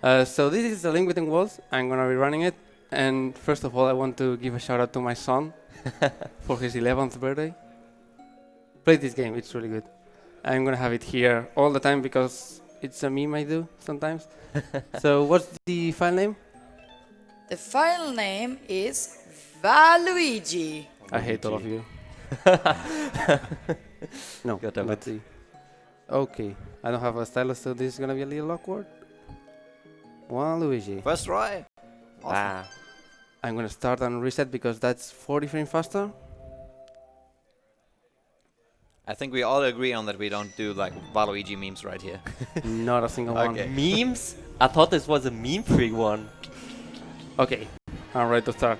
So this is the Link Between Worlds. I'm gonna be running it. And first of all, I want to give a shout out to my son for his 11th birthday. Play this game, it's really good. I'm gonna have it here all the time because it's a meme I do sometimes. So what's the file name? The file name is Valuigi. I hate all of you. No, God damn let's it. see. Okay, I don't have a stylus, so this is gonna be a little awkward. Luigi. First try. Awesome. Ah. I'm gonna start and reset because that's 40 frames faster. I think we all agree on that we don't do like Waluigi memes right here. Not a single one. Okay. Memes? I thought this was a meme-free one. Okay, I'm ready to start.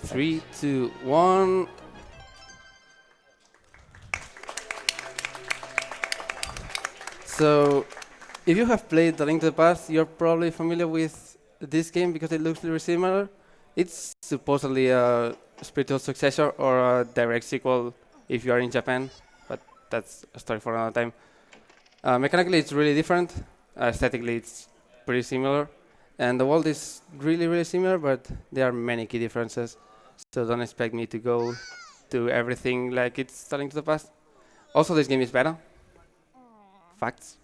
3, 2, 1. So, if you have played The Link to the Past, you're probably familiar with this game because it looks very similar. It's supposedly a spiritual successor or a direct sequel if you are in Japan, but that's a story for another time. Mechanically, it's really different. Aesthetically, it's pretty similar. And the world is really, really similar, but there are many key differences. So don't expect me to go to everything like it's The Link to the Past. Also, this game is better. Facts.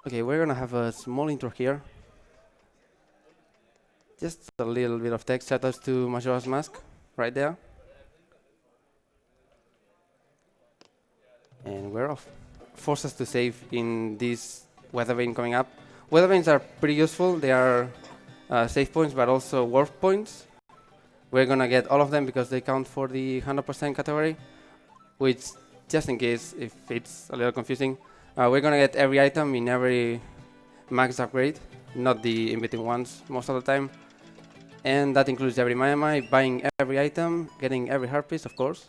Okay, we're gonna have a small intro here. Just a little bit of text. Shoutouts to Majora's Mask, right there. And we're off. Force us to save in this weather vane coming up. Weather vanes are pretty useful. They are save points, but also worth points. We're gonna get all of them because they count for the 100% category, which, just in case if it's a little confusing, we're gonna get every item in every max upgrade, not the in-between ones most of the time. And that includes every Maiamai, buying every item, getting every heart piece, of course.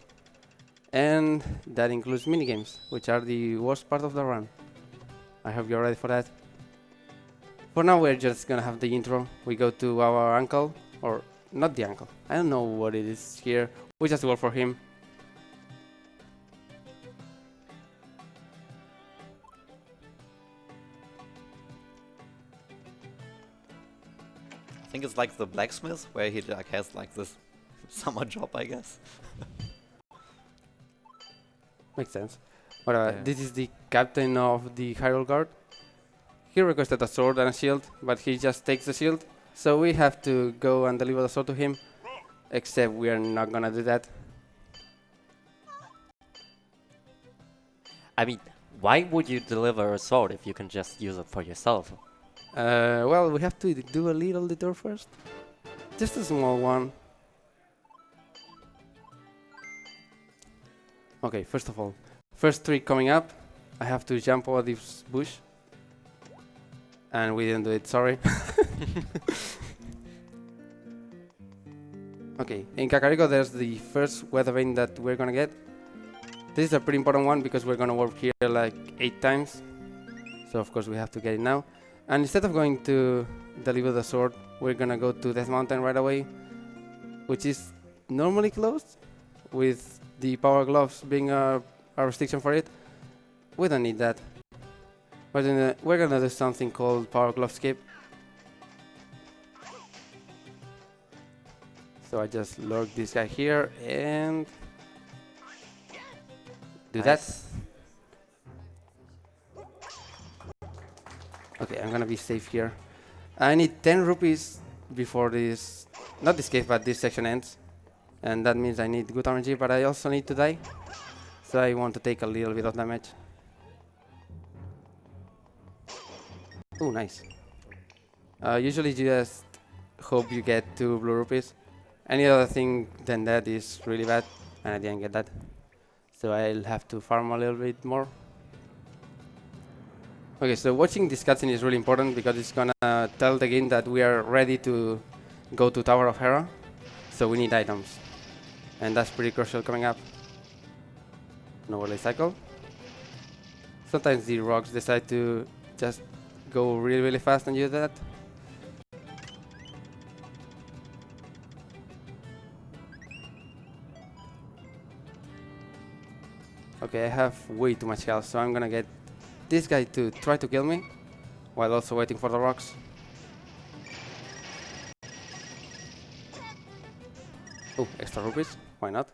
And that includes minigames, which are the worst part of the run. I hope you're ready for that. For now, we're just gonna have the intro. We go to our uncle, or not the uncle. I don't know what it is here. We just work for him. I think it's like the blacksmith where he like has like this summer job, I guess. Makes sense. But Yeah. this is the captain of the Hyrule Guard. He requested a sword and a shield, but he just takes the shield. So we have to go and deliver the sword to him. Except we are not gonna do that. I mean, why would you deliver a sword if you can just use it for yourself? Well, we have to do a little detour first. Just a small one. Okay, first of all, first tree coming up. I have to jump over this bush. And we didn't do it, sorry. Okay, in Kakariko there's the first weather vane that we're gonna get. This is a pretty important one because we're gonna work here like 8 times. So of course we have to get it now. And instead of going to deliver the sword, we're gonna go to Death Mountain right away, which is normally closed, with the power gloves being a restriction for it. We don't need that. But we're gonna do something called power glove skip. So I just lurk this guy here and do that. Okay, I'm gonna be safe here. I need 10 rupees before this, not this cave, but this section ends. And that means I need good RNG, but I also need to die. So I want to take a little bit of damage. Oh, nice. Usually just hope you get 2 blue rupees. Any other thing than that is really bad, and I didn't get that. So I'll have to farm a little bit more. Okay, so watching this cutscene is really important because it's gonna tell the game that we are ready to go to Tower of Hera. So we need items. And that's pretty crucial coming up. No relay cycle. Sometimes the rocks decide to just go really, really fast and use that. Okay, I have way too much health, so I'm gonna get this guy to try to kill me, while also waiting for the rocks. Oh, extra rupees, why not?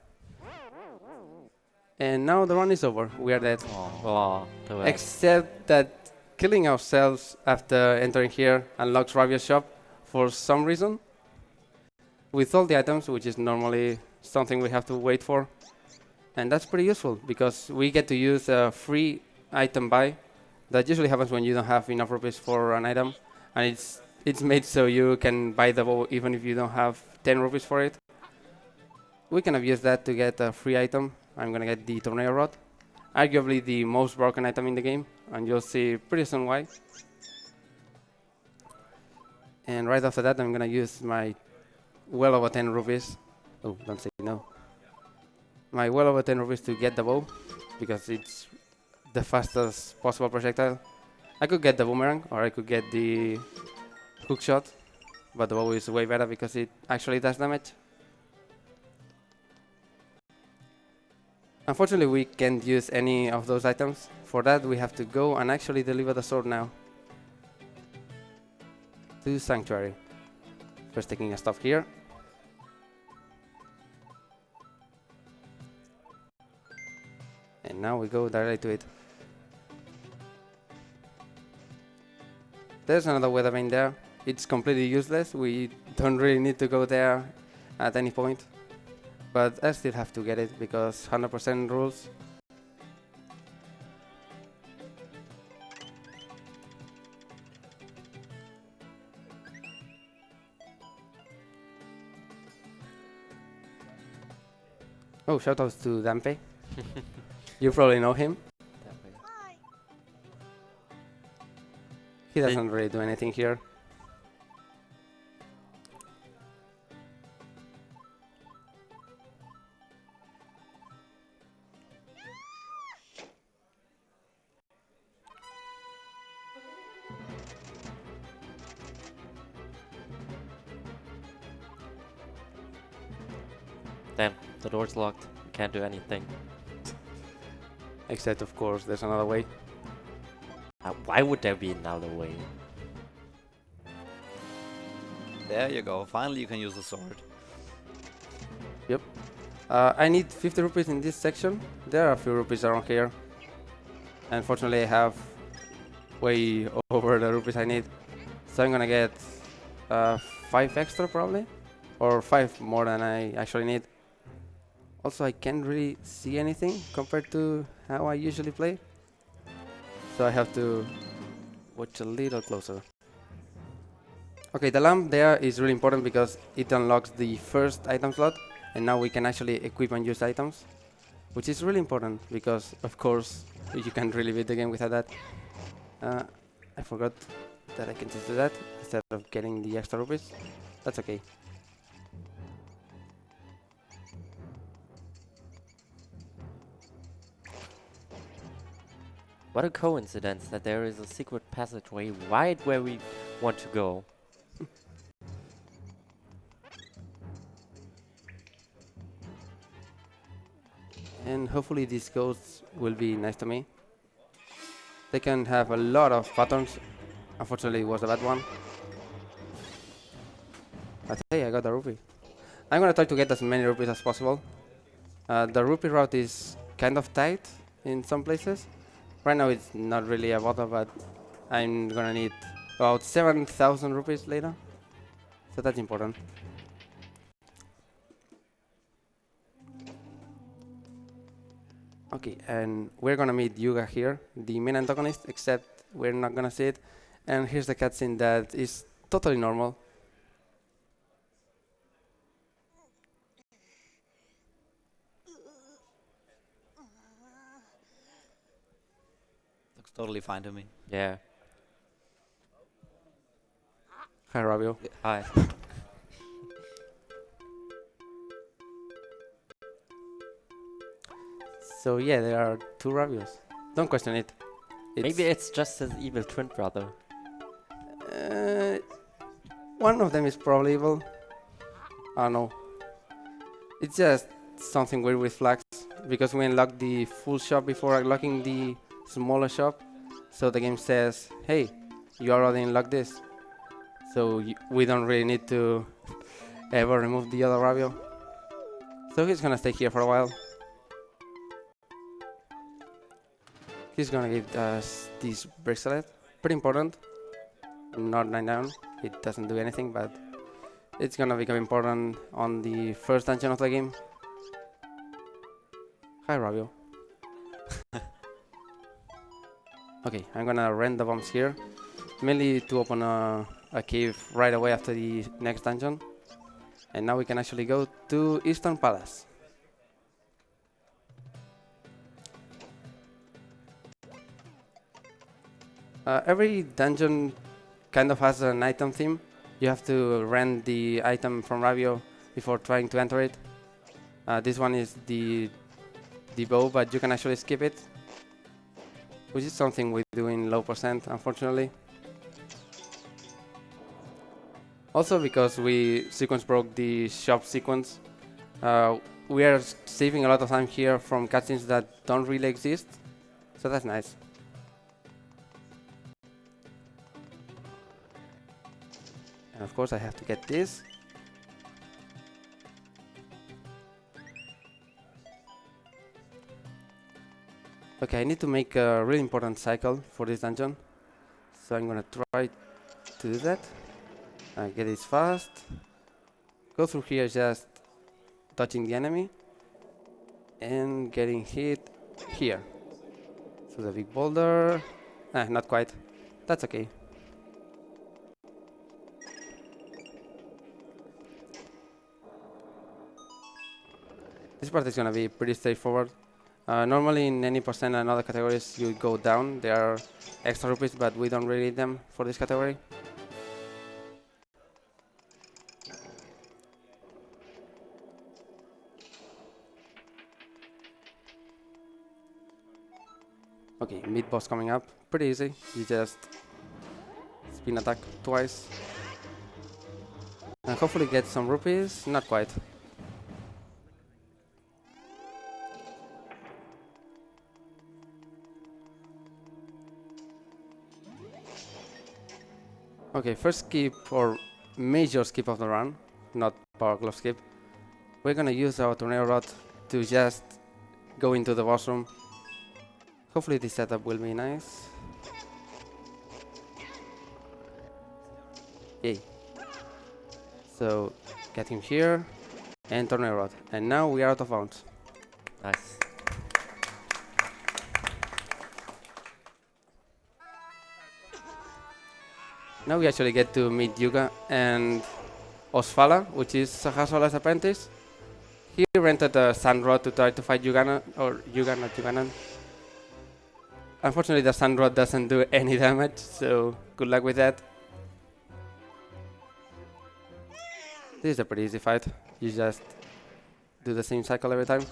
And now the run is over, we are dead. Oh, too bad. Except that killing ourselves after entering here unlocks Ravia's shop for some reason. With all the items, which is normally something we have to wait for. And that's pretty useful, because we get to use a free item buy. That usually happens when you don't have enough rupees for an item. And it's made so you can buy the bow even if you don't have 10 rupees for it. We can abuse that to get a free item. I'm gonna get the Tornado Rod. Arguably the most broken item in the game, and you'll see pretty soon why. And right after that I'm gonna use my well over 10 rupees. Oh, don't say no. My well over 10 rupees to get the bow, because it's the fastest possible projectile. I could get the boomerang, or I could get the hook shot, but the bow is way better because it actually does damage. Unfortunately, we can't use any of those items. For that, we have to go and actually deliver the sword now to Sanctuary. First taking a stop here. And now we go directly to it. There's another weather vane there. It's completely useless. We don't really need to go there at any point. But I still have to get it because 100% rules. Oh, shoutouts to Dampe. You probably know him. He doesn't really do anything here. Damn, the door's locked. We can't do anything. Except, of course, there's another way. Why would there be another way? There you go. Finally, you can use the sword. Yep. I need 50 rupees in this section. There are a few rupees around here. Unfortunately, I have way over the rupees I need. So I'm gonna get 5 extra probably. Or 5 more than I actually need. Also, I can't really see anything compared to how I usually play. So I have to watch a little closer. Okay, the lamp there is really important because it unlocks the first item slot. And now we can actually equip and use items. Which is really important because, of course, you can't really beat the game without that. I forgot that I can just do that instead of getting the extra rupees. That's okay. What a coincidence that there is a secret passageway right where we want to go. And hopefully these ghosts will be nice to me. They can have a lot of patterns. Unfortunately, it was a bad one. But hey, I got a rupee. I'm gonna try to get as many rupees as possible. The rupee route is kind of tight in some places. Right now it's not really a bother, but I'm gonna need about 7,000 rupees later. So that's important. Okay, and we're gonna meet Yuga here, the main antagonist, except we're not gonna see it. And here's the cutscene that is totally normal. Looks totally fine to me. Yeah. Hi, Rabio. Hi. So yeah, there are 2 Rabios. Don't question it. Maybe it's just his evil twin brother. One of them is probably evil. Oh no. It's just something weird with flags, because we unlocked the full shop before unlocking the smaller shop. So the game says, hey, you already unlocked this. So we don't really need to ever remove the other Rabio. So he's gonna stay here for a while. He's gonna give us this bracelet. Pretty important. Not 9 down. It doesn't do anything, but it's gonna become important on the first dungeon of the game. Hi, Rabio. Okay, I'm gonna rent the bombs here, mainly to open a cave right away after the next dungeon. And now we can actually go to Eastern Palace. Every dungeon kind of has an item theme. You have to rent the item from Rabio before trying to enter it. This one is the bow, but you can actually skip it, which is something we do in low percent, unfortunately. Also, because we sequence broke the shop sequence, we are saving a lot of time here from cutscenes that don't really exist, so that's nice. And of course I have to get this. Okay, I need to make a really important cycle for this dungeon, so I'm gonna try to do that. Get this fast. Go through here just touching the enemy and getting hit here. So the big boulder, not quite. That's okay. This part is gonna be pretty straightforward. Normally in any percent and other categories you go down. There are extra rupees, but we don't really need them for this category. Okay, mid boss coming up. Pretty easy. You just spin attack twice. And hopefully get some rupees. Not quite. Okay, first skip or major skip of the run, not power glove skip. We're gonna use our tornado rod to just go into the boss room. Hopefully this setup will be nice. Yay. So get him here and tornado rod. And now we are out of bounds. Nice. Now we actually get to meet Yuga and Osfala, which is Sahasola's apprentice. He rented a Sun Rod to try to fight Yugana, or Yuga, not Yuganan. Unfortunately, the Sun Rod doesn't do any damage, so good luck with that. This is a pretty easy fight. You just do the same cycle every time.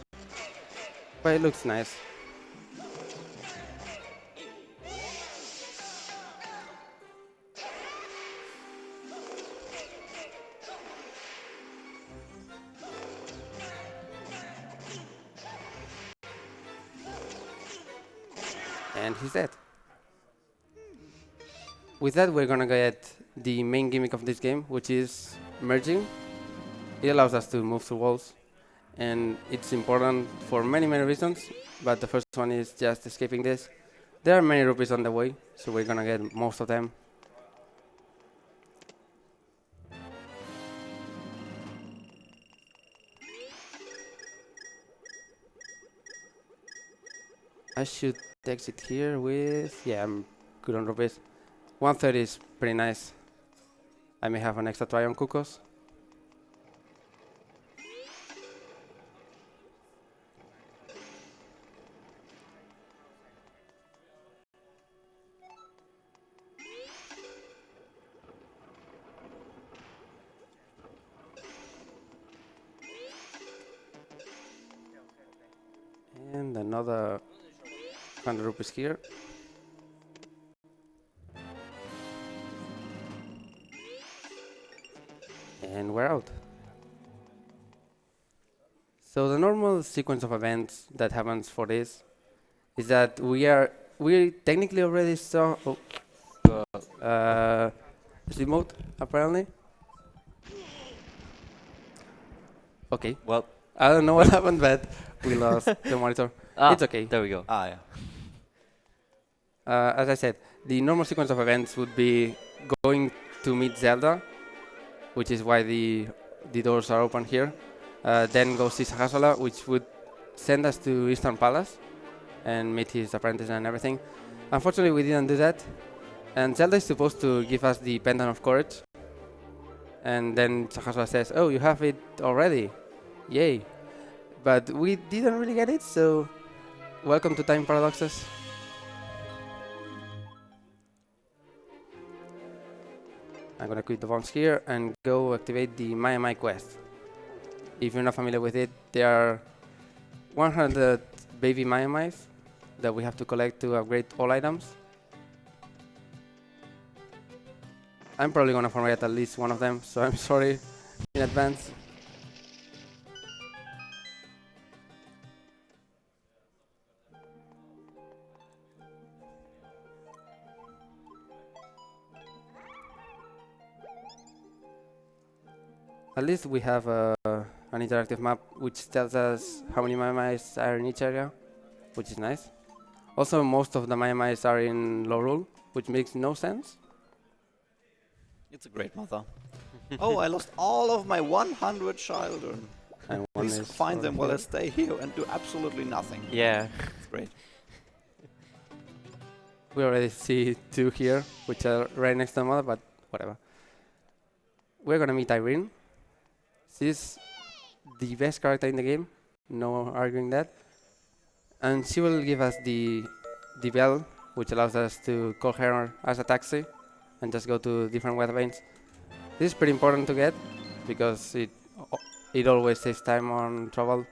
But it looks nice. And he's dead. With that, we're gonna get the main gimmick of this game, which is merging. It allows us to move through walls, and it's important for many reasons, but the first one is just escaping this. There are many rupees on the way, so we're gonna get most of them. I should exit here with... yeah, I'm good on rupees. 130 is pretty nice. I may have an extra try on Kukos. And another 100 rupees here. And we're out. So the normal sequence of events that happens for this is that we are we technically already saw sleep mode, apparently. Okay. Well, I don't know what happened, but we lost the monitor. It's okay. There we go. yeah. As I said, the normal sequence of events would be going to meet Zelda, which is why the doors are open here. Then go see Sahasola, which would send us to Eastern Palace and meet his apprentice and everything. Unfortunately, we didn't do that. And Zelda is supposed to give us the Pendant of Courage. And then Sahasola says, "Oh, you have it already. Yay." But we didn't really get it, so welcome to Time Paradoxes. I'm gonna quit the box here and go activate the Maiamai quest. If you're not familiar with it, there are 100 baby Maiamais that we have to collect to upgrade all items. I'm probably gonna forget at least one of them, so I'm sorry in advance. At least we have an interactive map which tells us how many Maiamais are in each area, which is nice. Also, most of the Maiamais are in Lorule, which makes no sense. It's a great mother. Oh, I lost all of my 100 children. And one Please is find them while I here. stay here and do absolutely nothing. Yeah. It's great. We already see two here, which are right next to the mother, but whatever. We're gonna meet Irene. She's the best character in the game, no arguing that. And she will give us the bell, which allows us to call her as a taxi and just go to different weather vanes. This is pretty important to get because it always saves time on travel.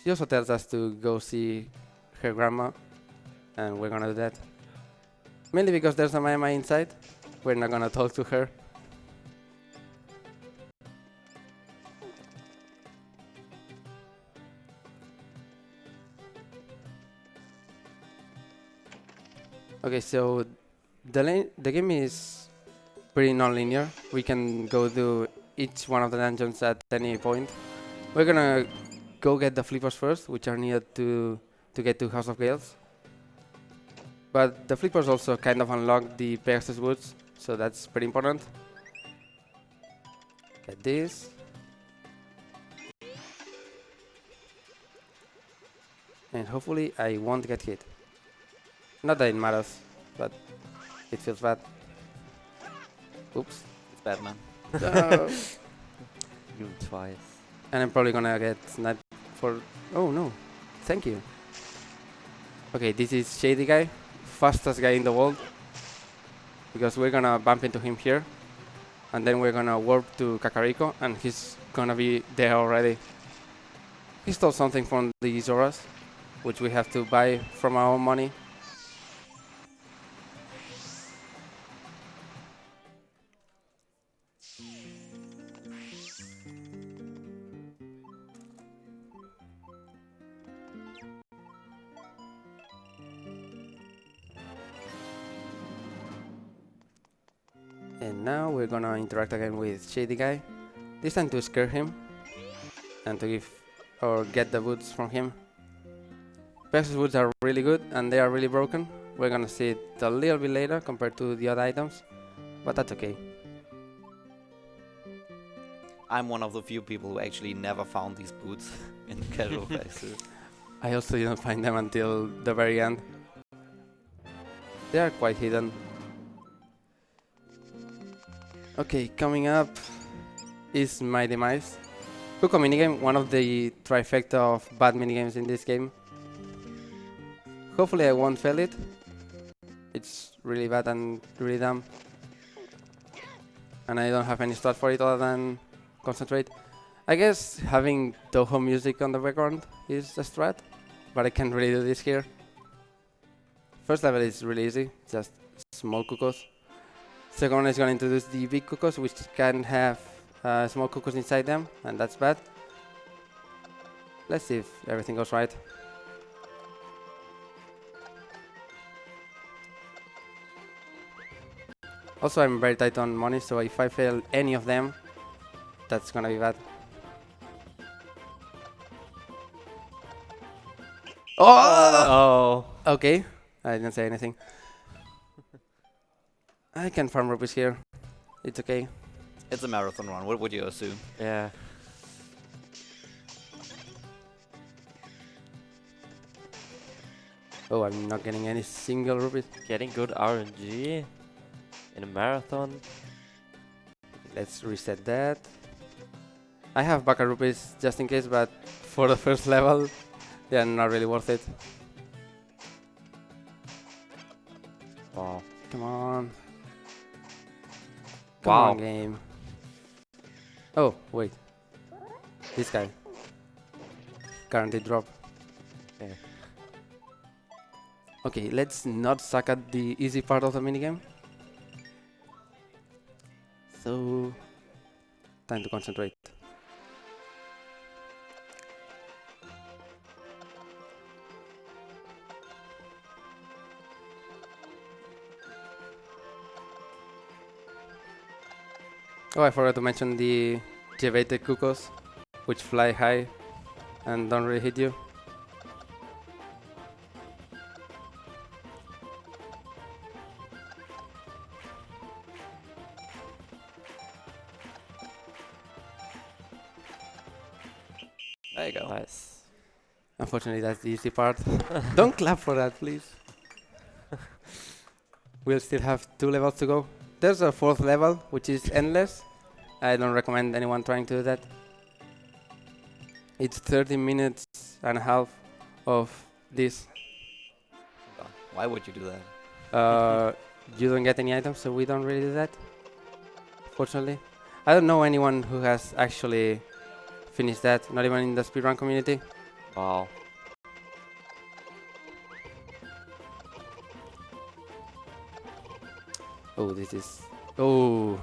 She also tells us to go see her grandma, and we're gonna do that. Mainly because there's a Maiamai inside. We're not gonna talk to her. Okay, so the game is pretty non-linear. We can go do each one of the dungeons at any point. We're gonna go get the flippers first, which are needed to get to House of Gales. But the flippers also kind of unlock the Pegasus Woods, so that's pretty important. Get this. And hopefully I won't get hit. Not that it matters, but it feels bad. Oops. It's bad, man. You twice. And I'm probably gonna get sniped for... Oh no, thank you. Okay, this is Shady Guy, fastest guy in the world. Because we're gonna bump into him here. And then we're gonna warp to Kakariko, and he's gonna be there already. He stole something from the Zoras, which we have to buy from our own money. And now we're gonna interact again with Shady Guy. This time to scare him and to give or get the boots from him. Pegasus Woods are really good and they are really broken. We're gonna see it a little bit later compared to the other items, but that's okay. I'm one of the few people who actually never found these boots in casual places. I also didn't find them until the very end. They are quite hidden. Okay, coming up is my demise. Cuckoo minigame, one of the trifecta of bad minigames in this game. Hopefully I won't fail it. It's really bad and really dumb. And I don't have any strat for it other than concentrate. I guess having Toho music on the background is a strat, but I can't really do this here. First level is really easy, just small cuckoos. Second one is going to introduce the big cuckoos, which can have small cuckoos inside them, and that's bad. Let's see if everything goes right. Also, I'm very tight on money, so if I fail any of them, that's gonna be bad. Oh. Okay, I didn't say anything. I can farm rupees here. It's okay. It's a marathon run. What would you assume? Yeah. Oh, I'm not getting any single rupees. Getting good RNG in a marathon. Let's reset that. I have backup rupees just in case, but for the first level, they are not really worth it. Wow. Come on. Come Wow. on, game. Oh, wait. This guy. Guaranteed drop. Okay. Okay, let's not suck at the easy part of the minigame. So, time to concentrate. Oh, I forgot to mention the Jevete cuckoos, which fly high and don't really hit you. There you go. Nice. Unfortunately, that's the easy part. Don't clap for that, please. We'll still have 2 levels to go. There's a 4th level, which is endless. I don't recommend anyone trying to do that. It's 30 minutes and a half of this. Why would you do that? You don't get any items, so we don't really do that. Fortunately. I don't know anyone who has actually finished that, not even in the speedrun community. Wow. Oh, this is... Oh.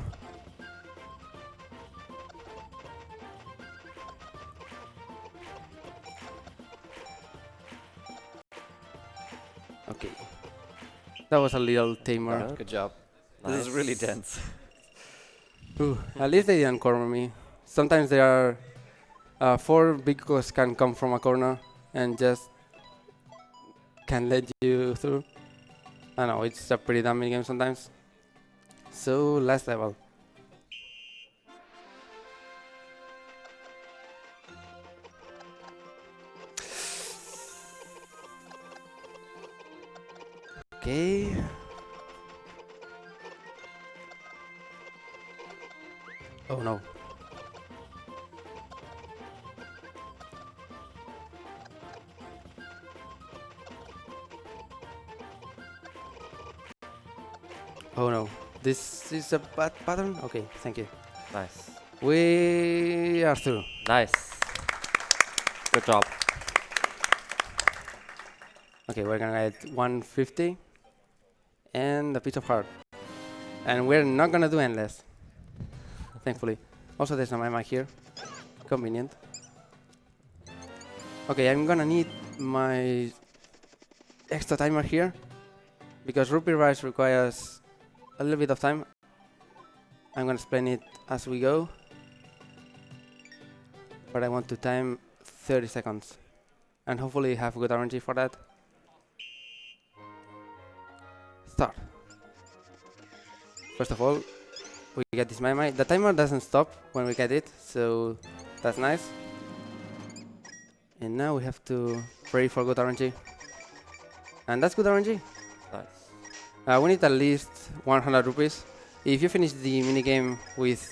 Okay. That was a little tamer. Good job. This is really dense. Ooh, at least they didn't corner me. Sometimes there are 4 big ghosts can come from a corner and just can let you through. I know, it's a pretty dumb game sometimes. So, last level. Okay. Oh no. Oh no. This is a bad pattern? Okay, thank you. Nice. We are through. Nice. Good job. Okay, we're gonna get 150 and a piece of heart. And we're not gonna do endless. Thankfully. Also, there's no Maiamai here. Convenient. Okay, I'm gonna need my extra timer here because rupee rice requires a little bit of time. I'm gonna explain it as we go, but I want to time 30 seconds and hopefully have good RNG for that. Start. First of all, we get this Maiamai. The timer doesn't stop when we get it, so that's nice. And now we have to pray for good RNG. And that's good RNG. Nice. We need at least 100 rupees. If you finish the minigame with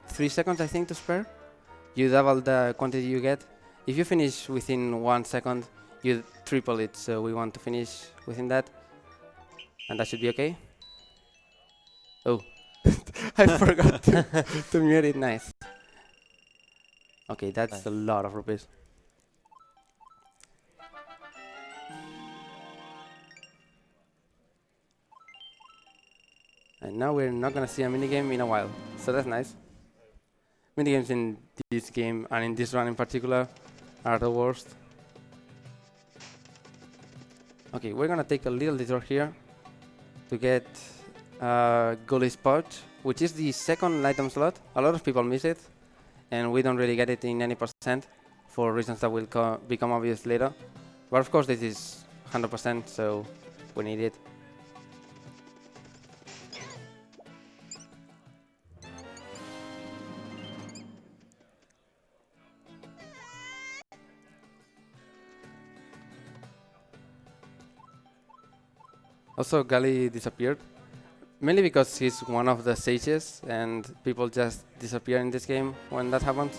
3 seconds, I think, to spare, you double the quantity you get. If you finish within 1 second, you triple it. So we want to finish within that. And that should be okay. Oh, I forgot to mute it. Nice. Okay, that's Nice. a lot of rupees. And now we're not gonna see a minigame in a while, so that's nice. Minigames in this game and in this run in particular are the worst. Okay, we're gonna take a little detour here to get Gully's Pouch, which is the second item slot. A lot of people miss it, and we don't really get it in any percent for reasons that will become obvious later. But of course, this is 100%, so we need it. Also, Gully disappeared, mainly because he's one of the sages, and people just disappear in this game when that happens.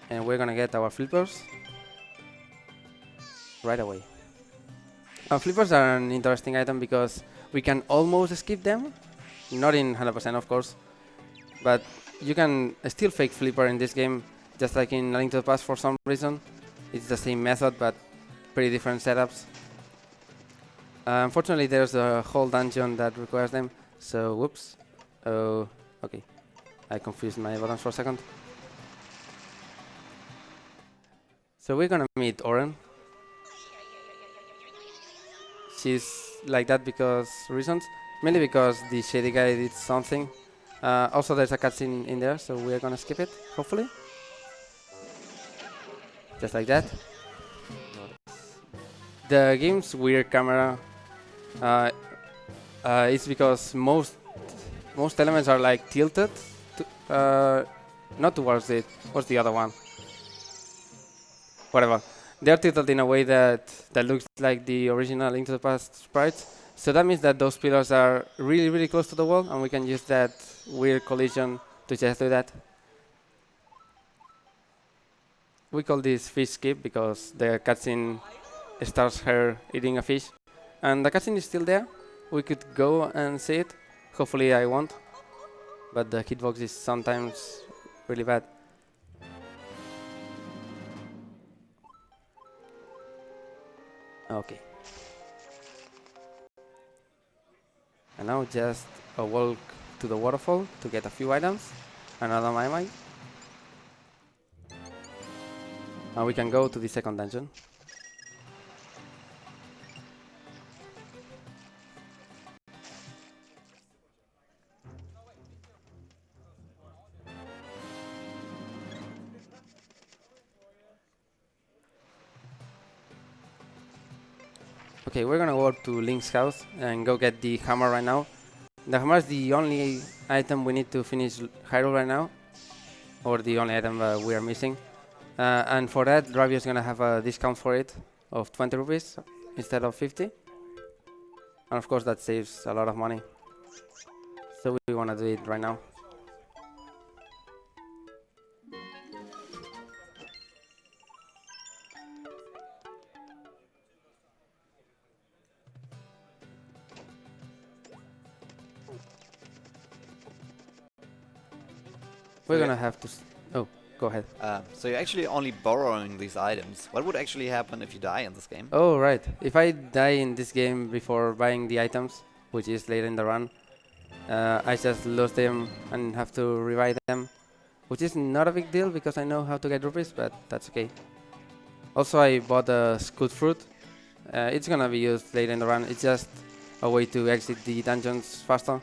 And we're gonna get our flippers right away. Flippers are an interesting item because we can almost skip them, not in 100% of course, but you can still fake flipper in this game, just like in A Link to the Past for some reason. It's the same method, but pretty different setups. Unfortunately, there's a whole dungeon that requires them, so whoops. Oh, okay. I confused my buttons for a second. So we're gonna meet Oren. She's like that because reasons, mainly because the shady guy did something. Also, there's a cutscene in there, so we're gonna skip it, hopefully. Just like that. The game's weird camera is because most elements are like tilted, not towards it. What's the other one? Whatever. They're tilted in a way that looks like the original Link to the Past sprites. So that means that those pillars are really, really close to the wall, and we can use that weird collision to just do that. We call this fish skip because the cutscene starts her eating a fish. And the cutscene is still there. We could go and see it. Hopefully I won't. But the hitbox is sometimes really bad. Okay. And now just a walk to the waterfall to get a few items. Another Maiamai. And we can go to the second dungeon. Okay, we're gonna go to Link's house and go get the hammer right now. The hammer is the only item we need to finish Hyrule right now, or the only item we are missing. And for that, Ravio is gonna have a discount for it of 20 rupees instead of 50. And of course that saves a lot of money. So we wanna do it right now. We're gonna have to... Oh, go ahead. So you're actually only borrowing these items. What would actually happen if you die in this game? Oh, right. If I die in this game before buying the items, which is later in the run, I just lose them and have to revive them, which is not a big deal because I know how to get rupees, but that's okay. Also, I bought a scoot fruit. It's gonna be used later in the run. It's just a way to exit the dungeons faster.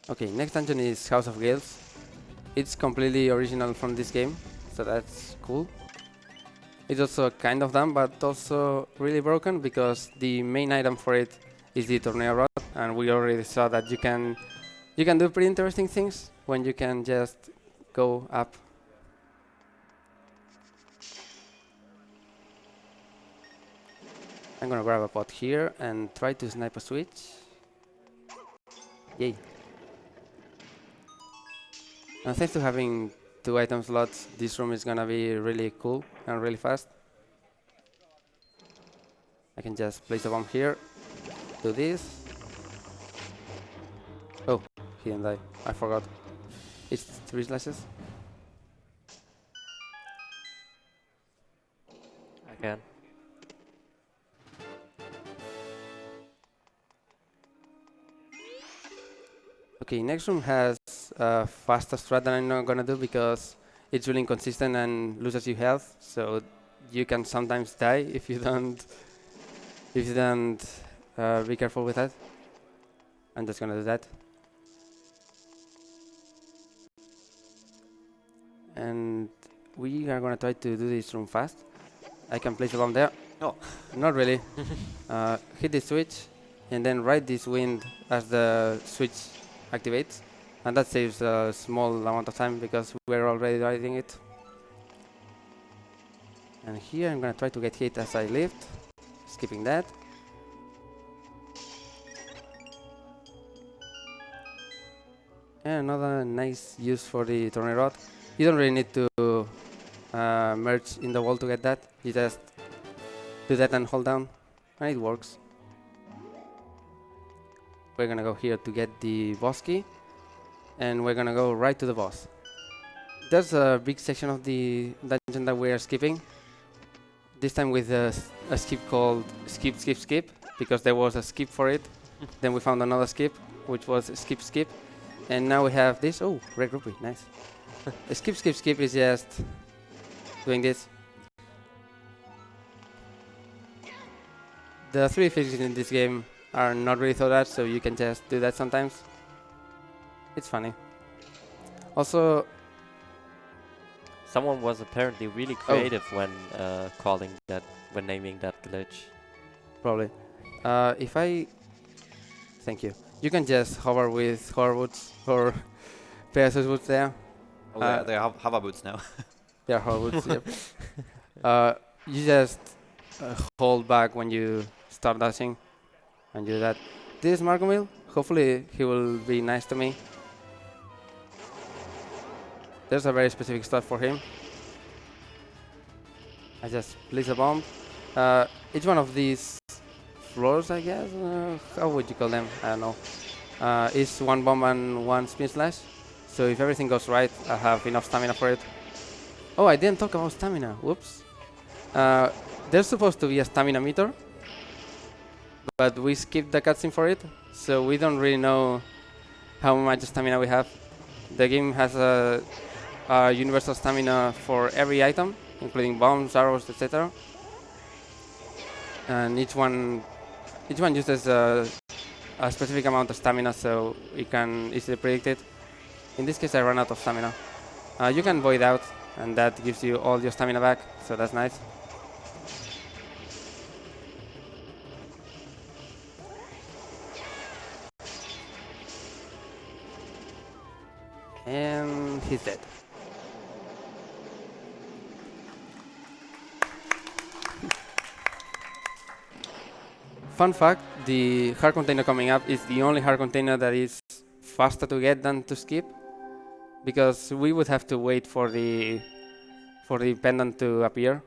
Okay, next dungeon is House of Gales. It's completely original from this game, so that's cool. It's also kind of dumb, but also really broken because the main item for it is the tornado rod, and we already saw that you can do pretty interesting things when you can just go up. I'm gonna grab a pot here and try to snipe a switch. Yay. And thanks to having 2 item slots, this room is gonna be really cool and really fast. I can just place a bomb here, do this. Oh, he didn't die. I forgot. It's 3 slashes. Again. Okay, next room has a faster strat that I'm not gonna do because it's really inconsistent and loses you health. So you can sometimes die if you don't be careful with that. I'm just gonna do that. And we are gonna try to do this room fast. I can place a bomb there. Oh. Not really. Hit the switch and then ride this wind as the switch activates. And that saves a small amount of time because we're already riding it. And here I'm gonna try to get hit as I lift, skipping that. And another nice use for the tornado rod. You don't really need to merge in the wall to get that. You just do that and hold down, and it works. We're gonna go here to get the boss key, and we're gonna go right to the boss. There's a big section of the dungeon that we are skipping. This time with a skip called skip, skip, skip, because there was a skip for it. Then we found another skip, which was skip, skip. And now we have this. Oh, red rupee, nice. Skip, skip, skip is just doing this. The 3 physics in this game are not really thought out, so you can just do that sometimes. It's funny. Also, Someone was apparently really creative when naming that glitch. probably. If I... Thank you. You can just hover with hover boots or Pegasus boots there. Oh, they have hover boots now. Yeah, hover boots, yep. You just hold back when you start dashing and do that. This is Marco. Hopefully he will be nice to me. There's a very specific start for him. I just place a bomb. Each one of these floors, I guess, how would you call them? I don't know. Is one bomb and one spin slash. So if everything goes right, I have enough stamina for it. Oh, I didn't talk about stamina. Whoops. There's supposed to be a stamina meter, but we skipped the cutscene for it, so we don't really know how much stamina we have. The game has a universal stamina for every item, including bombs, arrows, etc. And each one uses a specific amount of stamina, so we can easily predict it. In this case, I ran out of stamina. You can void out, and that gives you all your stamina back, so that's nice. And he's dead. Fun fact, the hard container coming up is the only hard container that is faster to get than to skip, because we would have to wait for the pendant to appear,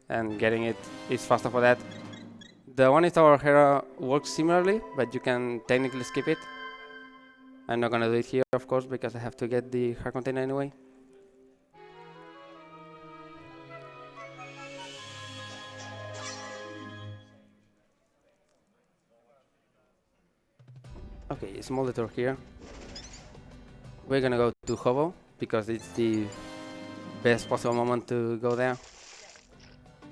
and getting it is faster for that. The one in Tower Hera works similarly, but you can technically skip it. I'm not gonna do it here, of course, because I have to get the hard container anyway. Okay, small detour here. We're gonna go to Hobo, because it's the best possible moment to go there.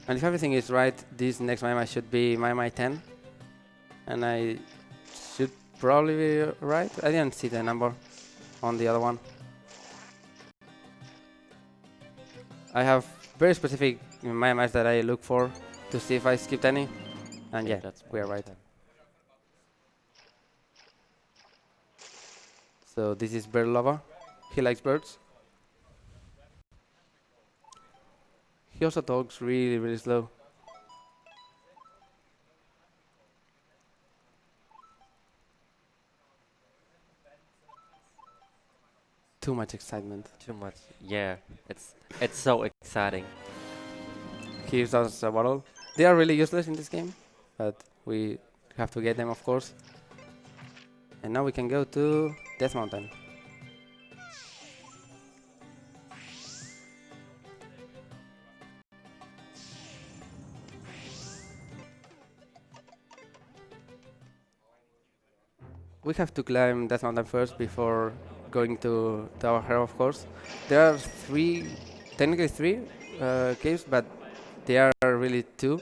And if everything is right, this next Maiamai should be Maiamai 10. And I should probably be right. I didn't see the number on the other one. I have very specific Maiamais that I look for to see if I skipped any. And yeah, we are right. So this is Bird Lover. He likes birds. He also talks really, really slow. Too much excitement. Too much. Yeah, it's so exciting. He gives us a bottle. They are really useless in this game, but we have to get them, of course. And now we can go to Death Mountain. we have to climb that mountain first before going to Tower Hero, of course. There are technically three caves, but they are really two.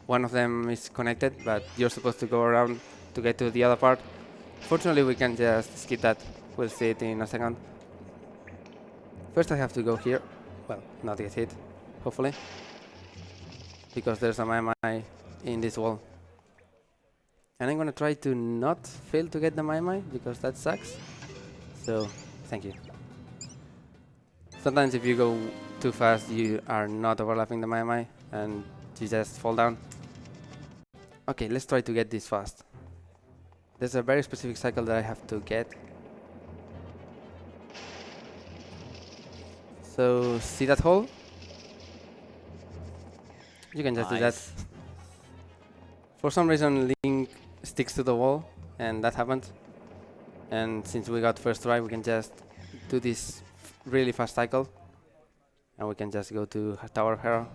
One of them is connected, but you're supposed to go around to get to the other part. Fortunately, we can just skip that. We'll see it in a second. First, I have to go here. Well, not get hit, hopefully, because there's a Maiamai in this wall. And I'm gonna try to not fail to get the Maiamai, because that sucks. So, thank you. Sometimes if you go too fast, you are not overlapping the Maiamai, and you just fall down. Okay, let's try to get this fast. There's a very specific cycle that I have to get. So, see that hole? You can just do that. For some reason, Link sticks to the wall, and that happened. And since we got first try, we can just do this really fast cycle, and we can just go to Tower Hero.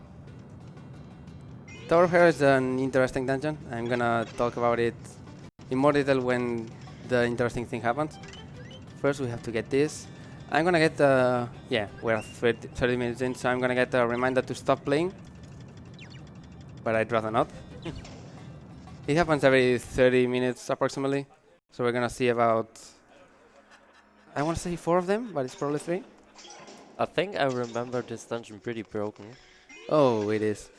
Tower Hero is an interesting dungeon. I'm gonna talk about it in more detail when the interesting thing happens. First, we have to get this. I'm gonna get yeah, we're 30 minutes in, so I'm gonna get a reminder to stop playing. But I'd rather not. It happens every 30 minutes approximately. So we're gonna see about, I want to say 4 of them, but it's probably 3. I think I remember this dungeon pretty broken. Oh, it is.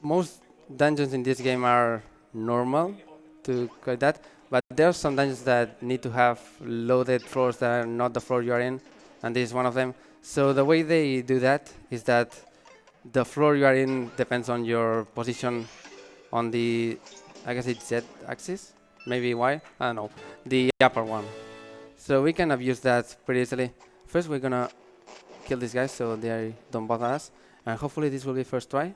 Most dungeons in this game are normal to get that, but there are some dungeons that need to have loaded floors that are not the floor you are in, and this is one of them. So the way they do that is that the floor you are in depends on your position on the, I guess it's Z axis, maybe Y, I don't know, the upper one. So we can abuse that pretty easily. First we're gonna kill these guys so they don't bother us, and hopefully this will be first try.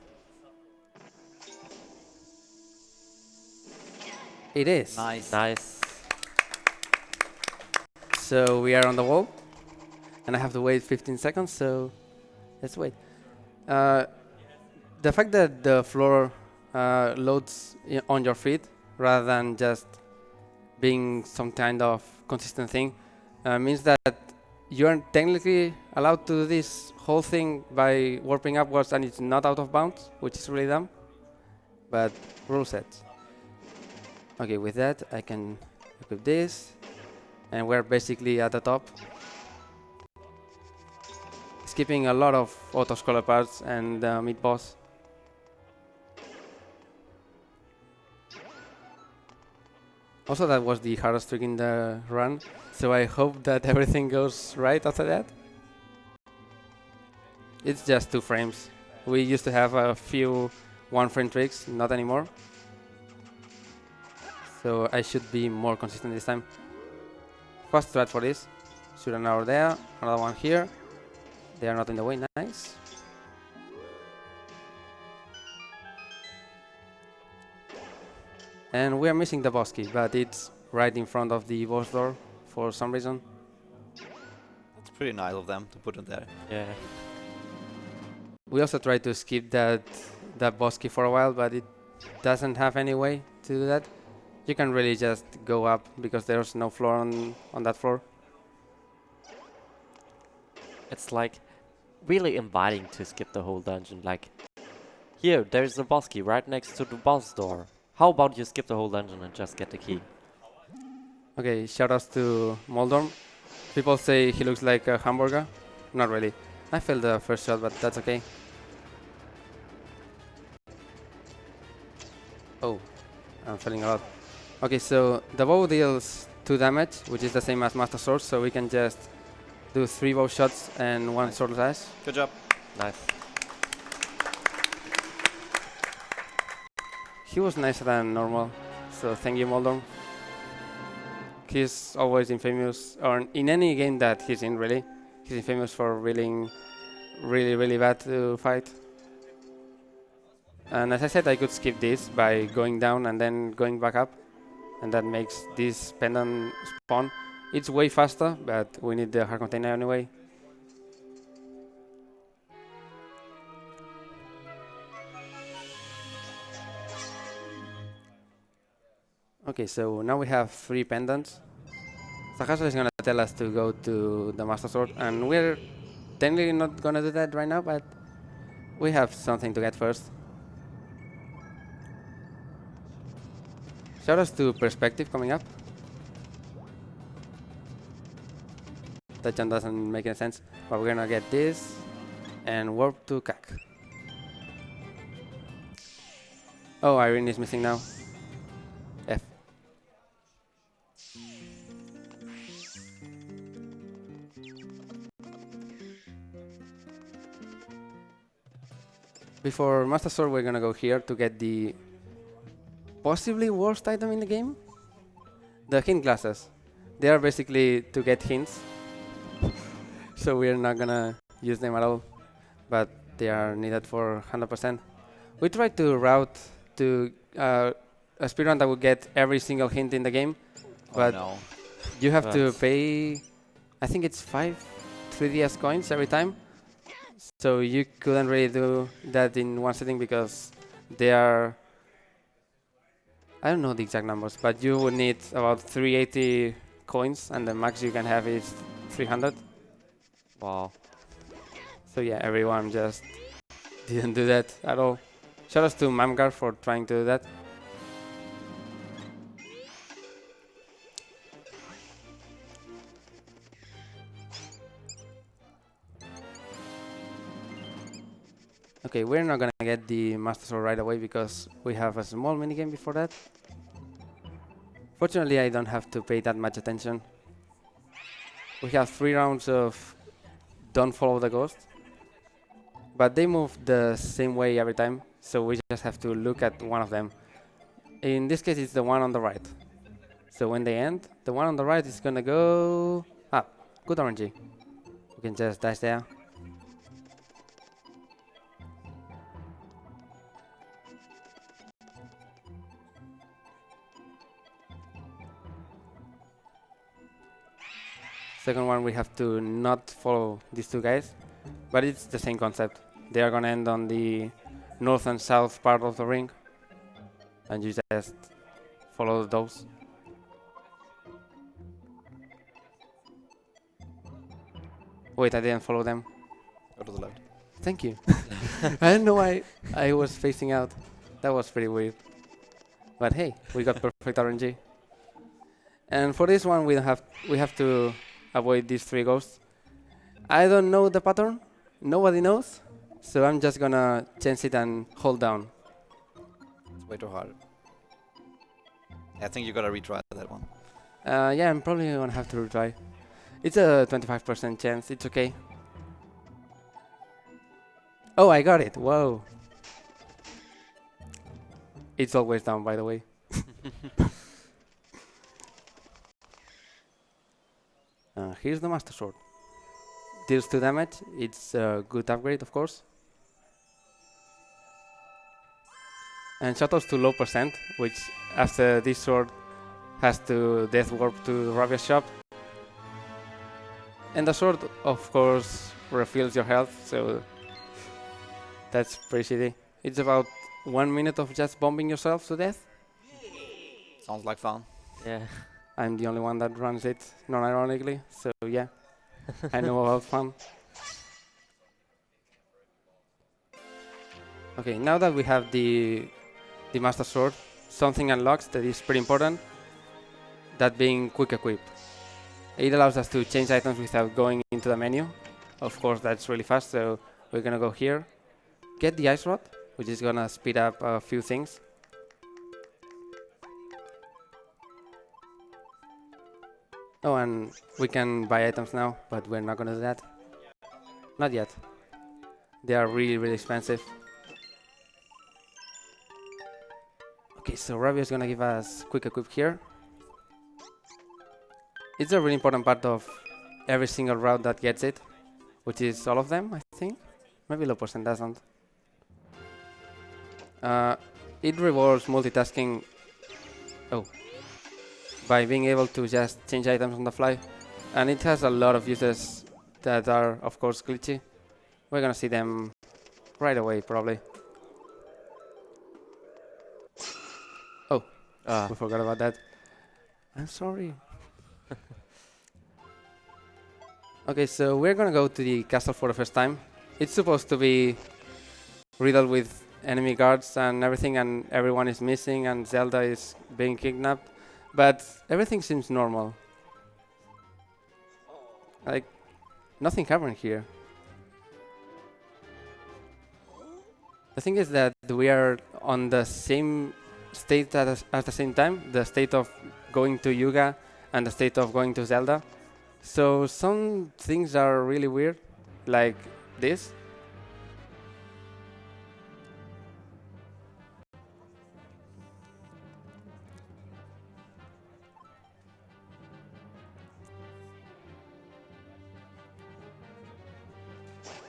It is. Nice. Nice. So we are on the wall, and I have to wait 15 seconds, so let's wait. The fact that the floor loads on your feet rather than just being some kind of consistent thing means that you are technically allowed to do this whole thing by warping upwards and it's not out of bounds, which is really dumb, but rule set. Okay, with that I can equip this, and we're basically at the top, skipping a lot of auto-scroller parts and mid-boss. Also, that was the hardest trick in the run, so I hope that everything goes right after that. It's just 2 frames. We used to have a few 1-frame tricks, not anymore. So I should be more consistent this time. Fast strat for this. Shoot an arrow there, another one here. They are not in the way, nice. And we are missing the boss key, but it's right in front of the boss door for some reason. That's pretty nice of them to put it there. Yeah. We also tried to skip that boss key for a while, but it doesn't have any way to do that. You can really just go up because there's no floor on that floor. It's like really inviting to skip the whole dungeon. Like, here, there's the boss key right next to the boss door. How about you skip the whole dungeon and just get the key? Okay, shoutouts to Moldorm. People say he looks like a hamburger. Not really. I failed the first shot, but that's okay. Oh, I'm failing a lot. Okay, so the bow deals 2 damage, which is the same as Master Sword, so we can just do 3 bow shots and 1 sword slash. Good job. Nice. He was nicer than normal, so thank you, Moldorm. He's always infamous, or in any game that he's in, really. He's infamous for really, really bad to fight. And as I said, I could skip this by going down and then going back up, and that makes this pendant spawn. It's way faster, but we need the hard container anyway. Okay, so now we have 3 pendants. Sakaso is gonna tell us to go to the Master Sword, and we're technically not gonna do that right now, but we have something to get first. Shout outs to Perspective coming up. That jump doesn't make any sense, but we're gonna get this and warp to CAC. Oh, Irene is missing now. F. Before Master Sword, we're gonna go here to get the possibly worst item in the game. The hint glasses. They are basically to get hints. So we're not gonna use them at all. But they are needed for 100%. We tried to route to a speedrun that would get every single hint in the game. But no. you have to pay, I think it's 5 3DS coins every time. So you couldn't really do that in one sitting because they are, I don't know the exact numbers, but you would need about 380 coins and the max you can have is 300. Wow. So yeah, everyone just didn't do that at all. Shout out to Mamgar for trying to do that. Okay, we're not gonna get the Master Sword right away because we have a small minigame before that. Fortunately, I don't have to pay that much attention. We have 3 rounds of don't follow the ghost. But they move the same way every time, so we just have to look at one of them. In this case, it's the one on the right. So when they end, the one on the right is gonna go up. Good RNG. We can just dash there. Second one, we have to not follow these 2 guys, but it's the same concept. They are gonna end on the north and south part of the ring, and you just follow those. Wait, I didn't follow them. Go to the left. Thank you. I didn't know why I was facing out. That was pretty weird. But hey, we got perfect RNG. And for this one, we have to avoid these 3 ghosts. I don't know the pattern. Nobody knows. So I'm just gonna chance it and hold down. It's way too hard. I think you gotta retry that one. Yeah, I'm probably gonna have to retry. It's a 25% chance. It's okay. Oh, I got it. Whoa. It's always down, by the way. Here's the Master Sword. Deals 2 damage. It's a good upgrade, of course. And shoutouts to low percent, which after this sword has to death warp to Ravia's shop. And the sword, of course, refills your health, so that's pretty shitty. It's about 1 minute of just bombing yourself to death. Sounds like fun. Yeah. I'm the only one that runs it, non-ironically, so yeah, I know about fun. Okay, now that we have the Master Sword, something unlocks that is pretty important, that being quick equip. It allows us to change items without going into the menu. Of course, that's really fast, so we're gonna go here, get the Ice Rod, which is gonna speed up a few things. Oh, and we can buy items now, but we're not gonna do that. Not yet. They are really, really expensive. Okay, so Rabia is gonna give us quick equip here. It's a really important part of every single route that gets it, which is all of them, I think. Maybe low percent doesn't. It rewards multitasking. Oh. By being able to just change items on the fly. And it has a lot of uses that are, of course, glitchy. We're gonna see them right away, probably. Oh. We forgot about that. I'm sorry. Okay, so we're gonna go to the castle for the first time. It's supposed to be riddled with enemy guards and everything, and everyone is missing, and Zelda is being kidnapped. But everything seems normal. Like, nothing happened here. The thing is that we are on the same state at the same time, the state of going to Yuga and the state of going to Zelda. So some things are really weird, like this.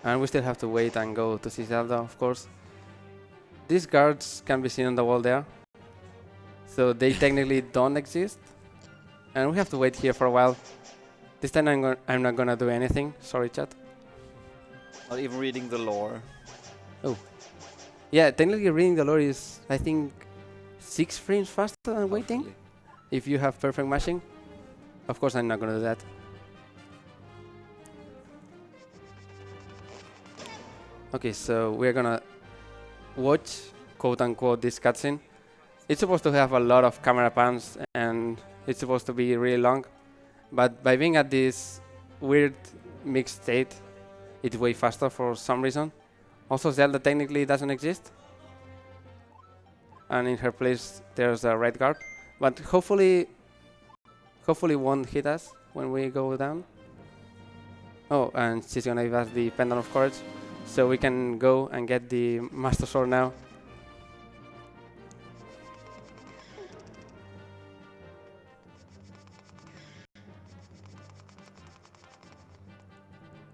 And we still have to wait and go to see Zelda, of course. These guards can be seen on the wall there. So they technically don't exist. And we have to wait here for a while. This time I'm not gonna do anything. Sorry, chat. Not even reading the lore. Oh. Yeah, technically reading the lore is, I think, 6 frames faster than waiting. Hopefully. If you have perfect mashing. Of course, I'm not gonna do that. Okay, so we're gonna watch, quote-unquote, this cutscene. It's supposed to have a lot of camera pans and it's supposed to be really long. But by being at this weird mixed state, it's way faster for some reason. Also, Zelda technically doesn't exist. And in her place, there's a red guard. But hopefully won't hit us when we go down. Oh, and she's gonna give us the Pendant of Courage. So we can go and get the Master Sword now.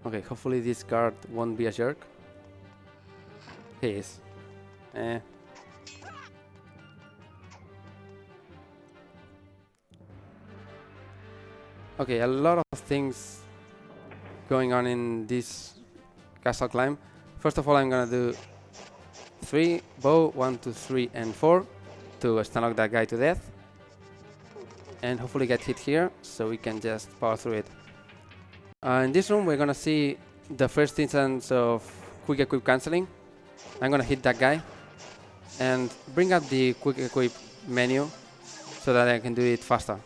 Okay, hopefully this guard won't be a jerk. He is. Okay, a lot of things going on in this castle climb. First of all, I'm gonna do 3 bow, 1, 2, 3, and 4 to stunlock that guy to death. And hopefully get hit here, so we can just power through it. In this room, we're gonna see the first instance of quick equip cancelling. I'm gonna hit that guy and bring up the quick equip menu so that I can do it faster.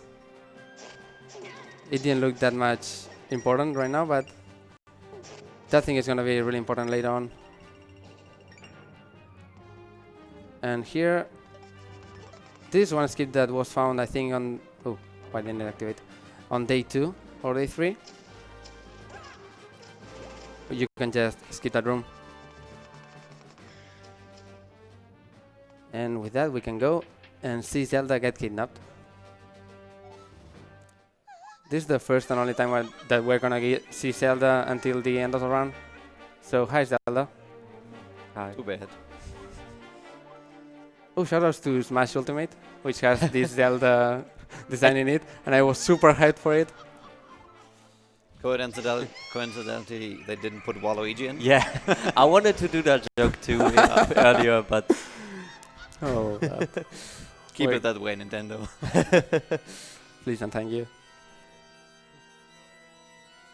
It didn't look that much important right now, but that thing is gonna be really important later on. And here, this is one skip that was found, I think, on... Oh, why didn't it activate? On day 2 or day 3. You can just skip that room. And with that, we can go and see Zelda get kidnapped. This is the first and only time that we're gonna see Zelda until the end of the run. So, hi Zelda. Hi. Too bad. Oh, shoutouts to Smash Ultimate, which has this Zelda design in it, and I was super hyped for it. Coincidentally, they didn't put Waluigi in. Yeah, I wanted to do that joke too earlier, but Oh, Keep Wait. it that way, Nintendo. please and thank you.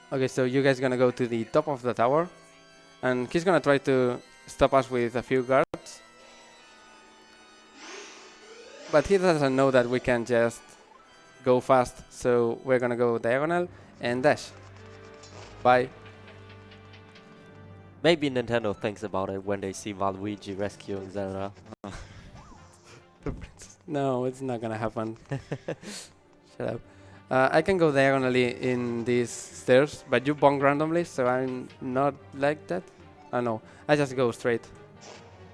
Okay, so you guys gonna go to the top of the tower, and he's gonna try to stop us with a few guards. But he doesn't know that we can just go fast, so we're gonna go diagonal and dash. Bye. maybe Nintendo thinks about it when they see Waluigi rescuing Zelda. No, it's not gonna happen. Shut up. I can go diagonally in these stairs, but you bonk randomly, so I'm not like that. I know. I just go straight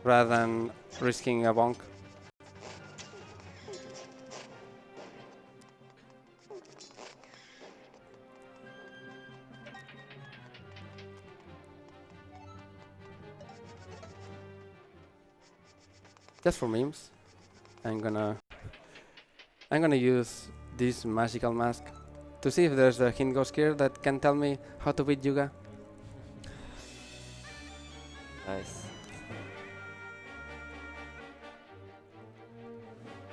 rather than risking a bonk. Just for memes, I'm gonna use this magical mask to see if there's a hint ghost here that can tell me how to beat Yuga. Nice.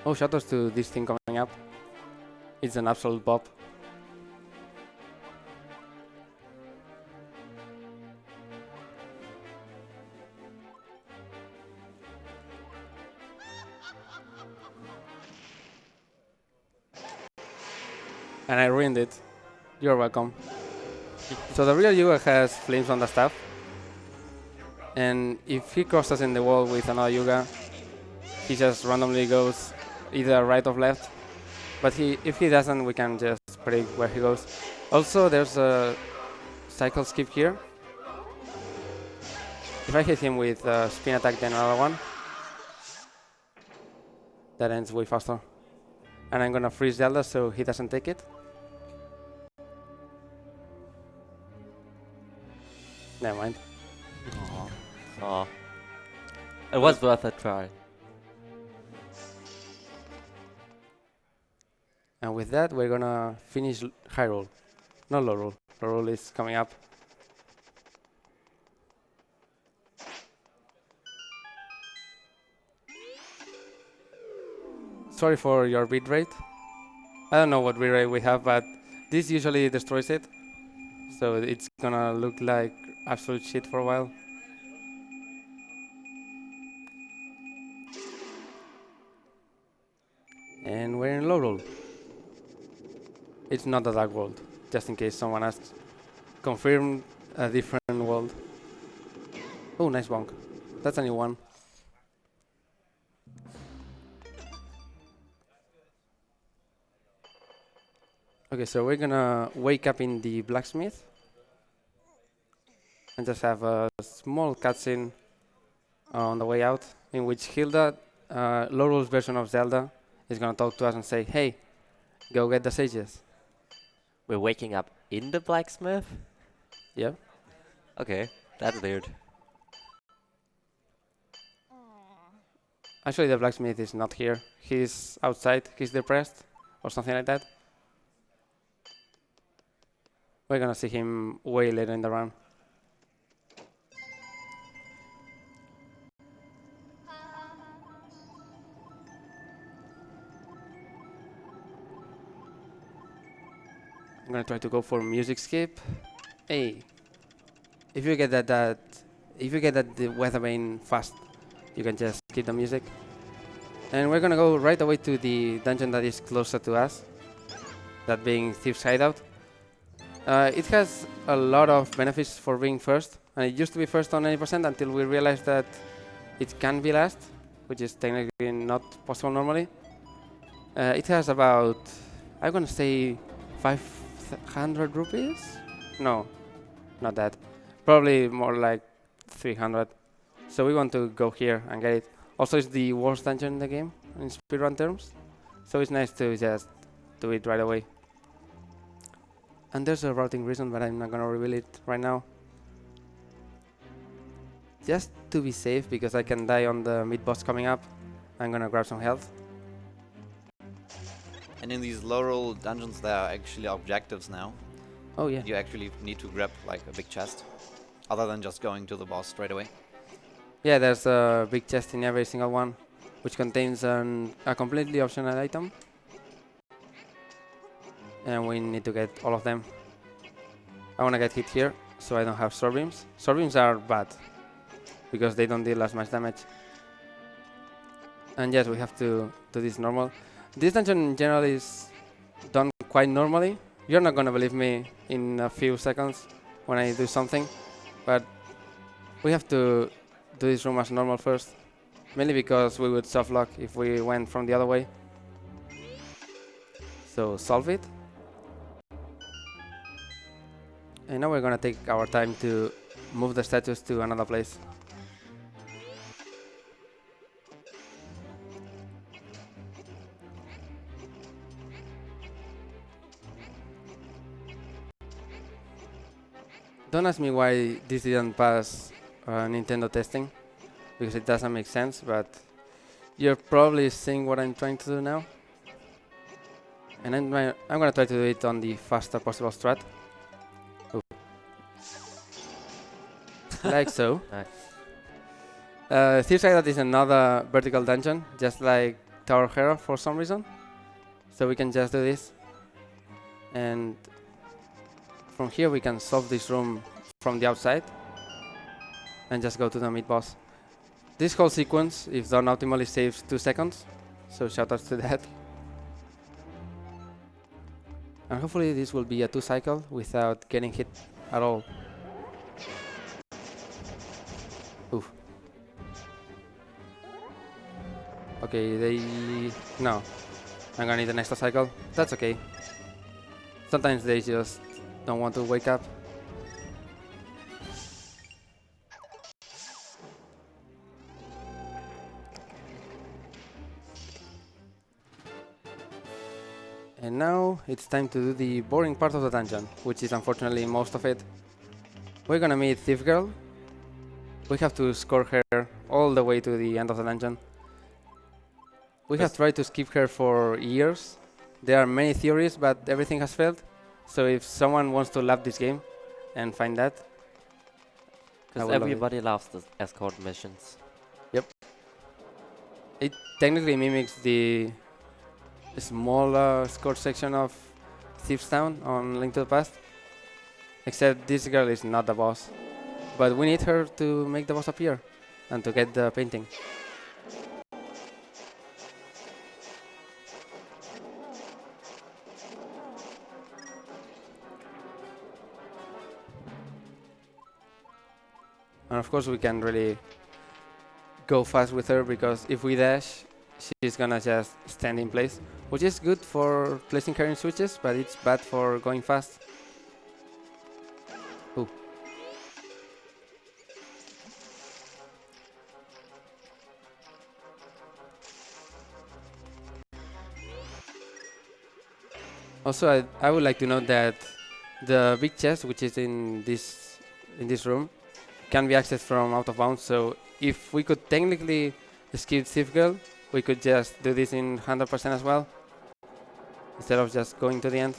Oh, shoutouts to this thing coming up. It's an absolute bop. And I ruined it. You're welcome. So the real Yuga has flames on the staff. And if he crosses in the wall with another Yuga, he just randomly goes either right or left. But if he doesn't, we can just predict where he goes. Also, there's a cycle skip here. If I hit him with a spin attack, then another one. That ends way faster. And I'm gonna freeze Zelda so he doesn't take it. Never mind. Oh. It was worth a try. And with that, we're gonna finish Hyrule. Not Lorule. Lorule is coming up. Sorry for your bitrate. I don't know what bitrate we have, but this usually destroys it. So it's gonna look like absolute shit for a while. And we're in Lorule. It's not a dark world, just in case someone asks. Confirm a different world. Oh, nice bonk. That's a new one. Okay, so we're gonna wake up in the blacksmith and just have a small cutscene on the way out in which Hilda, Lorule's version of Zelda, is gonna talk to us and say, hey, go get the sages. We're waking up in the blacksmith? Yeah. Okay, that's weird. Actually, the blacksmith is not here. He's outside. He's depressed or something like that. We're gonna see him way later in the run. I'm gonna try to go for music skip. Hey, if you get that the weather vane fast, you can just skip the music. And we're gonna go right away to the dungeon that is closer to us, that being Thieves Hideout. It has a lot of benefits for being first, and it used to be first on 90% until we realized that it can be last, which is technically not possible normally. It has about, I'm gonna say 500 rupees? No, not that. Probably more like 300. So we want to go here and get it. Also, it's the worst dungeon in the game in speedrun terms, so it's nice to just do it right away. And there's a routing reason, but I'm not gonna reveal it right now. Just to be safe, because I can die on the mid-boss coming up, I'm gonna grab some health. And in these Lorule dungeons, there are actually objectives now. Oh yeah. You actually need to grab like a big chest, other than just going to the boss straight away. Yeah, there's a big chest in every single one, which contains a completely optional item. And we need to get all of them. I wanna get hit here, so I don't have sword beams. Sword beams are bad, because they don't deal as much damage. And yes, we have to do this normal. This dungeon in general is done quite normally. You're not gonna believe me in a few seconds when I do something, but we have to do this room as normal first, mainly because we would soft lock if we went from the other way. So solve it. And now we're gonna take our time to move the statues to another place. Don't ask me why this didn't pass Nintendo testing, because it doesn't make sense, but you're probably seeing what I'm trying to do now. And I'm gonna try to do it on the fastest possible strat. Ooh. Like so. Nice. Thieves Hideout is another vertical dungeon, just like Tower Hera for some reason. So we can just do this. And from here we can solve this room from the outside. And just go to the mid-boss. This whole sequence, if done optimally, saves 2 seconds. So shoutouts to that. And hopefully this will be a 2 cycle without getting hit at all. Oof. Okay, no. I'm gonna need an extra cycle. That's okay. Sometimes they just don't want to wake up. And now it's time to do the boring part of the dungeon, which is unfortunately most of it. We're gonna meet Thief Girl. We have to score her all the way to the end of the dungeon. We have tried to skip her for years. There are many theories, but everything has failed. So if someone wants to love this game and find that, because everybody loves the escort missions. Yep. It technically mimics the small escort section of Thieves Town on Link to the Past. Except this girl is not the boss. But we need her to make the boss appear and to get the painting. And of course we can really go fast with her, because if we dash, she's gonna just stand in place, which is good for placing her in switches, but it's bad for going fast. Ooh. Also, I would like to note that the big chest, which is in this room, can be accessed from out of bounds. So if we could technically skip Thief Girl, we could just do this in 100% as well, instead of just going to the end.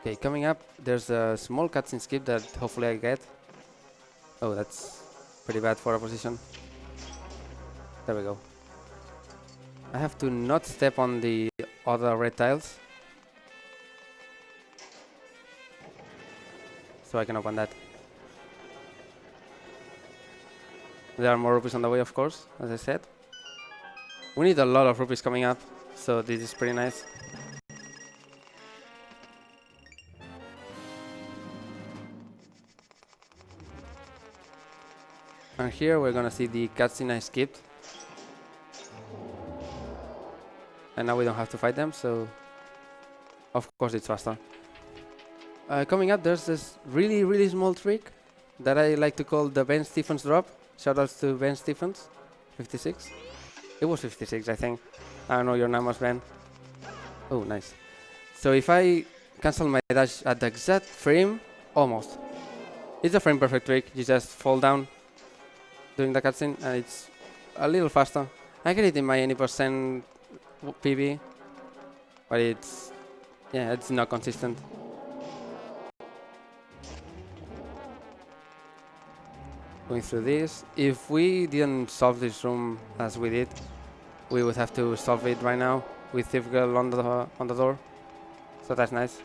Okay, coming up, there's a small cutscene skip that hopefully I get. Oh, that's pretty bad for a position. There we go. I have to not step on the other red tiles, so I can open that. There are more rupees on the way, of course, as I said. We need a lot of rupees coming up, so this is pretty nice. And here we're gonna see the cutscene I skipped. And now we don't have to fight them, so of course it's faster. Coming up, there's this really small trick that I like to call the Ben Stephens drop. Shoutouts to Ben Stephens, 56. It was 56, I think. I don't know, your name was Ben. Oh, nice. So if I cancel my dash at the exact frame, almost. It's a frame perfect trick. You just fall down during the cutscene, and it's a little faster. I get it in my any percent PB, but it's not consistent. Going through this, if we didn't solve this room as we did, we would have to solve it right now with Thief Girl on the door. So that's nice.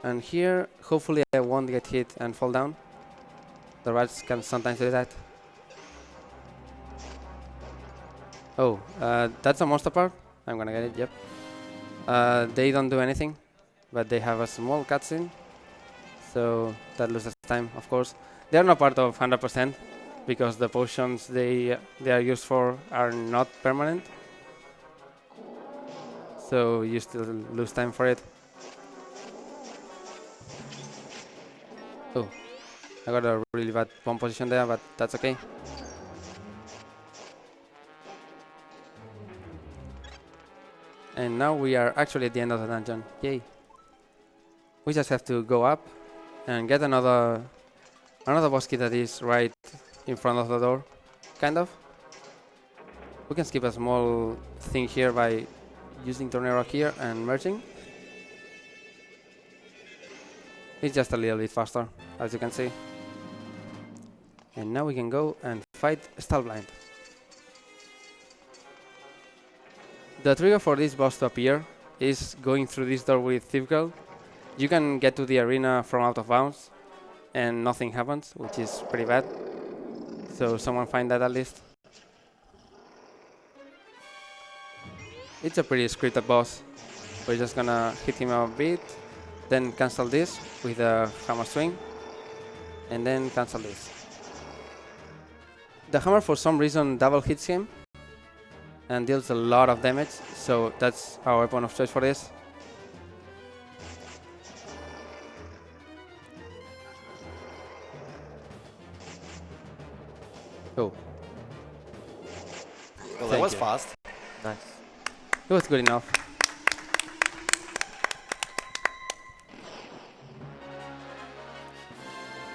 And here, hopefully I won't get hit and fall down. The rats can sometimes do that. Oh, that's a monster part. I'm gonna get it, yep. They don't do anything, but they have a small cutscene, so that loses time, of course. They are not part of 100%, because the potions they are used for are not permanent. So you still lose time for it. Oh, I got a really bad bomb position there, but that's okay. And now we are actually at the end of the dungeon. Yay. We just have to go up and get another boss key that is right in front of the door. kind of. We can skip a small thing here by using Tornado here and merging. It's just a little bit faster, as you can see. And now we can go and fight Stalblind. The trigger for this boss to appear is going through this door with Thief Girl. You can get to the arena from out of bounds and nothing happens, which is pretty bad. So someone find that at least. It's a pretty scripted boss. We're just gonna hit him a bit, then cancel this with a hammer swing, and then cancel this. The hammer for some reason double hits him and deals a lot of damage, so that's our weapon of choice for this. Oh. Well, that was fast. Nice. It was good enough.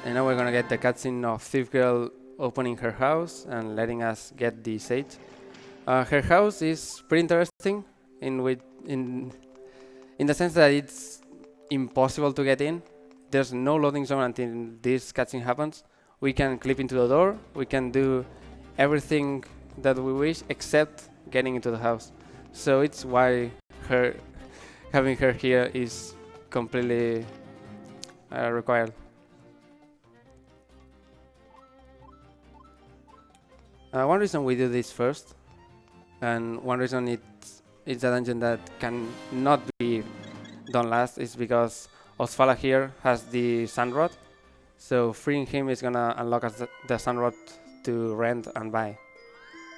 And now we're gonna get the cutscene of Thief Girl opening her house and letting us get the sage. Her house is pretty interesting in the sense that it's impossible to get in. There's no loading zone until this cutscene happens. We can clip into the door. We can do everything that we wish except getting into the house. So it's why having her here is completely required. One reason we do this first, and one reason it's a dungeon that can not be done last, is because Osvala here has the Sand Rod, so freeing him is gonna unlock us the Sand Rod to rent and buy.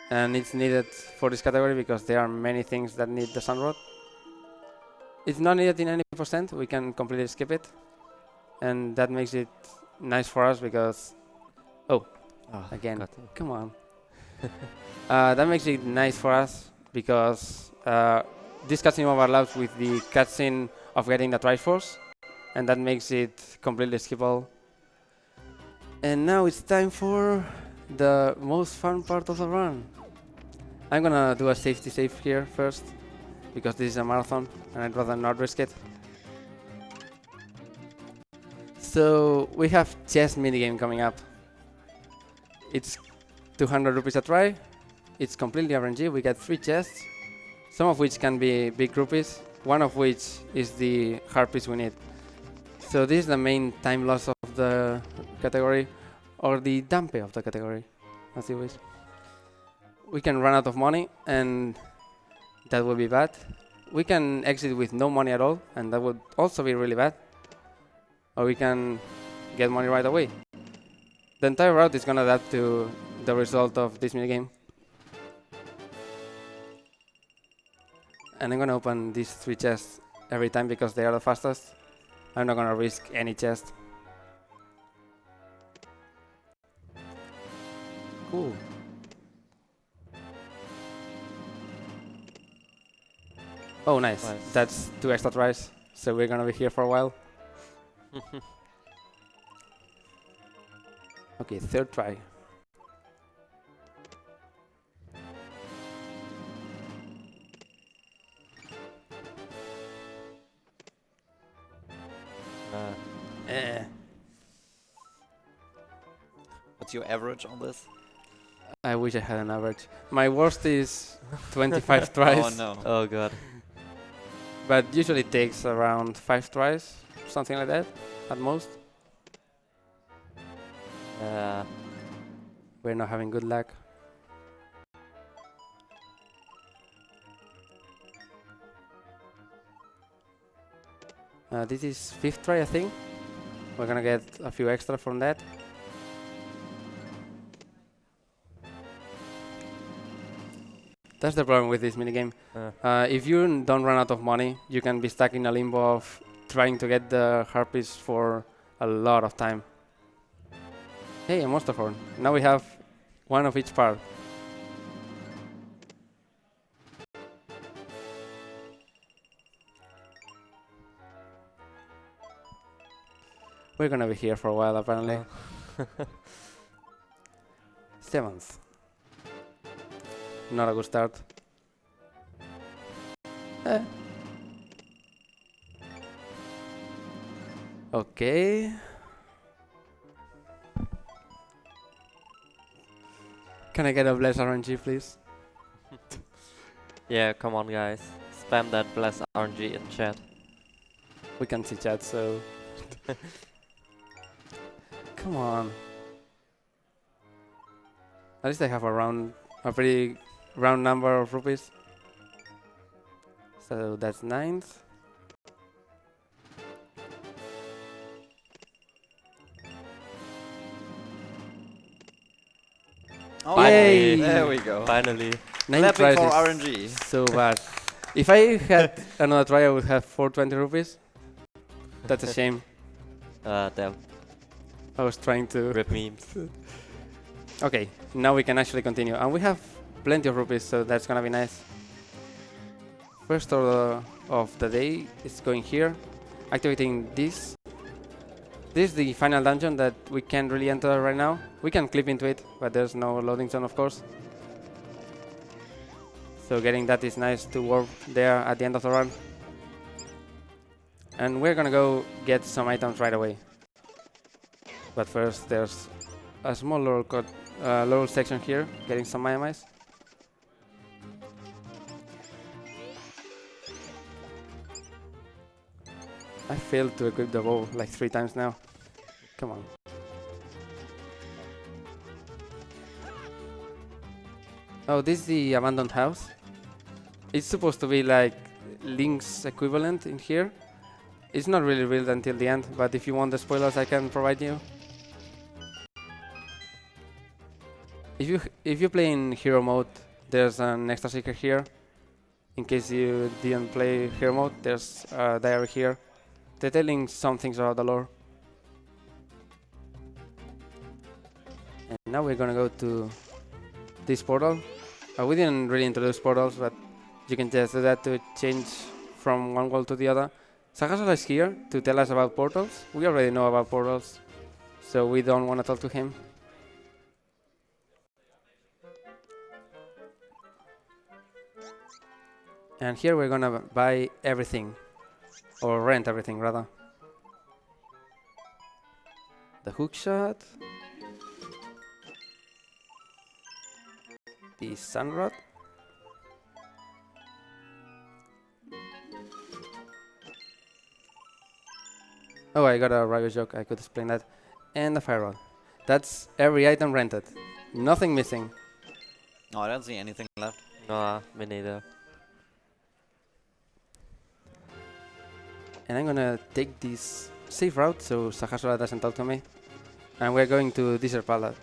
And it's needed for this category because there are many things that need the Sand Rod. It's not needed in any percent, we can completely skip it, and that makes it nice for us because... Oh, again, come on. That makes it nice for us because this cutscene overlaps with the cutscene of getting the Triforce, and that makes it completely skippable. And now it's time for the most fun part of the run. I'm gonna do a safety save here first because this is a marathon and I'd rather not risk it. So we have chess minigame coming up. It's 200 rupees a try. It's completely RNG. We get 3 chests, some of which can be big rupees, one of which is the harpies we need. So this is the main time loss of the category, or the dampe of the category, as you wish. We can run out of money, and that would be bad. We can exit with no money at all, and that would also be really bad. Or we can get money right away. The entire route is gonna adapt to the result of this minigame. And I'm gonna open these 3 chests every time because they are the fastest. I'm not gonna risk any chest. Cool. Oh, nice. That's 2 extra tries, so we're gonna be here for a while. Okay, 3rd try. What's your average on this? I wish I had an average. My worst is 25 tries. Oh no. Oh god. But usually it takes around 5 tries, something like that, at most. We're not having good luck. This is 5th try, I think. We're gonna get a few extra from that. That's the problem with this minigame. If you don't run out of money, you can be stuck in a limbo of trying to get the harpies for a lot of time. Hey, a monster horn. Now we have one of each part. We're gonna be here for a while, apparently. 7th. not a good start. Eh. Okay. Can I get a Bless RNG, please? Yeah, come on guys. Spam that bless RNG in chat. We can see chat, so... Come on. At least I have a pretty round number of rupees. So that's 9th. Oh, Yay! there we go. Finally. 9 Clapping tries for is RNG. so bad. If I had another try, I would have 420 rupees. That's a shame. Damn. I was trying to... Rip memes. Okay, now we can actually continue. And we have plenty of rupees, so that's gonna be nice. First order of the day is going here. Activating this. This is the final dungeon that we can't really enter right now. We can clip into it, but there's no loading zone, of course. So getting that is nice to warp there at the end of the run. And we're gonna go get some items right away. But first there's a small Lorule section here, getting some Maiamais. I failed to equip the bow like 3 times now. Come on. Oh, this is the abandoned house. It's supposed to be like Link's equivalent in here. It's not really revealed until the end, but if you want the spoilers, I can provide you. If you play in hero mode, there's an extra secret here. In case you didn't play hero mode, there's a diary here detailing some things about the lore. And now we're gonna go to this portal. We didn't really introduce portals, but you can just do that to change from one wall to the other. Sahasra is here to tell us about portals. We already know about portals, so we don't want to talk to him. And here we're gonna buy everything, or rent everything rather. The hookshot, the sunrod, oh, I got a rival joke, I could explain that, and the fire rod. That's every item rented, nothing missing. No, I don't see anything left. Nah, me neither. And I'm gonna take this safe route so Sahasra doesn't talk to me. And we're going to Desert Palace.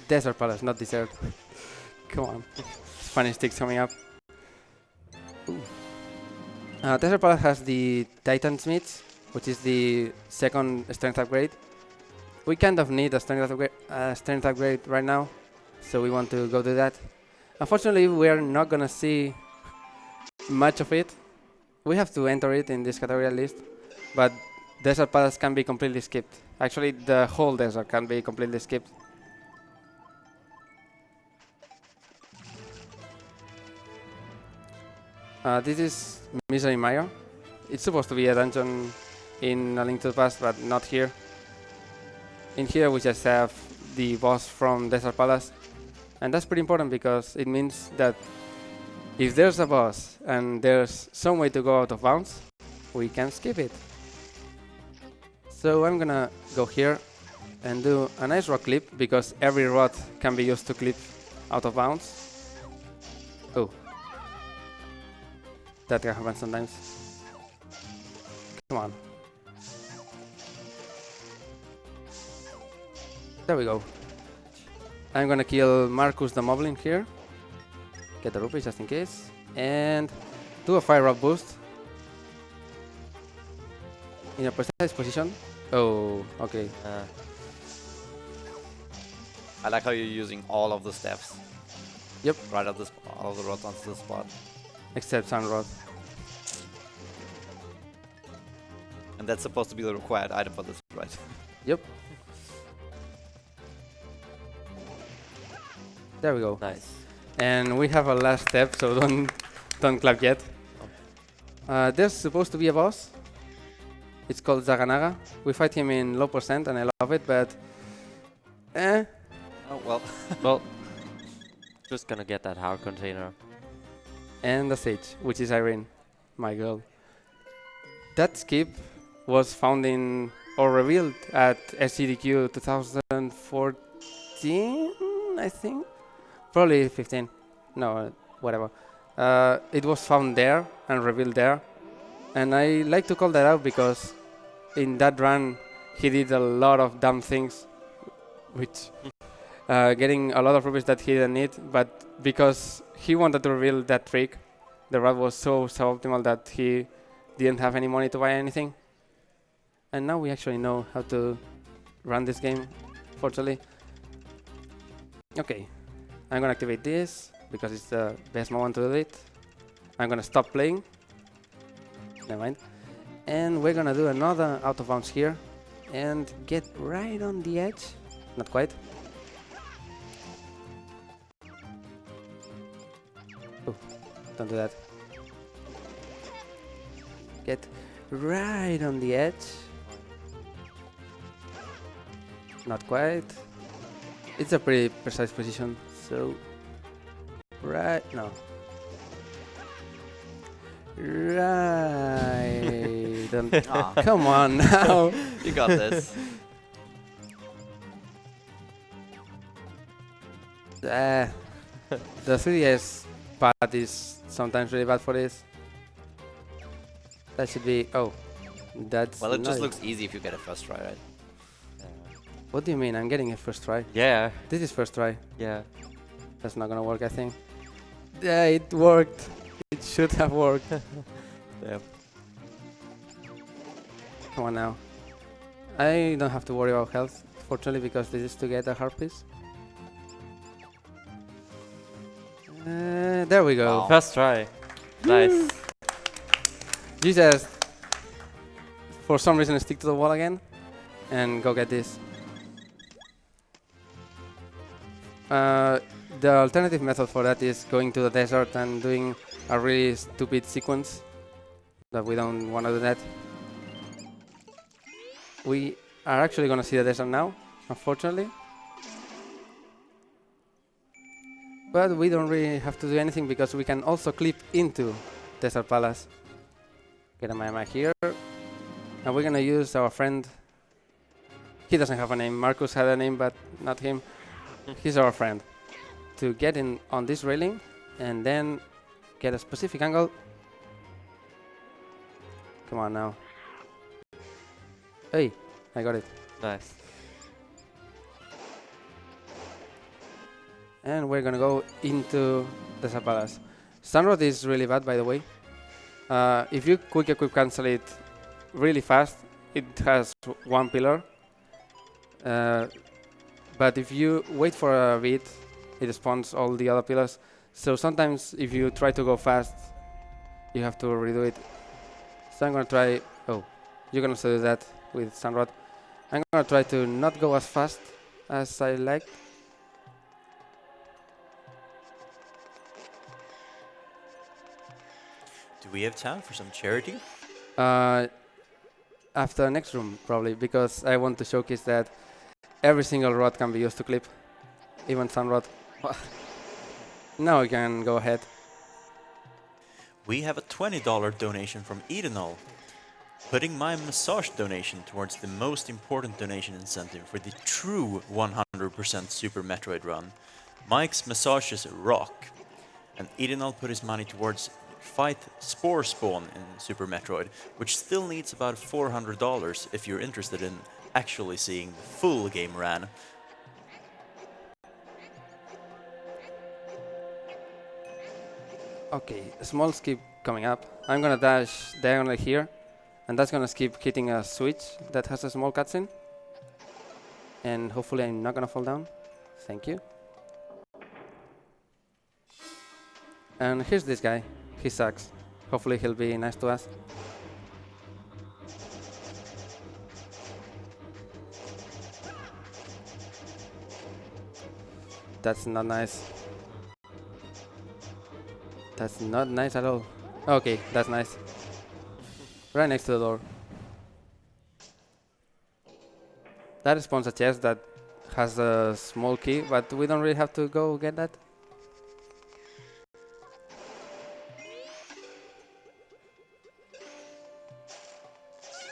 Desert Palace, not Desert. Come on. Funny sticks coming up. Desert Palace has the Titan Smith, which is the second strength upgrade. We kind of need a strength upgrade right now, so we want to go do that. Unfortunately, we are not gonna see much of it. We have to enter it in this category at least, but Desert Palace can be completely skipped. Actually, the whole desert can be completely skipped. This is Misery Mire. It's supposed to be a dungeon in A Link to the Past, but not here. In here we just have the boss from Desert Palace, and that's pretty important because it means that if there's a boss and there's some way to go out of bounds, we can skip it. So I'm gonna go here and do a nice rock clip because every rod can be used to clip out of bounds. Oh. That can happen sometimes. Come on. There we go. I'm gonna kill Marcus the Moblin here. Get the rupees just in case. And do a fire rock boost. In a precise position. Oh, okay. I like how you're using all of the steps. Yep. Right at this, all of the rods onto the spot. Except Sunrod. And that's supposed to be the required item for this, right? Yep. There we go. Nice. And we have a last step, so don't clap yet. There's supposed to be a boss. It's called Zaganaga. We fight him in low percent, and I love it, but Oh, well. Well, just gonna get that heart container. and the sage, which is Irene, my girl. That skip was found in or revealed at SGDQ 2014, I think. Probably 15. No, whatever. It was found there and revealed there. And I like to call that out because in that run he did a lot of dumb things, which getting a lot of rupees that he didn't need, but because he wanted to reveal that trick, the route was so suboptimal that he didn't have any money to buy anything. And now we actually know how to run this game, fortunately. Okay, I'm gonna activate this because it's the best moment to do it. I'm gonna stop playing. Never mind. And we're gonna do another out of bounds here and get right on the edge. Not quite. Oh, don't do that. Get right on the edge. Not quite. It's a pretty precise position, so right no. Right. Come on now. You got this. The 3DS pad is sometimes really bad for this. That should be. Oh, that's. Well, it just nice. looks easy if you get it first try, right? What do you mean? I'm getting it first try. Yeah, This is first try. yeah. That's not gonna work, I think. Yeah, it worked. It should have worked. Yeah. Come on now. I don't have to worry about health, fortunately, because this is to get a heart piece. There we go. Wow. First try. Nice. Jesus. For some reason, stick to the wall again and go get this. The alternative method for that is going to the desert and doing a really stupid sequence, but we don't want to do that. We are actually going to see the desert now, unfortunately. But we don't really have to do anything because we can also clip into Desert Palace. Get a Maiamai here. And we're going to use our friend. He doesn't have a name. Marcus had a name, but not him. He's our friend. To get in on this railing and then get a specific angle. Come on now. Hey, I got it. Nice. And we're gonna go into Desert Palace. Sunrod is really bad, by the way. If you quick equip cancel it really fast, it has one pillar. But if you wait for a bit, it spawns all the other pillars. So sometimes if you try to go fast, you have to redo it. So I'm gonna try. Oh, you can also do that with Sunrod. I'm gonna try to not go as fast as I like. Do we have time for some charity? After next room, probably, because I want to showcase that every single rod can be used to clip, even Sunrod. Now we can go ahead. We have a $20 donation from Edenol, putting my massage donation towards the most important donation incentive for the true 100% Super Metroid run. Mike's massages rock, and Edenol put his money towards Fight Spore Spawn in Super Metroid, which still needs about $400 if you're interested in actually seeing the full game ran. Okay, a small skip coming up. I'm gonna dash diagonally here, and that's gonna skip hitting a switch that has a small cutscene. And hopefully I'm not gonna fall down. Thank you. And here's this guy. He sucks. Hopefully he'll be nice to us. That's not nice. That's not nice at all. Okay, that's nice. Right next to the door. That spawns a chest that has a small key, but we don't really have to go get that.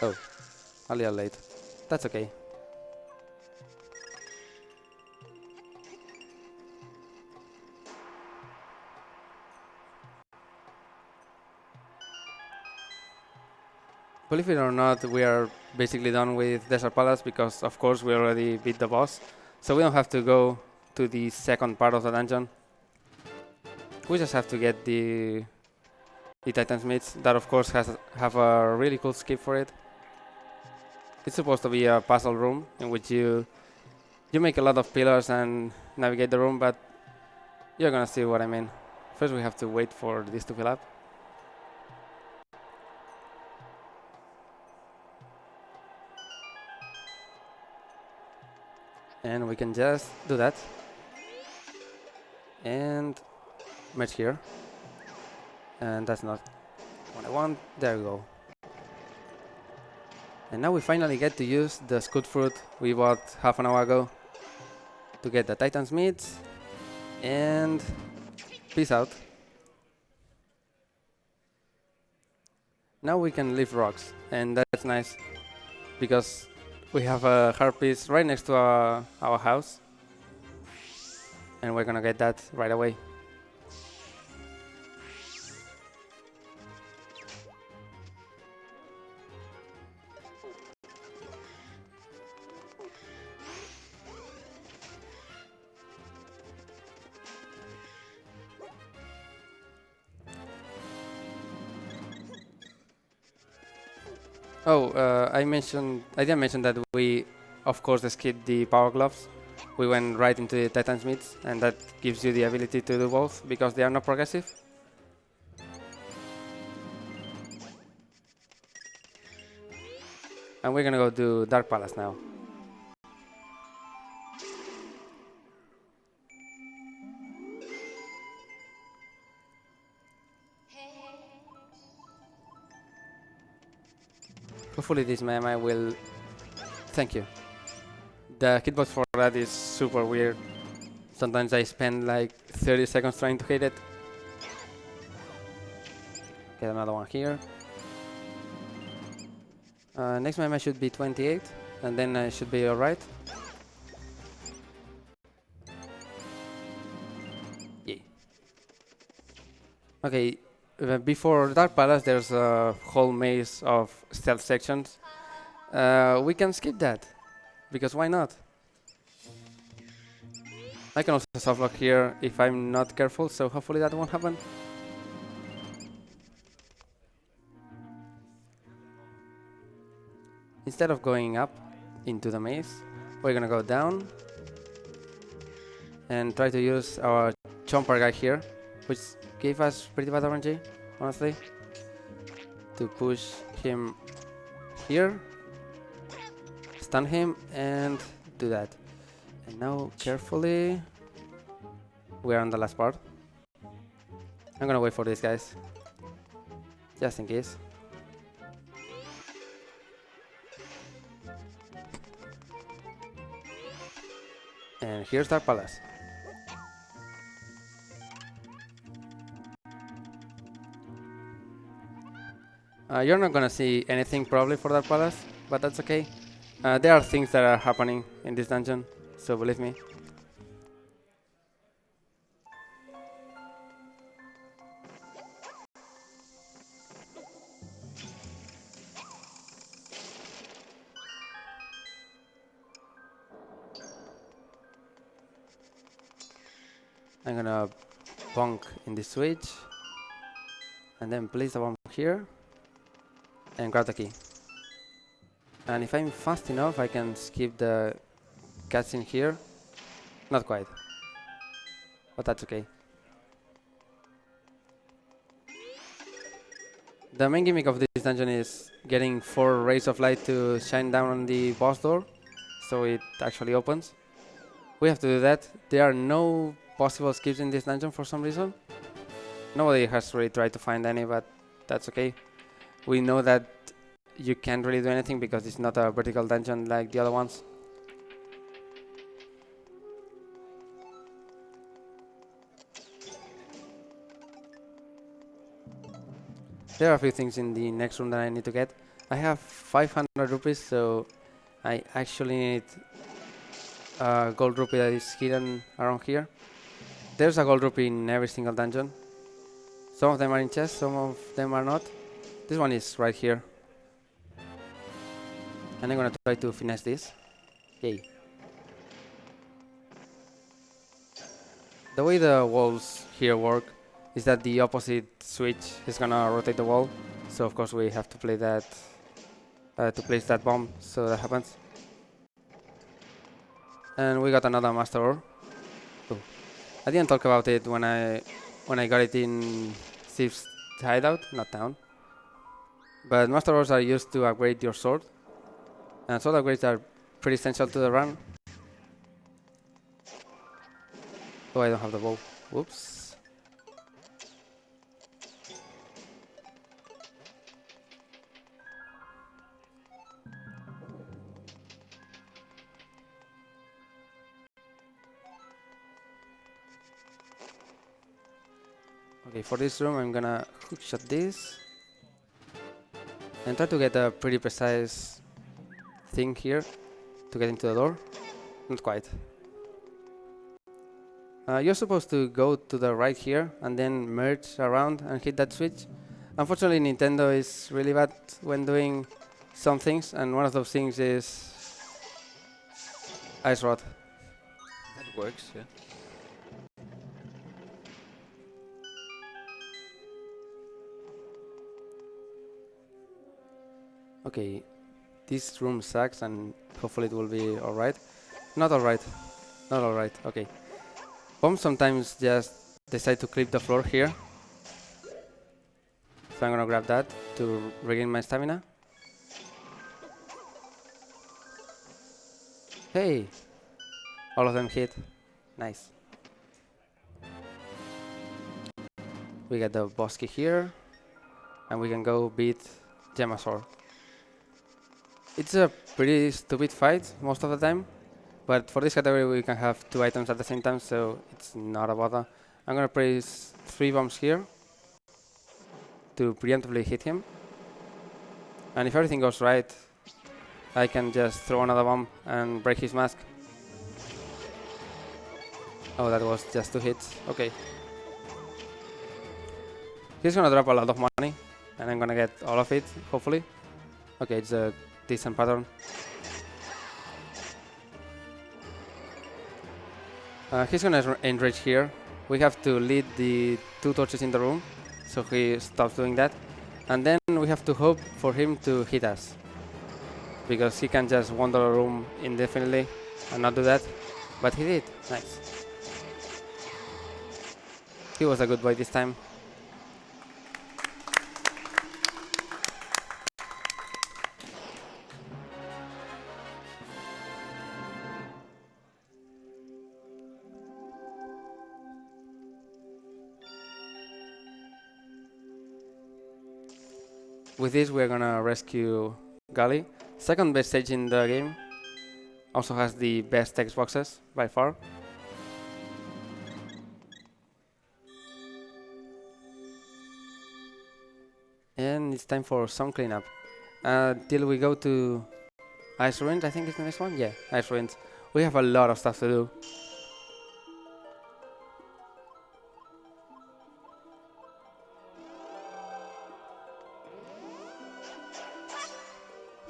Oh, a little late. That's okay. Believe it or not, we are basically done with Desert Palace because, of course, we already beat the boss. So we don't have to go to the second part of the dungeon. We just have to get the Titan Smiths. That, of course, have a really cool skip for it. It's supposed to be a puzzle room in which you make a lot of pillars and navigate the room, but you're gonna see what I mean. First, we have to wait for this to fill up. And we can just do that. And merge here. And that's not what I want. There we go. And now we finally get to use the Scoot Fruit we bought half an hour ago to get the Titan's meats. And peace out. Now we can leave rocks, and that's nice because we have a heart piece right next to our house, and we're gonna get that right away. Oh, I didn't mention that we, of course, skipped the power gloves. We went right into the Titan's Meats, and that gives you the ability to do both because they are not progressive. And we're gonna go do Dark Palace now. Hopefully this Maiamai will... Thank you. The hitbox for that is super weird. Sometimes I spend like 30 seconds trying to hit it. Get another one here. Next Maiamai should be 28, and then I should be alright. Yeah. Okay, before Dark Palace there's a whole maze of stealth sections. We can skip that, because why not? I can also softlock here if I'm not careful, so hopefully that won't happen. Instead of going up into the maze, we're gonna go down and try to use our Chomper guy here, which gave us pretty bad RNG, honestly, to push him here, stun him, and do that. And now, carefully, we're on the last part. I'm gonna wait for these guys, just in case. And here's Dark Palace. You're not gonna see anything probably for Dark Palace, but that's okay. There are things that are happening in this dungeon, so believe me. I'm gonna bonk in the switch, and then place the bomb here, and grab the key. And if I'm fast enough, I can skip the cutscene here. Not quite, but that's okay. The main gimmick of this dungeon is getting 4 rays of light to shine down on the boss door, so it actually opens. We have to do that. There are no possible skips in this dungeon for some reason. Nobody has really tried to find any, but that's okay. We know that you can't really do anything because it's not a vertical dungeon like the other ones. There are a few things in the next room that I need to get. I have 500 rupees, so I actually need a gold rupee that is hidden around here. There's a gold rupee in every single dungeon. Some of them are in chests, some of them are not. This one is right here. And I'm gonna try to finesse this. Yay. The way the walls here work is that the opposite switch is gonna rotate the wall. So of course we have to play that to place that bomb so that happens. And we got another master ore. Oh. I didn't talk about it when I got it in Thieves Hideout, not town. But master ores are used to upgrade your sword. And sword upgrades are pretty essential to the run. Oh, I don't have the bow. Whoops. Okay, for this room I'm gonna hookshot this. And try to get a pretty precise thing here to get into the door. Not quite. You're supposed to go to the right here and then merge around and hit that switch. Unfortunately, Nintendo is really bad when doing some things, and one of those things is Ice Rod. That works, yeah. Okay, this room sucks and hopefully it will be alright. Not alright. Not alright, okay. Bombs sometimes just decide to clip the floor here. So I'm gonna grab that to regain my stamina. Hey! All of them hit. Nice. We get the boss key here. And we can go beat Gemasaur. It's a pretty stupid fight most of the time. But for this category we can have 2 items at the same time, so it's not a bother. I'm gonna place 3 bombs here to preemptively hit him. And if everything goes right, I can just throw another bomb and break his mask. Oh, that was just 2 hits. Okay. He's gonna drop a lot of money, and I'm gonna get all of it, hopefully. Okay, it's a decent pattern. He's gonna enrage here. We have to lead the 2 torches in the room, so he stops doing that. And then we have to hope for him to hit us, because he can just wander a room indefinitely and not do that. But he did. Nice. He was a good boy this time. With this we're gonna rescue Gully. Second best stage in the game. Also has the best text boxes by far. And it's time for some cleanup. Till we go to Ice Ruins, I think is the next one? Yeah, Ice Ruins. We have a lot of stuff to do.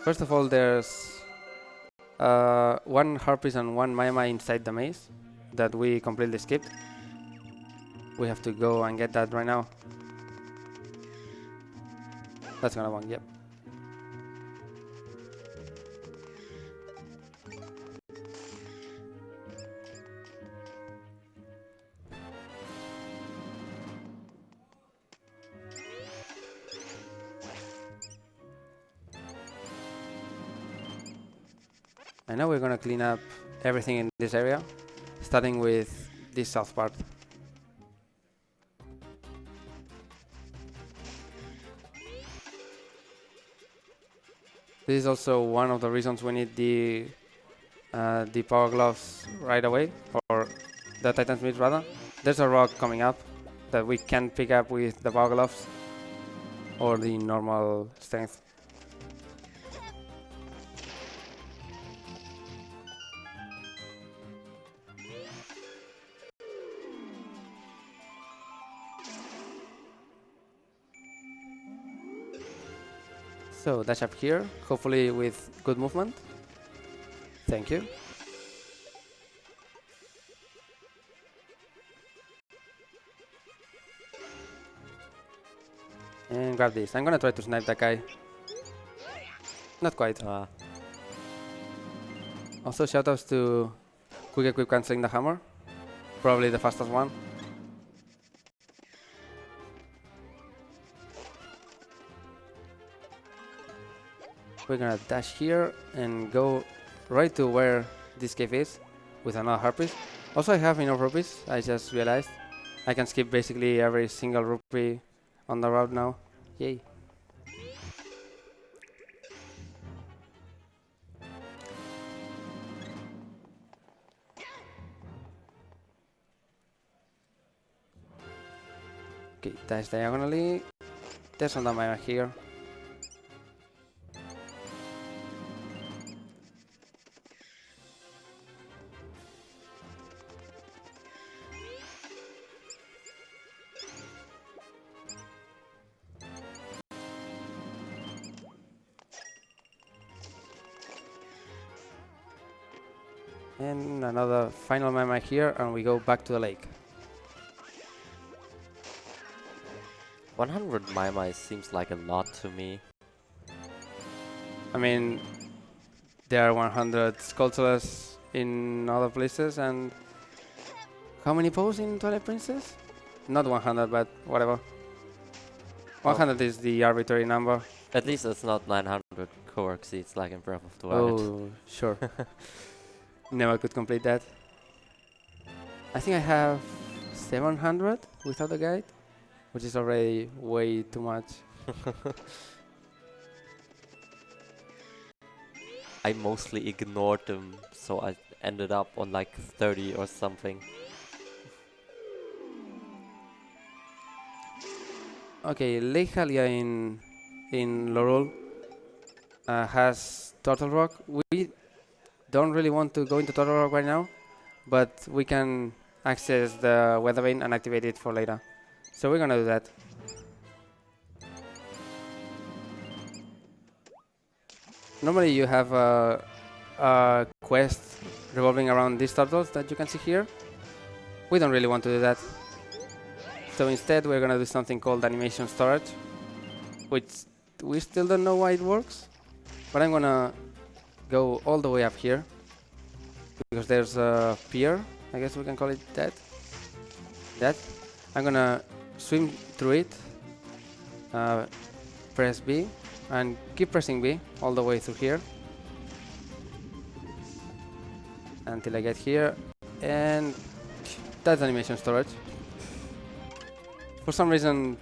First of all, there's 1 Harpies and 1 Maiamai inside the maze that we completely skipped. We have to go and get that right now. That's gonna one, yep. And now we're gonna clean up everything in this area, starting with this south part. This is also one of the reasons we need the power gloves right away, or the Titan's Meat rather. There's a rock coming up that we can pick up with the power gloves or the normal strength. So dash up here, hopefully with good movement. Thank you. And grab this. I'm gonna try to snipe that guy. Not quite. Also shoutouts to Quick Equip cancelling the hammer. Probably the fastest one. We're gonna dash here and go right to where this cave is with another harpies. Also I have enough rupees, I just realized. I can skip basically every single rupee on the route now. Yay. Okay, dash diagonally. There's another Maiamai here. And another final Maiamai here, and we go back to the lake. 100 Maiamai seems like a lot to me. I mean, there are 100 Skulltulas in other places, and how many Poes in Twilight Princess? Not 100, but whatever. 100 is the arbitrary number. At least it's not 900 Korok seeds like in Breath of the Wild. Oh, sure. Never could complete that. I think I have 700 without the guide, which is already way too much. I mostly ignored them, so I ended up on like 30 or something. Okay, Lake Halia in Lorule has Turtle Rock. We don't really want to go into Turtle Rock right now, but we can access the Weather Vane and activate it for later. So we're gonna do that. Normally you have a quest revolving around these turtles that you can see here. We don't really want to do that. So instead we're gonna do something called animation storage, which we still don't know why it works, but I'm gonna go all the way up here because there's a pier, I guess we can call it that. I'm gonna swim through it, press B and keep pressing B all the way through here until I get here, and that's animation storage. For some reason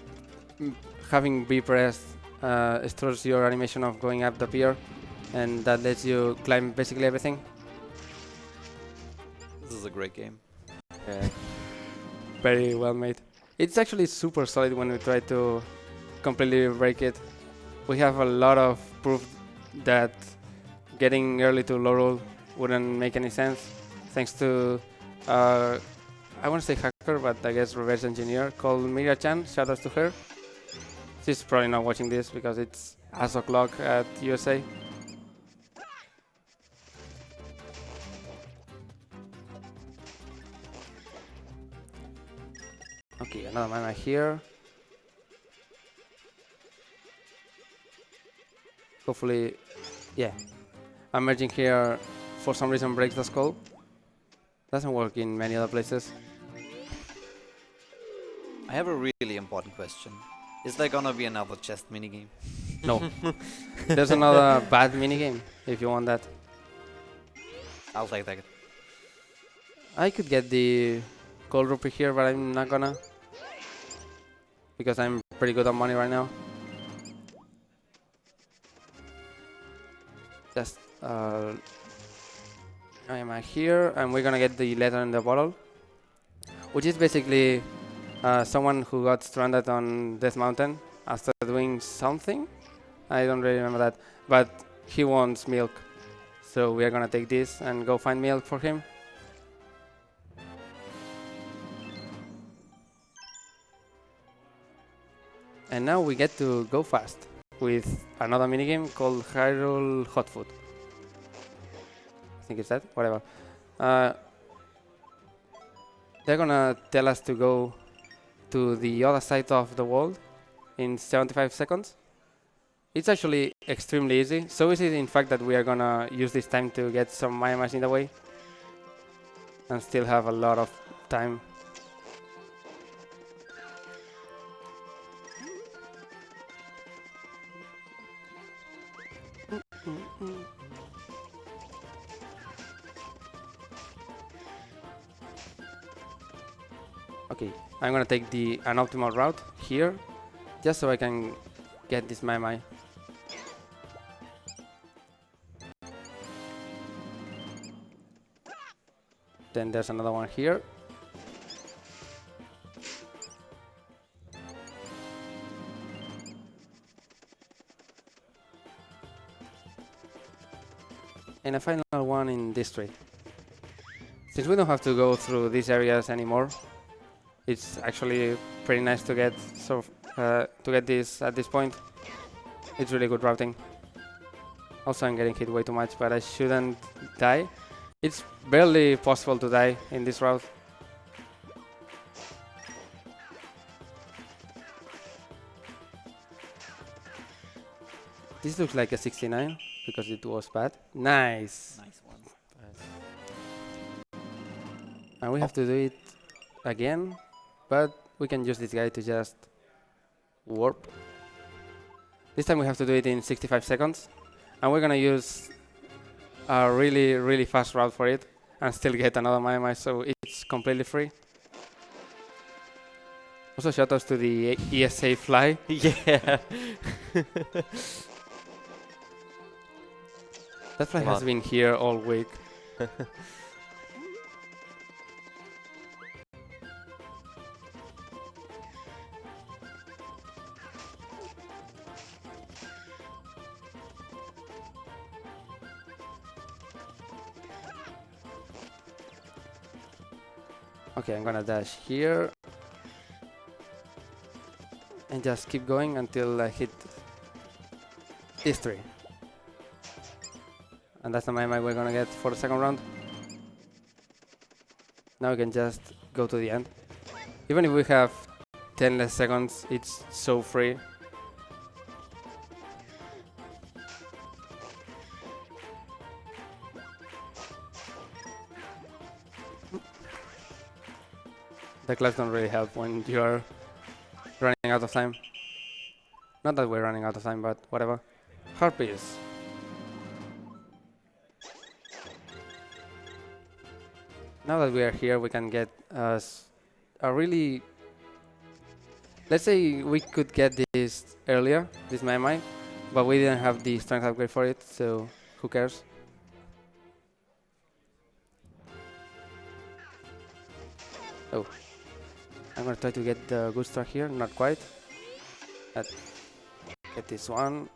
having B pressed stores your animation of going up the pier, and that lets you climb basically everything. This is a great game. Yeah. Very well made. It's actually super solid when we try to completely break it. We have a lot of proof that getting early to Lorule wouldn't make any sense, thanks to I want to say hacker, but I guess reverse engineer called Miria-chan. Shoutouts to her. She's probably not watching this because it's as o'clock at USA. Okay, another mana here. Hopefully, yeah. I'm merging here for some reason breaks the skull. Doesn't work in many other places. I have a really important question. Is there gonna be another chest minigame? No. There's another bad minigame if you want that. I'll take that. I could get the gold rupee here, but I'm not gonna. Because I'm pretty good on money right now. Just I am here, and we're gonna get the letter in the bottle, which is basically someone who got stranded on Death Mountain after doing something. I don't really remember that, but he wants milk, so we are gonna take this and go find milk for him. And now we get to go fast with another minigame called Hyrule Hot Food. I think it's that, whatever. They're gonna tell us to go to the other side of the world in 75 seconds. It's actually extremely easy. So easy, in fact, that we are gonna use this time to get some Maiamais in the way and still have a lot of time. Okay, I'm gonna take the unoptimal route here, just so I can get this Maiamai. Then there's another one here. And a final one in this tree. Since we don't have to go through these areas anymore, it's actually pretty nice to get this at this point. It's really good routing. Also, I'm getting hit way too much, but I shouldn't die. It's barely possible to die in this route. This looks like a 69 because it was bad. Nice. Nice one. And we have to do it again, but we can use this guy to just warp. This time we have to do it in 65 seconds. And we're gonna use a really, really fast route for it and still get another Maiamai, so it's completely free. Also, shoutouts to the ESA fly. Yeah. That fly Come has on. been here all week. Okay, I'm gonna dash here and just keep going until I hit this tree. And that's the Maiamai we're gonna get for the second round. Now we can just go to the end. Even if we have 10 less seconds, it's so free. The clouds don't really help when you're running out of time. Not that we're running out of time, but whatever. Harpies. Now that we are here, we can get us a really... Let's say we could get this earlier, this Maiamai, but we didn't have the strength upgrade for it, so who cares? Oh. I'm gonna try to get the good start here, not quite. Get this one.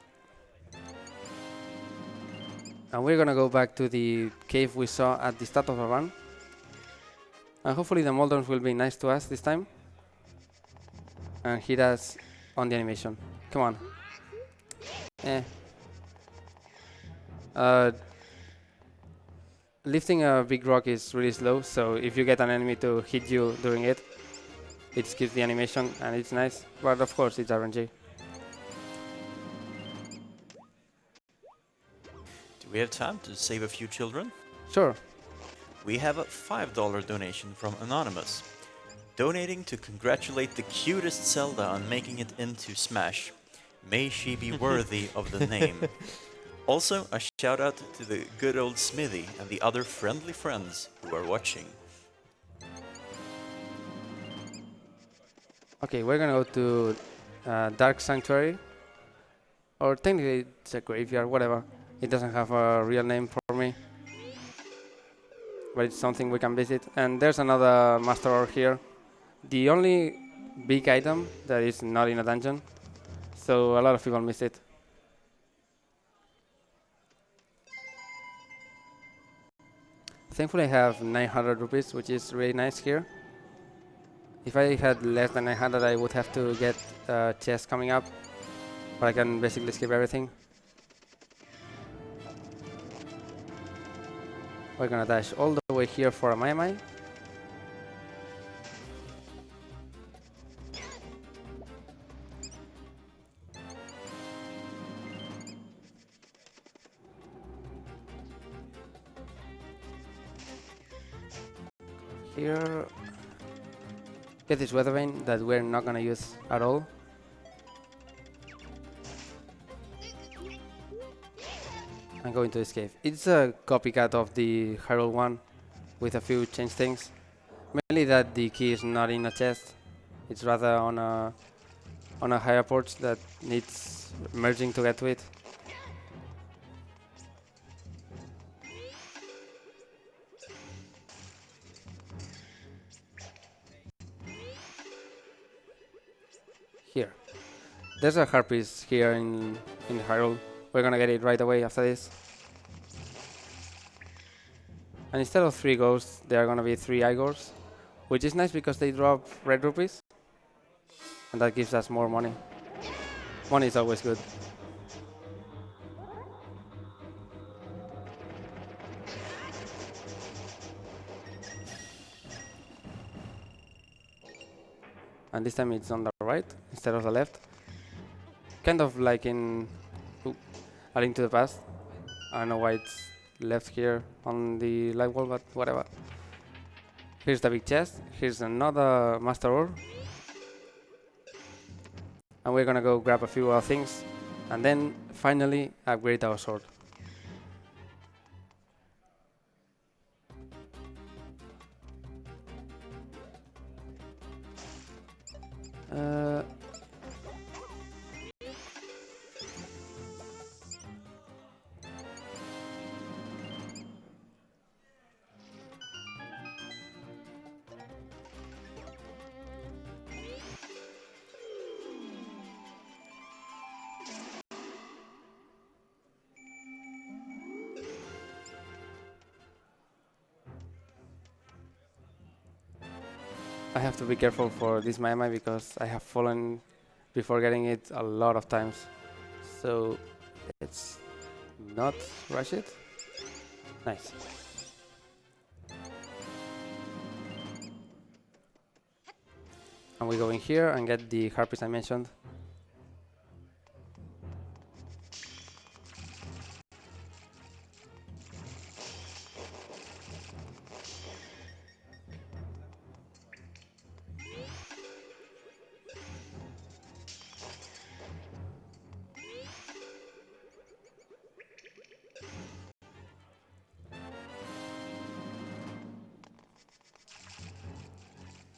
And we're gonna go back to the cave we saw at the start of the run. And hopefully the Moldons will be nice to us this time. And hit us on the animation. Come on. Lifting a big rock is really slow, so if you get an enemy to hit you during it, it skips the animation and it's nice. But of course it's RNG. Do we have time to save a few children? Sure. We have a $5 donation from Anonymous, donating to congratulate the cutest Zelda on making it into Smash. May she be worthy of the name. Also, a shout out to the good old Smithy and the other friendly friends who are watching. Okay, we're gonna go to Dark Sanctuary. Or technically it's a graveyard, whatever. It doesn't have a real name for me, but it's something we can visit. And there's another master ore here. The only big item that is not in a dungeon, so a lot of people miss it. Thankfully I have 900 rupees, which is really nice here. If I had less than 900 I would have to get a chest coming up, but I can basically skip everything. We're gonna dash all the way here for a Maiamai. Here, get this weather vane that we're not gonna use at all. I'm going to escape. It's a copycat of the Hyrule one with a few change things. Mainly that the key is not in a chest. It's rather on a higher porch that needs merging to get to it. Here. There's a harpies here in Hyrule. We're gonna get it right away after this. And instead of 3 ghosts, there are gonna be 3 Igors, which is nice because they drop red rupees, and that gives us more money. Money is always good. And this time it's on the right instead of the left. Kind of like in A Link to the Past. I don't know why it's left here on the light wall, but whatever. Here's the big chest. Here's another master ore. And we're gonna go grab a few other things and then finally upgrade our sword. I have to be careful for this Maiamai because I have fallen before getting it a lot of times. So let's not rush it. Nice. And we go in here and get the harpies I mentioned.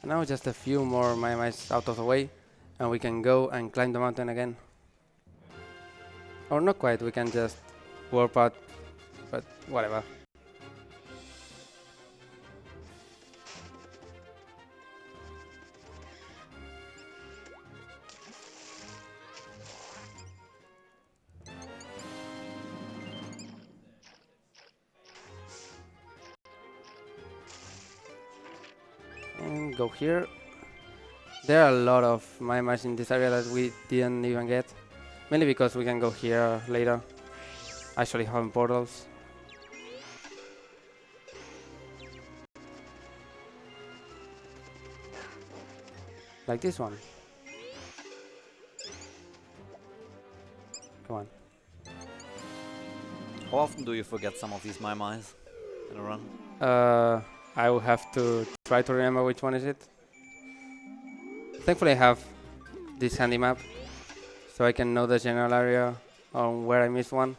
And now just a few more Maiamais out of the way and we can go and climb the mountain again. Or not quite, we can just warp out, but whatever. And go here. There are a lot of Maiamais in this area that we didn't even get. Mainly because we can go here later. Actually having portals. Like this one. Come on. How often do you forget some of these Maiamais in a run? I will have to try to remember which one is it. Thankfully I have this handy map, so I can know the general area on where I missed one.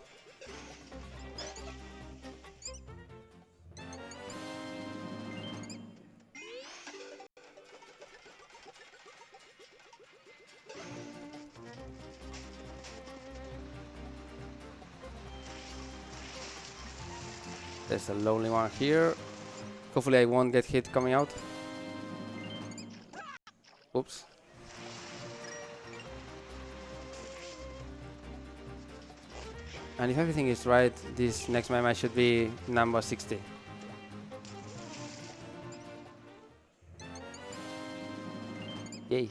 There's a lonely one here. Hopefully I won't get hit coming out. Oops. And if everything is right, this next Maiamai should be number 60. Yay.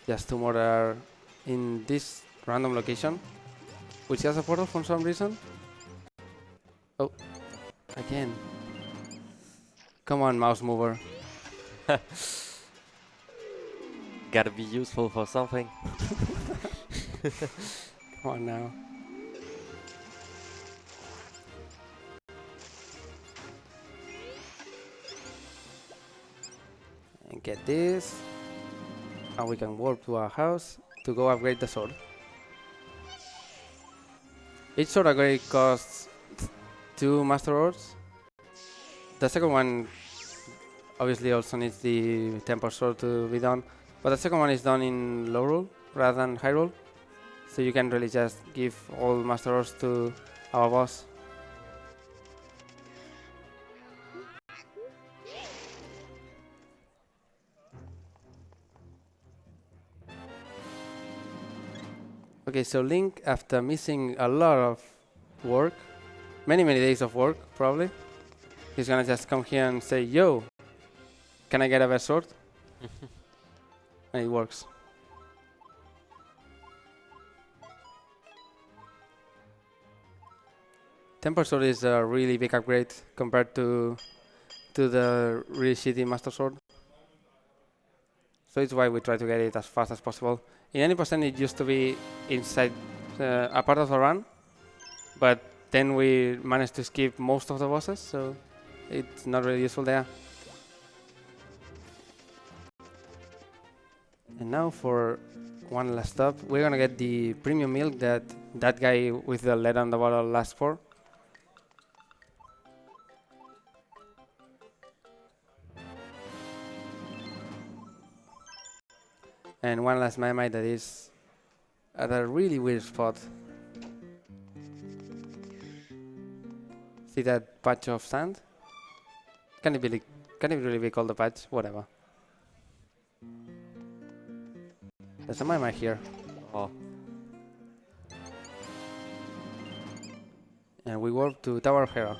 Just two more are in this random location, which has a portal for some reason. Oh, again. Come on, mouse mover. Gotta be useful for something. Come on now. And get this. And we can warp to our house to go upgrade the sword. Each sword upgrade costs 2 master ores. The second one obviously also needs the temper sword to be done, but the second one is done in Lorule rather than Hyrule, so you can really just give all master ores to our boss. Okay, so Link, after missing a lot of work, many days of work probably, he's gonna just come here and say, yo, can I get a best sword? And it works. Temper sword is a really big upgrade compared to the really shitty master sword. So it's why we try to get it as fast as possible. In any percent it used to be inside a part of the run, but then we managed to skip most of the bosses, so it's not really useful there. And now for one last stop, we're gonna get the premium milk that guy with the lead on the bottle asked for. And one last Maiamai that is at a really weird spot. See that patch of sand? Can it really be called a patch? Whatever. There's a Maiamai here. Oh. And we warp to Tower of Hera.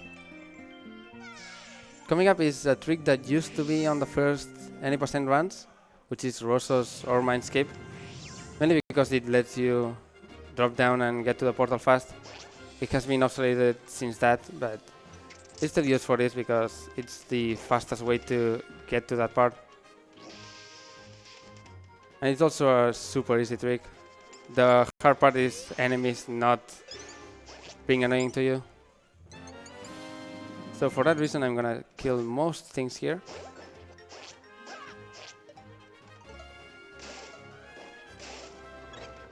Coming up is a trick that used to be on the first any percent runs, which is Roso's or Mindscape. Mainly because it lets you drop down and get to the portal fast. It has been obsoleted since that, but it's still used for this because it's the fastest way to get to that part. And it's also a super easy trick. The hard part is enemies not being annoying to you. So for that reason I'm gonna kill most things here.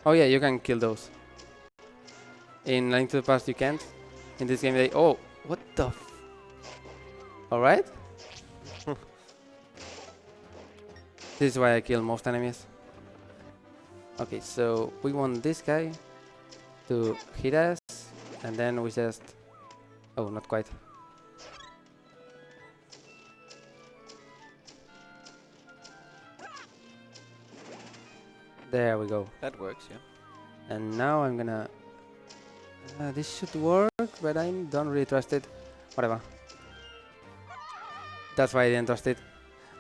Oh yeah, you can kill those. In Link to the Past you can't. In this game they... Oh, what the f... Alright. This is why I kill most enemies. Okay, so we want this guy to hit us, and then we just... Oh, not quite. There we go. That works, yeah. And now I'm gonna... this should work, but I don't really trust it. Whatever. That's why I didn't trust it.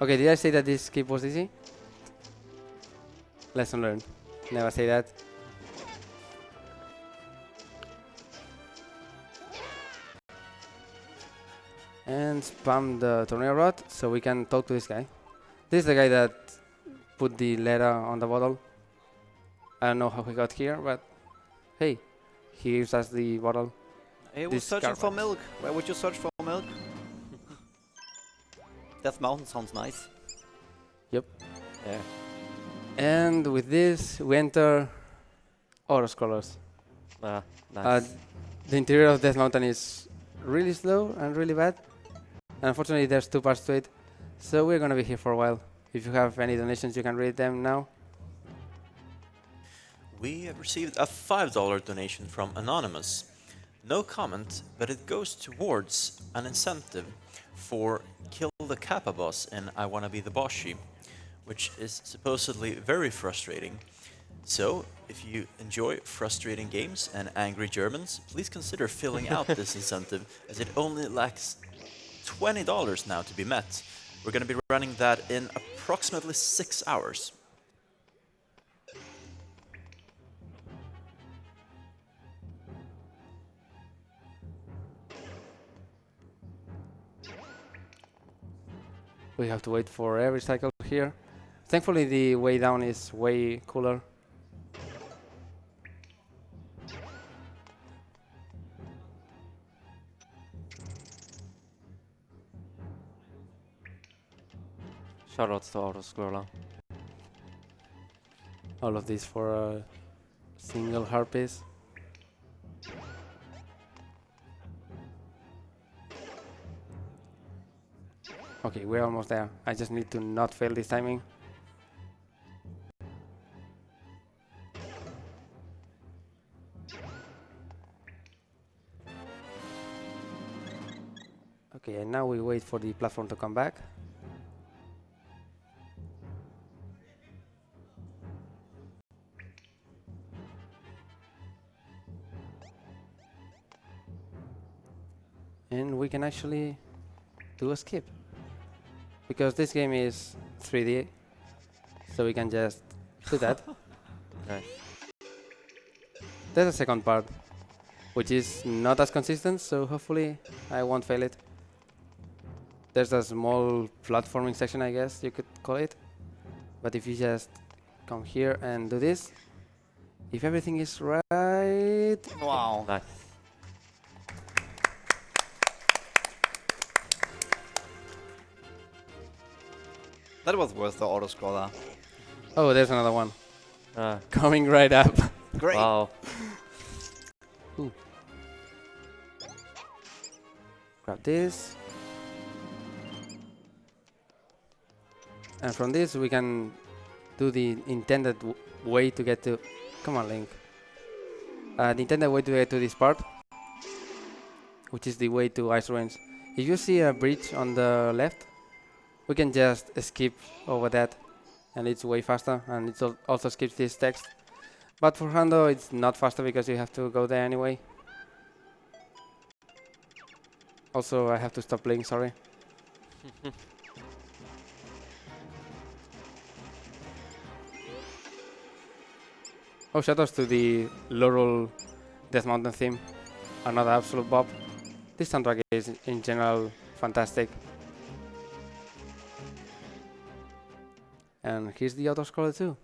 Okay, did I say that this skip was easy? Lesson learned. Never say that. And spam the tornado rod so we can talk to this guy. This is the guy that put the letter on the bottle. I don't know how he got here, but hey, he gives us the bottle. He was searching for milk. Where would you search for milk? Death Mountain sounds nice. Yep. Yeah. And with this, we enter Auto Scrollers. Nice. The interior of Death Mountain is really slow and really bad. And unfortunately, there's 2 parts to it, so we're gonna be here for a while. If you have any donations, you can read them now. We have received a $5 donation from Anonymous. No comment, but it goes towards an incentive for Kill the Kappa boss in I Wanna Be the Boshi, which is supposedly very frustrating. So, if you enjoy frustrating games and angry Germans, please consider filling out this incentive, as it only lacks $20 now to be met. We're going to be running that in approximately 6 hours. We have to wait for every cycle here. Thankfully, the way down is way cooler. Shoutouts to Autoscroller. All of this for a single harpies. Okay, we're almost there. I just need to not fail this timing. Okay, and now we wait for the platform to come back. And we can actually do a skip. Because this game is 3D, so we can just do that. Nice. There's a second part, which is not as consistent, so hopefully I won't fail it. There's a small platforming section, I guess you could call it. But if you just come here and do this, if everything is right... Wow. Nice. That was worth the auto-scroller. Oh, there's another one. Coming right up. Great. Wow. Ooh. Grab this. And from this we can do the intended way to get to... Come on, Link. The intended way to get to this part, which is the way to Ice Ruins. If you see a bridge on the left, we can just skip over that, and it's way faster, and it also skips this text. But for Hando, it's not faster because you have to go there anyway. Also, I have to stop playing, sorry. Oh, shoutouts to the Lorule Death Mountain theme. Another absolute bop. This soundtrack is, in general, fantastic. And here's the auto-scroller too.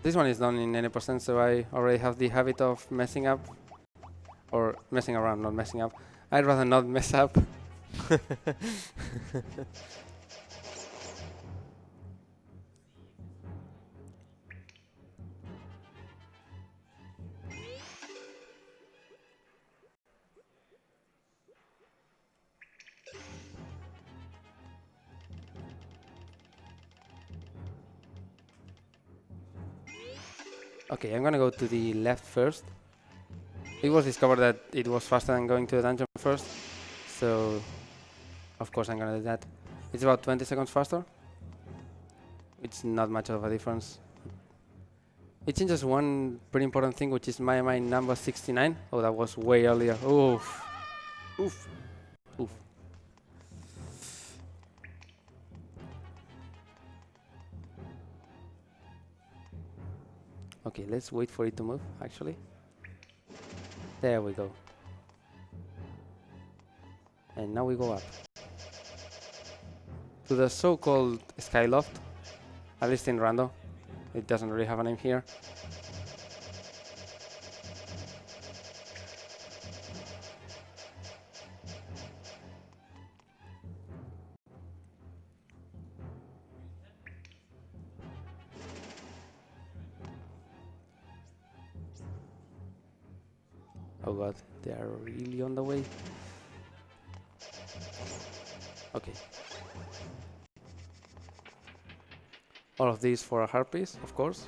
This one is done in 90%, so I already have the habit of messing up. Or messing around, not messing up. I'd rather not mess up. Okay, I'm gonna go to the left first. It was discovered that it was faster than going to the dungeon first, so of course I'm gonna do that. It's about 20 seconds faster. It's not much of a difference. It changes one pretty important thing, which is Maiamai number 69. Oh, that was way earlier. Oof. Oof. Oof. Okay, let's wait for it to move, actually. There we go. And now we go up. To the so-called Skyloft, at least in Rando. It doesn't really have a name here. Oh god, they are really on the way. Okay. All of these for a heart piece, of course.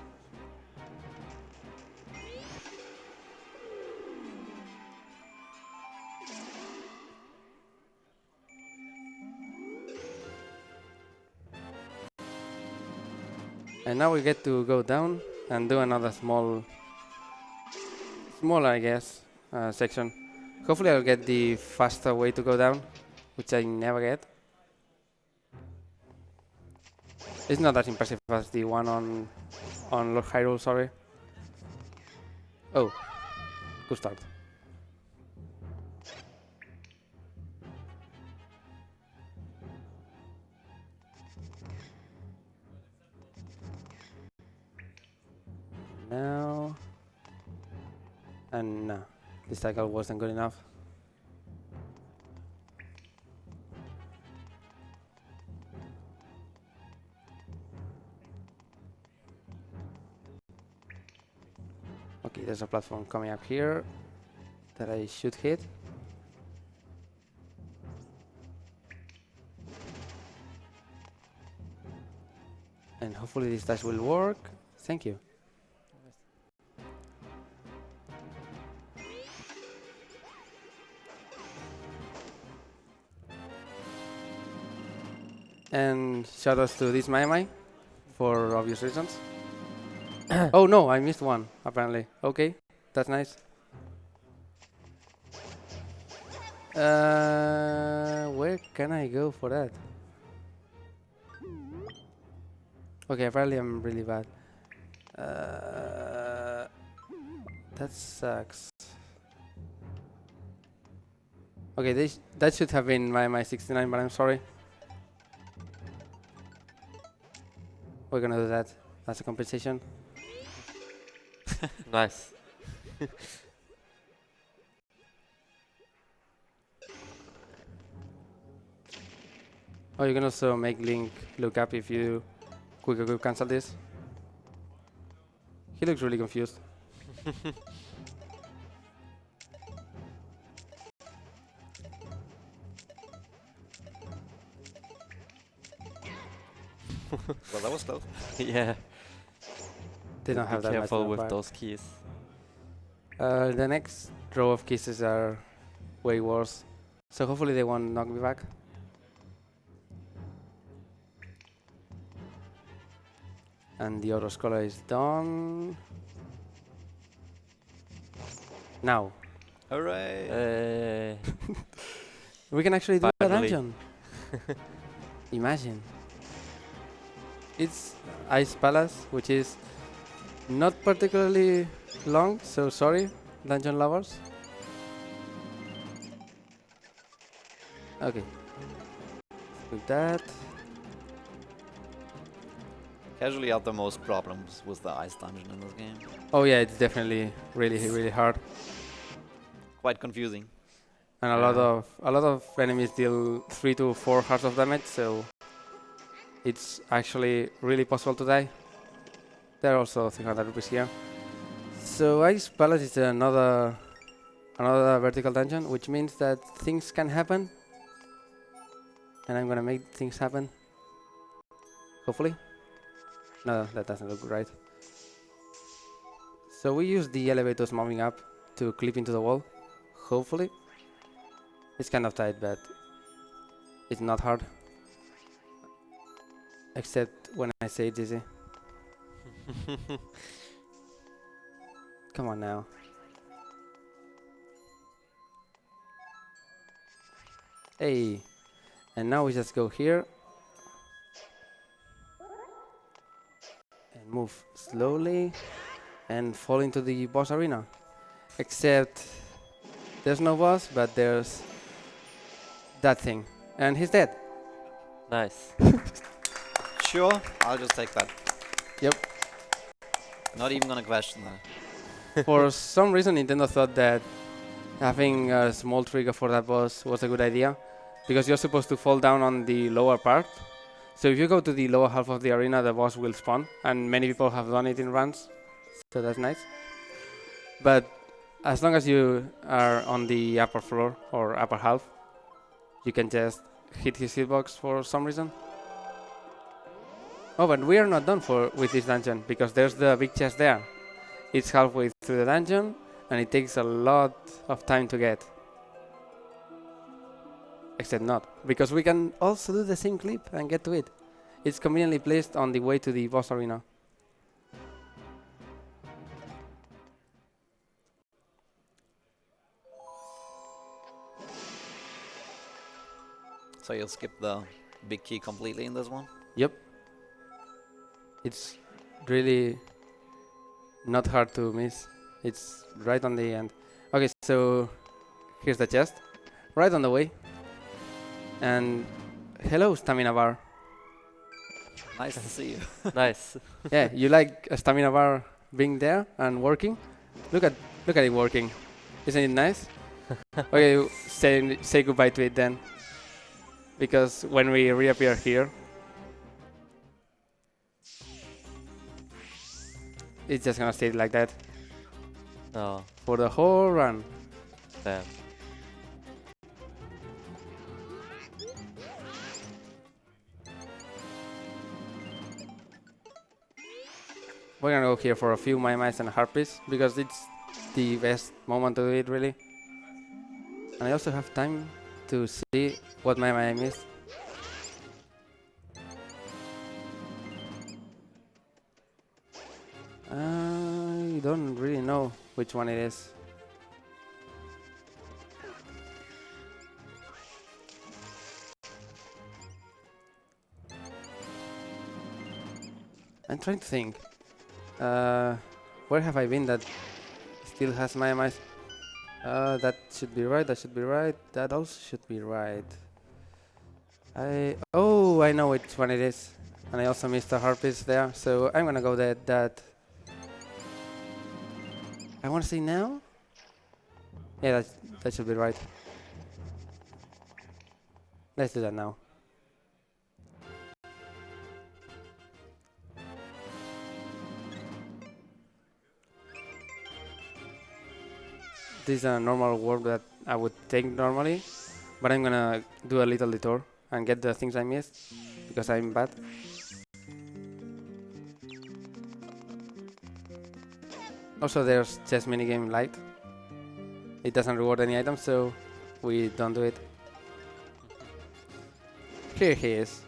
And now we get to go down and do another small, I guess, section. Hopefully I'll get the faster way to go down, which I never get. It's not as impressive as the one on Lord Hyrule, sorry. Oh, good start. Now, and no, this cycle wasn't good enough. Okay, there's a platform coming up here that I should hit. And hopefully this dash will work. Thank you. And shoutouts to this Maiamai for obvious reasons. Oh no, I missed one apparently. Okay, that's nice. Where can I go for that? Okay, apparently I'm really bad. That sucks. Okay, that should have been my 69, but I'm sorry. We're gonna do that as a compensation. Nice. Oh, you can also make Link look up if you quick cancel this. He looks really confused. Well, that was close. Yeah. They don't have Be that much careful more with power. those keys. The next row of kisses are way worse, so hopefully they won't knock me back. And the auto scholar is done. Now Hooray! we can actually do a Finally. dungeon. Imagine. It's Ice Palace, which is not particularly long, so sorry, dungeon lovers. Okay. With that. Casually had the most problems with the ice dungeon in this game. Oh yeah, it's definitely really hard. Quite confusing. And a lot of enemies deal 3 to 4 hearts of damage, so it's actually really possible to die. There are also 300 rupees here. So Ice Palace is another vertical dungeon, which means that things can happen. And I'm gonna make things happen. Hopefully. No, that doesn't look right. So we use the elevators moving up to clip into the wall. Hopefully. It's kind of tight, but it's not hard. Except when I say it's easy. Come on now. Hey. And now we just go here. And move slowly. And fall into the boss arena. Except there's no boss, but there's that thing. And he's dead. Nice. Sure, I'll just take that. Yep. Not even gonna question that. For some reason, Nintendo thought that having a small trigger for that boss was a good idea, because you're supposed to fall down on the lower part. So if you go to the lower half of the arena, the boss will spawn, and many people have done it in runs, so that's nice. But as long as you are on the upper floor or upper half, you can just hit his hitbox for some reason. Oh, but we are not done with this dungeon, because there's the big chest there. It's halfway through the dungeon, and it takes a lot of time to get. Except not, because we can also do the same clip and get to it. It's conveniently placed on the way to the boss arena. So you'll skip the big key completely in this one? Yep. It's really not hard to miss. It's right on the end. Okay, so here's the chest. Right on the way. And hello, stamina bar. Nice to see you. Nice. Yeah, you like a stamina bar being there and working? Look at it working. Isn't it nice? Okay, say goodbye to it then. Because when we reappear here, it's just gonna stay like that Oh, for the whole run. damn. We're gonna go here for a few Maiamais and Harpies because it's the best moment to do it, really. And I also have time to see what Maiamai I missed. I don't really know which one it is. I'm trying to think. Where have I been that still has Maiamai? That should be right, that should be right, that also should be right. Oh, I know which one it is. And I also missed the Harpies there, so I'm gonna go that. I wanna say now? Yeah, that should be right. Let's do that now. This is a normal world that I would take normally, but I'm gonna do a little detour and get the things I missed because I'm bad. Also, there's chess minigame light. It doesn't reward any items, so we don't do it. Here he is.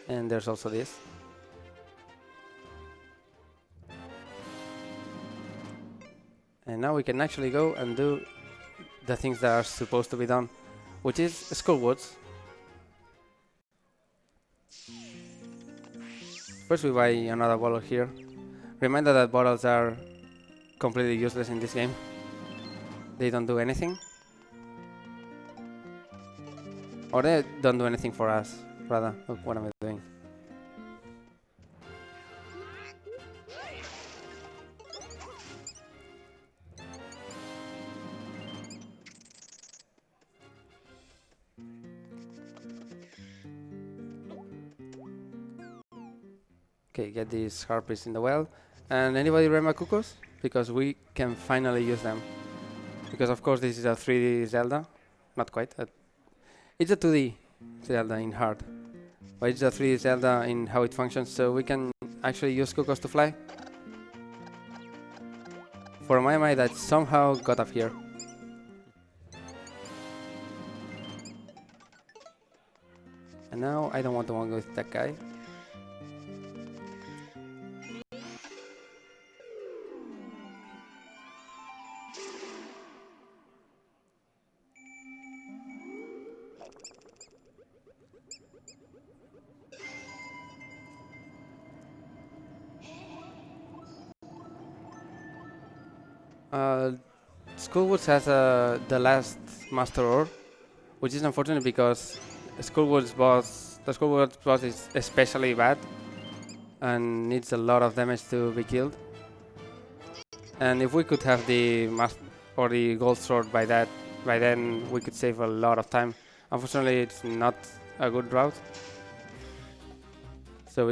And there's also this. And now we can actually go and do the things that are supposed to be done, which is Skullwoods. First we buy another bottle here. Remember that bottles are completely useless in this game. They don't do anything. Or they don't do anything for us, rather. Look, what am I doing? Okay, get these harpies in the well. And anybody remember Kukos? Because we can finally use them. Because of course this is a 3D Zelda. Not quite. It's a 2D Zelda in hard. But it's a 3D Zelda in how it functions, so we can actually use Kukos to fly. For Maiamai that somehow got up here. And now I don't want to go with that guy. Skullwoods has the last Master Ore, which is unfortunate because the Skullwoods boss is especially bad and needs a lot of damage to be killed. And if we could have the gold sword by then we could save a lot of time. Unfortunately, it's not a good route, so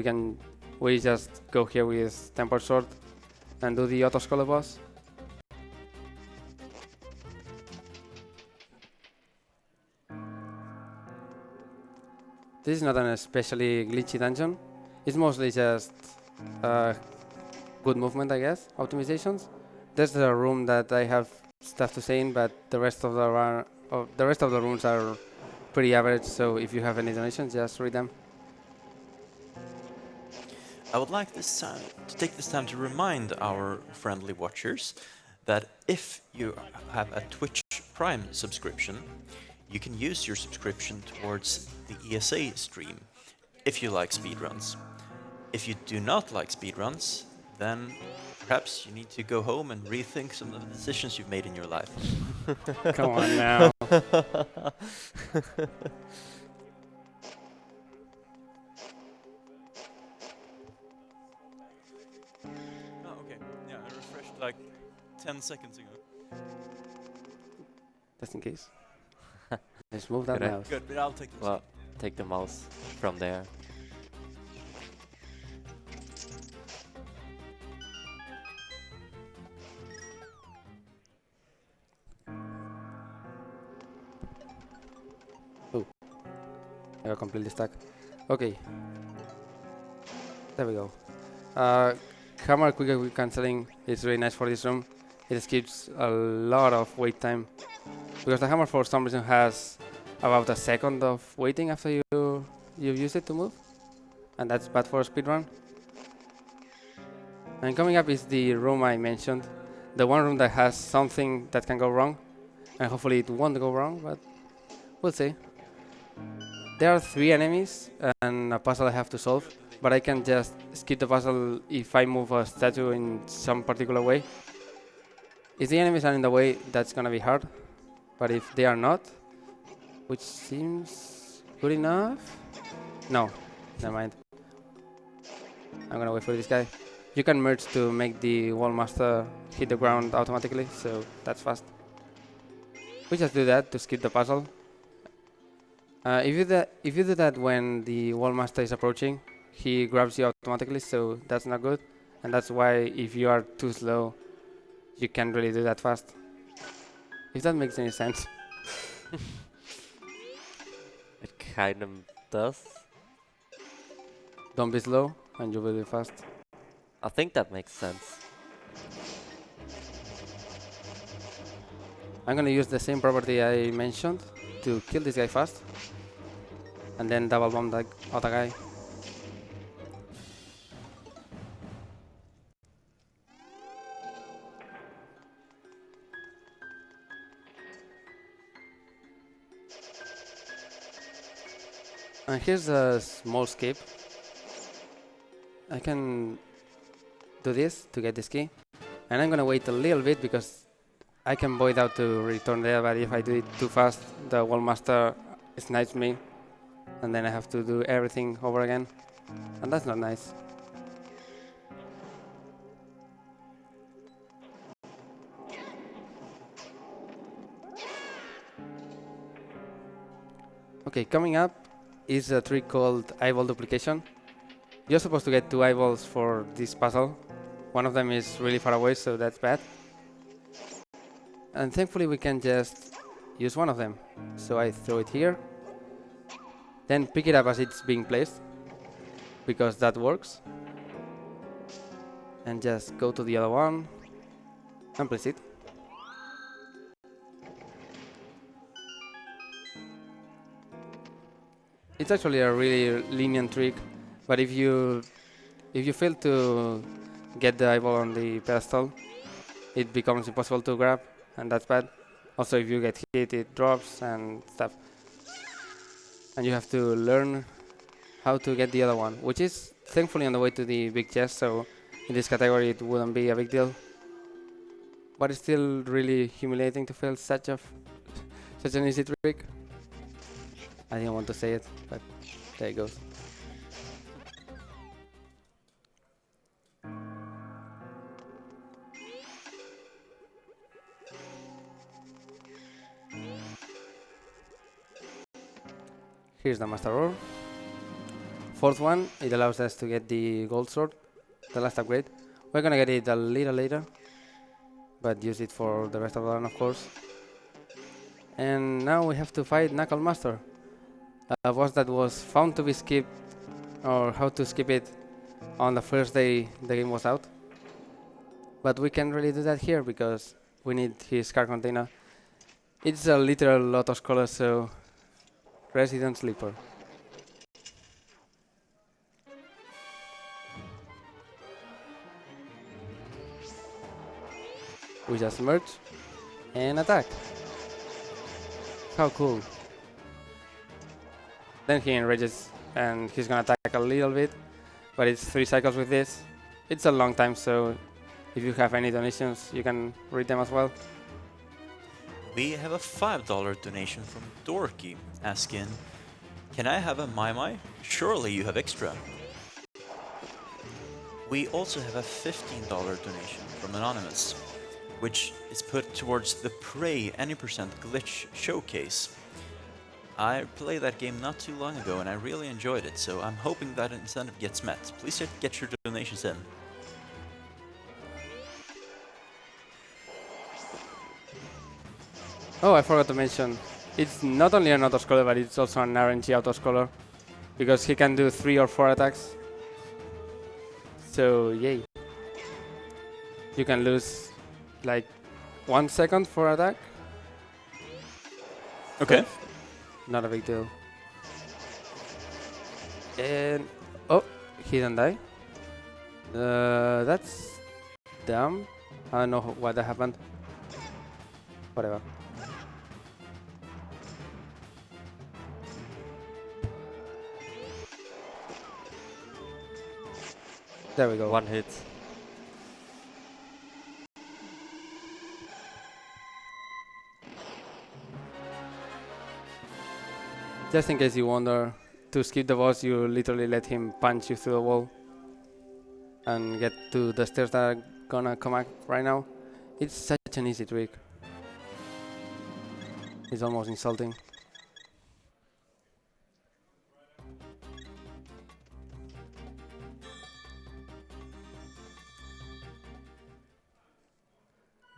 we just go here with Tempered Sword and do the auto skull boss. This is not an especially glitchy dungeon. It's mostly just good movement, I guess, optimizations. There's a room that I have stuff to say in, but the rest of the rooms are pretty average. So if you have any donations, just read them. I would like to take this time to remind our friendly watchers that if you have a Twitch Prime subscription, you can use your subscription towards the ESA stream if you like speedruns. If you do not like speedruns, then perhaps you need to go home and rethink some of the decisions you've made in your life. Come on now. Oh, okay. Yeah, I refreshed like 10 seconds ago. Just in case. Let's move that Good, mouse. Good, but I'll take this. Well, take the mouse from there. I got completely stuck. Okay. There we go. Hammer quick cancelling is really nice for this room. It skips a lot of wait time. Because the hammer for some reason has about a second of waiting after you use it to move. And that's bad for a speedrun. And coming up is the room I mentioned. The one room that has something that can go wrong. And hopefully it won't go wrong, but we'll see. There are 3 enemies and a puzzle I have to solve, but I can just skip the puzzle if I move a statue in some particular way. If the enemies are in the way, that's gonna be hard. But if they are not, which seems good enough. No, never mind. I'm gonna wait for this guy. You can merge to make the wall master hit the ground automatically, so that's fast. We just do that to skip the puzzle. If you do that when the wall master is approaching, he grabs you automatically, so that's not good. And that's why if you are too slow, you can't really do that fast. If that makes any sense. It kind of does. Don't be slow, and you will be fast. I think that makes sense. I'm gonna use the same property I mentioned to kill this guy fast. And then double bomb that other guy. And here's a small skip. I can do this to get this key. And I'm gonna wait a little bit because I can void out to return there, but if I do it too fast, the wall master snipes me. And then I have to do everything over again. And that's not nice. Okay, coming up is a trick called eyeball duplication. You're supposed to get 2 eyeballs for this puzzle. One of them is really far away, so that's bad. And thankfully we can just use one of them. So I throw it here. Then pick it up as it's being placed, because that works. And just go to the other one and place it. It's actually a really lenient trick, but if you fail to get the eyeball on the pedestal, it becomes impossible to grab, and that's bad. Also, if you get hit, it drops and stuff. And you have to learn how to get the other one, which is thankfully on the way to the big chest, so in this category it wouldn't be a big deal. But it's still really humiliating to fail such an easy trick. I didn't want to say it, but there it goes. Here's the master ore. 4th one, it allows us to get the gold sword, the last upgrade. We're gonna get it a little later, but use it for the rest of the run, of course. And now we have to fight Knuckle Master. a boss that was found to be skipped, or how to skip it on the first day the game was out. But we can't really do that here because we need his car container. It's a literal Lotus color, so Resident Sleeper. We just merge and attack. How cool. Then he enrages and he's gonna attack a little bit, but it's 3 cycles with this. It's a long time, so if you have any donations, you can read them as well. We have a $5 donation from Dorky asking, can I have a Maiamai? Surely you have extra. We also have a $15 donation from Anonymous, which is put towards the Prey any percent glitch showcase. I played that game not too long ago and I really enjoyed it, so I'm hoping that incentive gets met. Please get your donations in. Oh, I forgot to mention, it's not only an auto-scroller, but it's also an RNG auto-scroller, because he can do 3 or 4 attacks. So, yay. You can lose like 1 second for attack. Okay. Not a big deal. And oh, he didn't die. That's dumb. I don't know what that happened. Whatever. There we go. 1 hit. Just in case you wonder, to skip the boss, you literally let him punch you through the wall and get to the stairs that are gonna come up right now. It's such an easy trick. It's almost insulting.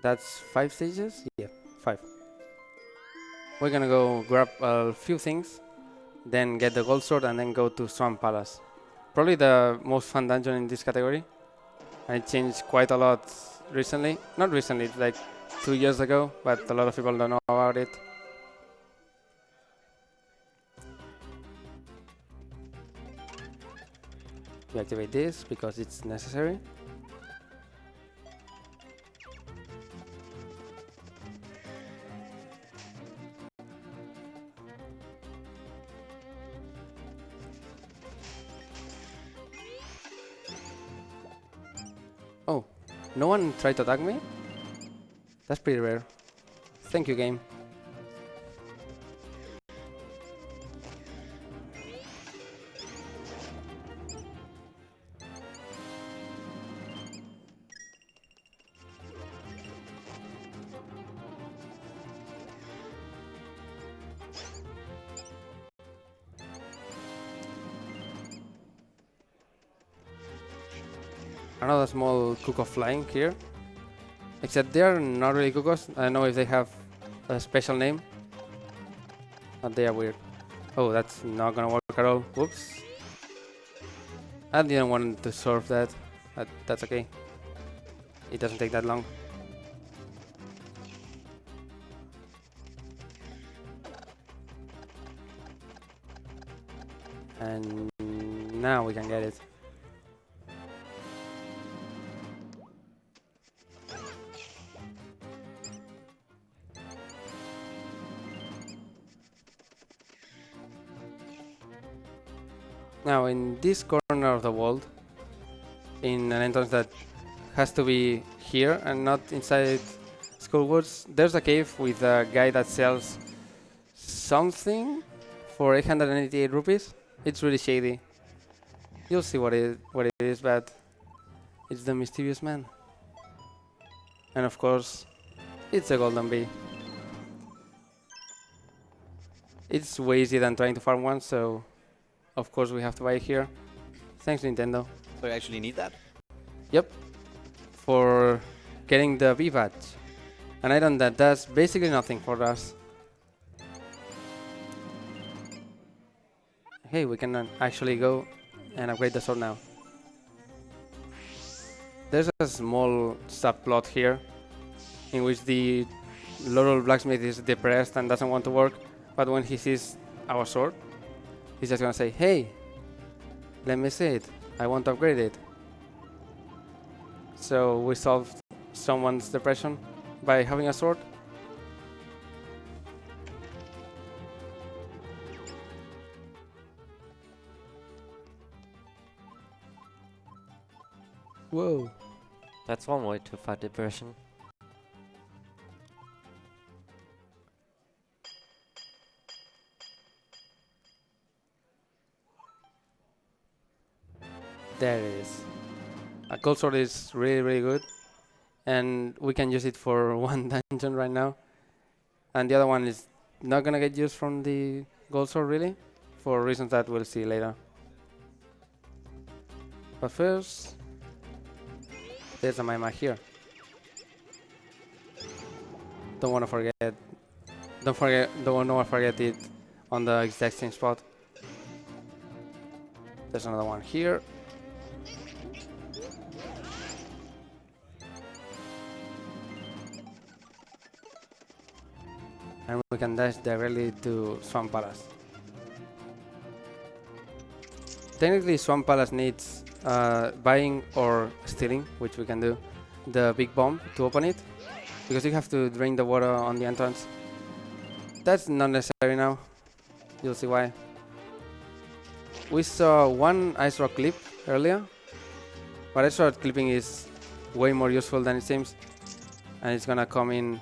That's 5 stages? Yeah, 5. We're gonna go grab a few things, then get the gold sword and then go to Swamp Palace. Probably the most fun dungeon in this category. And it changed quite a lot recently. Not recently, it's like 2 years ago, but a lot of people don't know about it. We activate this because it's necessary. Oh, no one tried to attack me? That's pretty rare. Thank you, game. Another small cuckoo flying here. Except they are not really cuckoos. I don't know if they have a special name. But they are weird. Oh, that's not gonna work at all. Whoops. I didn't want to solve that. But that's okay. It doesn't take that long. And now we can get it. Now, in this corner of the world, in an entrance that has to be here and not inside Skullwoods, there's a cave with a guy that sells something for 888 rupees. It's really shady. You'll see what it is, but it's the mysterious man. And of course, it's a golden bee. It's way easier than trying to farm one, so of course we have to buy it here. Thanks, Nintendo. So you actually need that? Yep. For getting the V badge. An item that does basically nothing for us. hey, we can actually go and upgrade the sword now. There's a small subplot here in which the Lorule blacksmith is depressed and doesn't want to work, but when he sees our sword, he's just gonna say, hey, let me see it, I want to upgrade it. So we solved someone's depression by having a sword. Whoa. That's one way to fight depression. There it is. A gold sword is really, really good. And we can use it for one dungeon right now. And the other one is not gonna get used from the gold sword really, for reasons that we'll see later. But first, there's a Maiamai here. Don't wanna forget it on the exact same spot. There's another one here. And we can dash directly to Swamp Palace. Technically, Swamp Palace needs buying or stealing, which we can do, the big bomb to open it, because you have to drain the water on the entrance. That's not necessary now. You'll see why. We saw one ice rock clip earlier, but ice rock clipping is way more useful than it seems, and it's gonna come in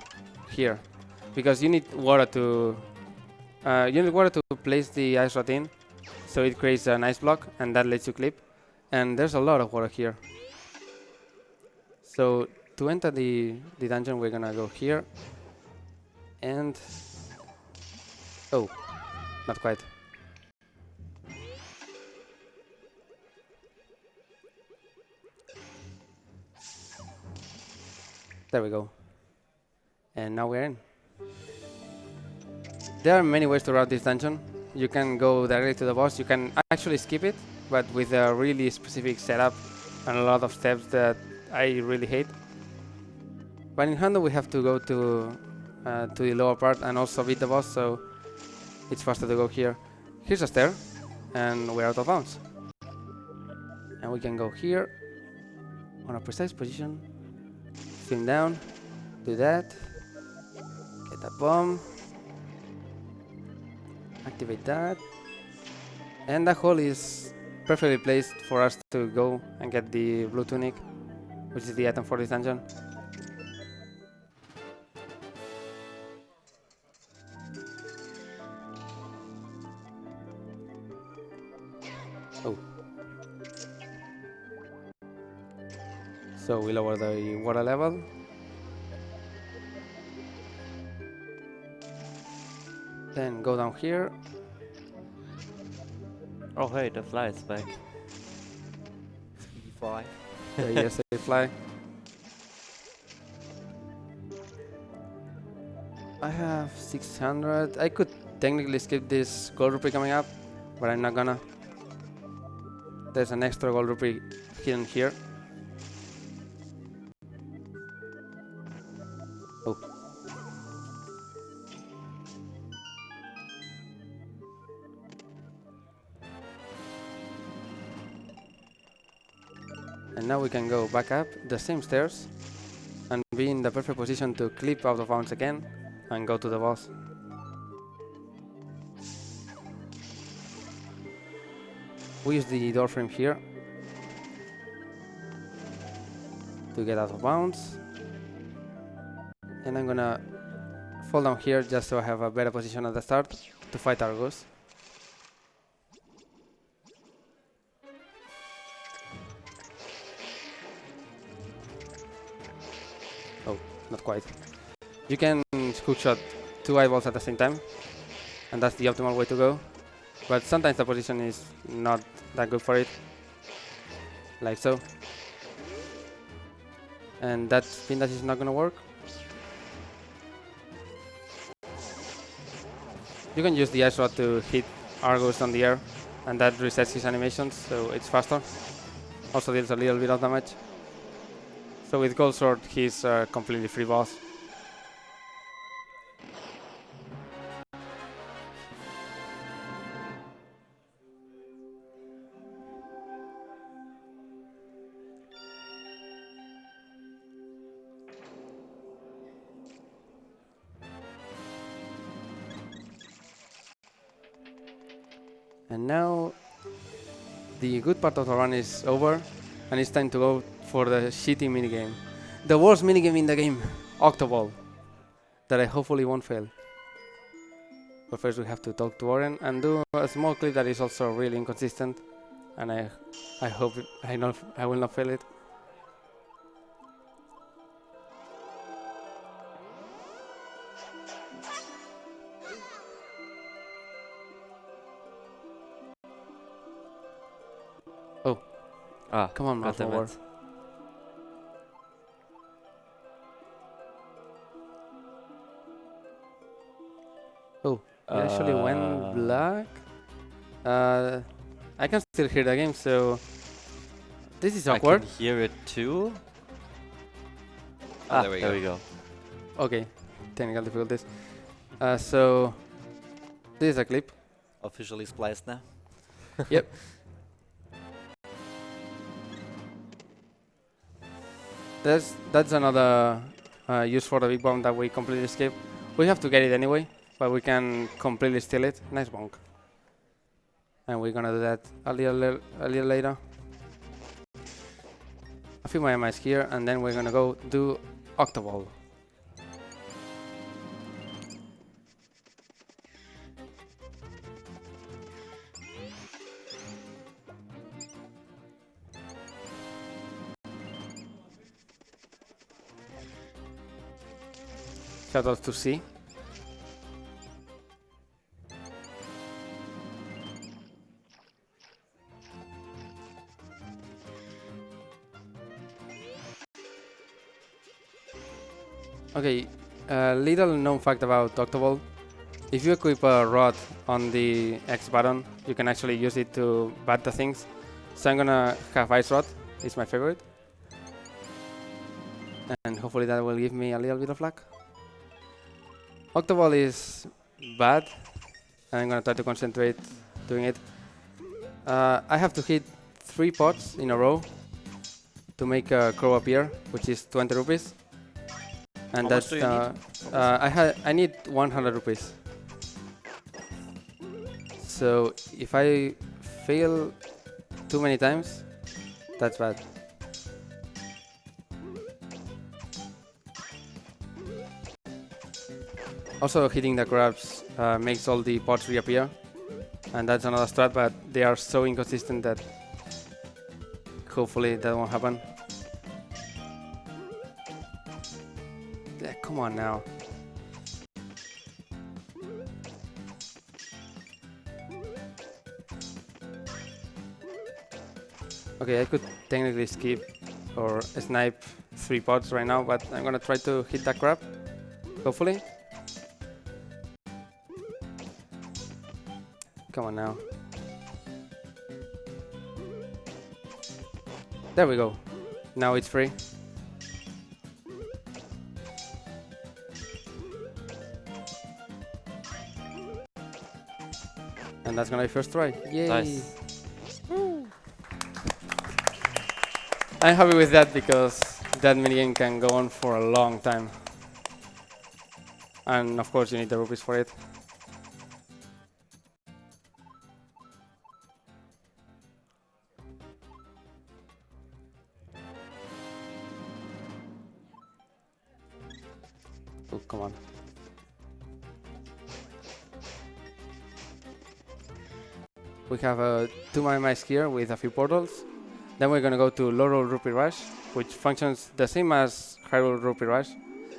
here. Because you need water to place the ice rod in, so it creates an ice block, and that lets you clip. And there's a lot of water here. So to enter the dungeon, we're gonna go here, and oh, not quite. There we go. And now we're in. There are many ways to route this dungeon. You can go directly to the boss, you can actually skip it, but with a really specific setup and a lot of steps that I really hate. But in Hondo we have to go to the lower part and also beat the boss, so it's faster to go here. Here's a stair, and we're out of bounds. And we can go here, on a precise position, swing down, do that, get a bomb, activate that, and that hole is perfectly placed for us to go and get the blue tunic, which is the item for this dungeon. Oh. So we lower the water level. Then go down here. Oh hey, the fly is back. Fly. The ESA fly. I have 600. I could technically skip this gold rupee coming up, but I'm not gonna. There's an extra gold rupee hidden here. Oh. And now we can go back up the same stairs and be in the perfect position to clip out of bounds again and go to the boss. We use the door frame here to get out of bounds. And I'm gonna fall down here just so I have a better position at the start to fight Argus. Oh, not quite. You can hookshot 2 eyeballs at the same time, and that's the optimal way to go. But sometimes the position is not that good for it, like so. And that spin dash is not gonna work. You can use the ice rod to hit Argus on the air, and that resets his animations, so it's faster. Also deals a little bit of damage. So with Gold Sword, he's a completely free boss. And now the good part of the run is over, and it's time to go for the shitty minigame. The worst minigame in the game, Octoball, that I hopefully won't fail. But first we have to talk to Oren and do a small clip that is also really inconsistent, and I hope I will not fail it. Oh, come on, man, forward. Oh, it actually went black. I can still hear the game, so this is awkward. I can hear it too. There we there go. we go. Okay, technical difficulties. So this is a clip. Officially spliced now. Yep. That's another use for the big bomb that we completely escape. We have to get it anyway, but we can completely steal it. Nice bonk. And we're gonna do that a little later. A few Maiamais here, and then we're gonna go do Octoball. Shoutouts to C. Okay, little known fact about Octoball. If you equip a rod on the X button, you can actually use it to bat the things. So I'm gonna have Ice Rod, it's my favorite. And hopefully that will give me a little bit of luck. Octoball is bad, and I'm gonna try to concentrate doing it. I have to hit 3 pots in a row to make a crow appear, which is 20 rupees. And How much that's do you need? I need 100 rupees. So if I fail too many times, that's bad. Also hitting the crabs makes all the pots reappear, and that's another strat, but they are so inconsistent that hopefully that won't happen. Yeah, come on now. Okay, I could technically skip or snipe 3 pots right now, but I'm gonna try to hit that crab, hopefully. Come on now. There we go. Now it's free. And that's gonna be first try. Yay! Nice. I'm happy with that because that minigame can go on for a long time. And of course you need the rupees for it. Oh, come on. We have 2 Maiamais here with a few portals. Then we're gonna go to Lorule Rupee Rush, which functions the same as Hyrule Rupee Rush,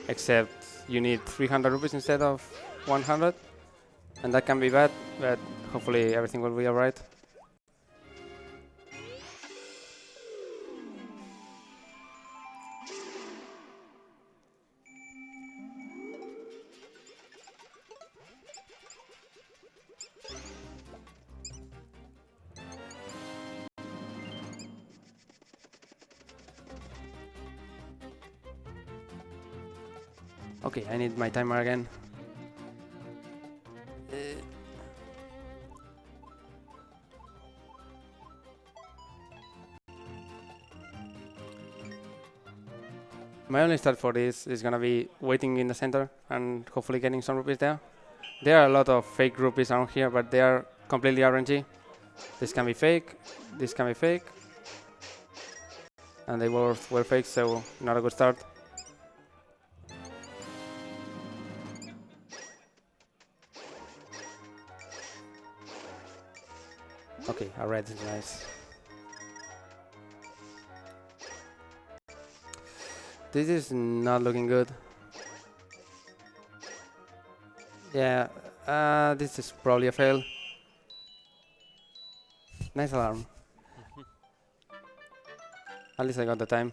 except you need 300 rupees instead of 100. And that can be bad, but hopefully everything will be alright. Okay, I need my timer again. My only start for this is gonna be waiting in the center and hopefully getting some rupees there. There are a lot of fake rupees around here, but they are completely RNG. This can be fake, this can be fake. And they both were fake, so not a good start. Okay, a red is nice. This is not looking good. Yeah, this is probably a fail. Nice alarm. At least I got the time.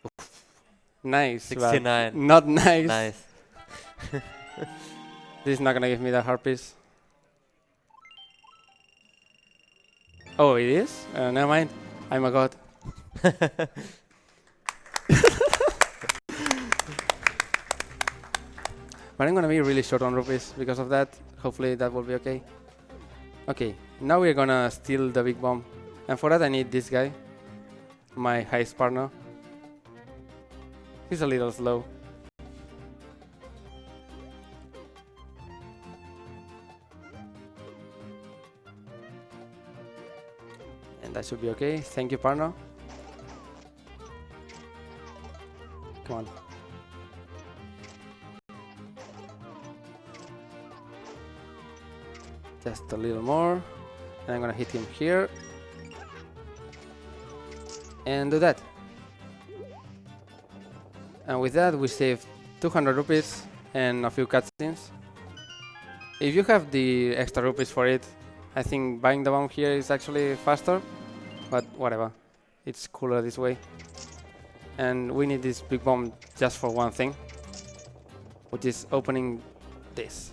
Oof. Nice, but 69. not nice. Nice. This is not gonna give me the harpies. Oh, it is? Never mind. I'm a god. But I'm gonna be really short on rupees because of that. Hopefully that will be okay. Okay, now we're gonna steal the big bomb. And for that I need this guy. My heist partner. He's a little slow. And that should be okay. Thank you, partner. Come on. Just a little more. And I'm gonna hit him here. And do that. And with that we saved 200 rupees and a few cutscenes. If you have the extra rupees for it, I think buying the bomb here is actually faster. But whatever. It's cooler this way. And we need this big bomb just for one thing. Which is opening this.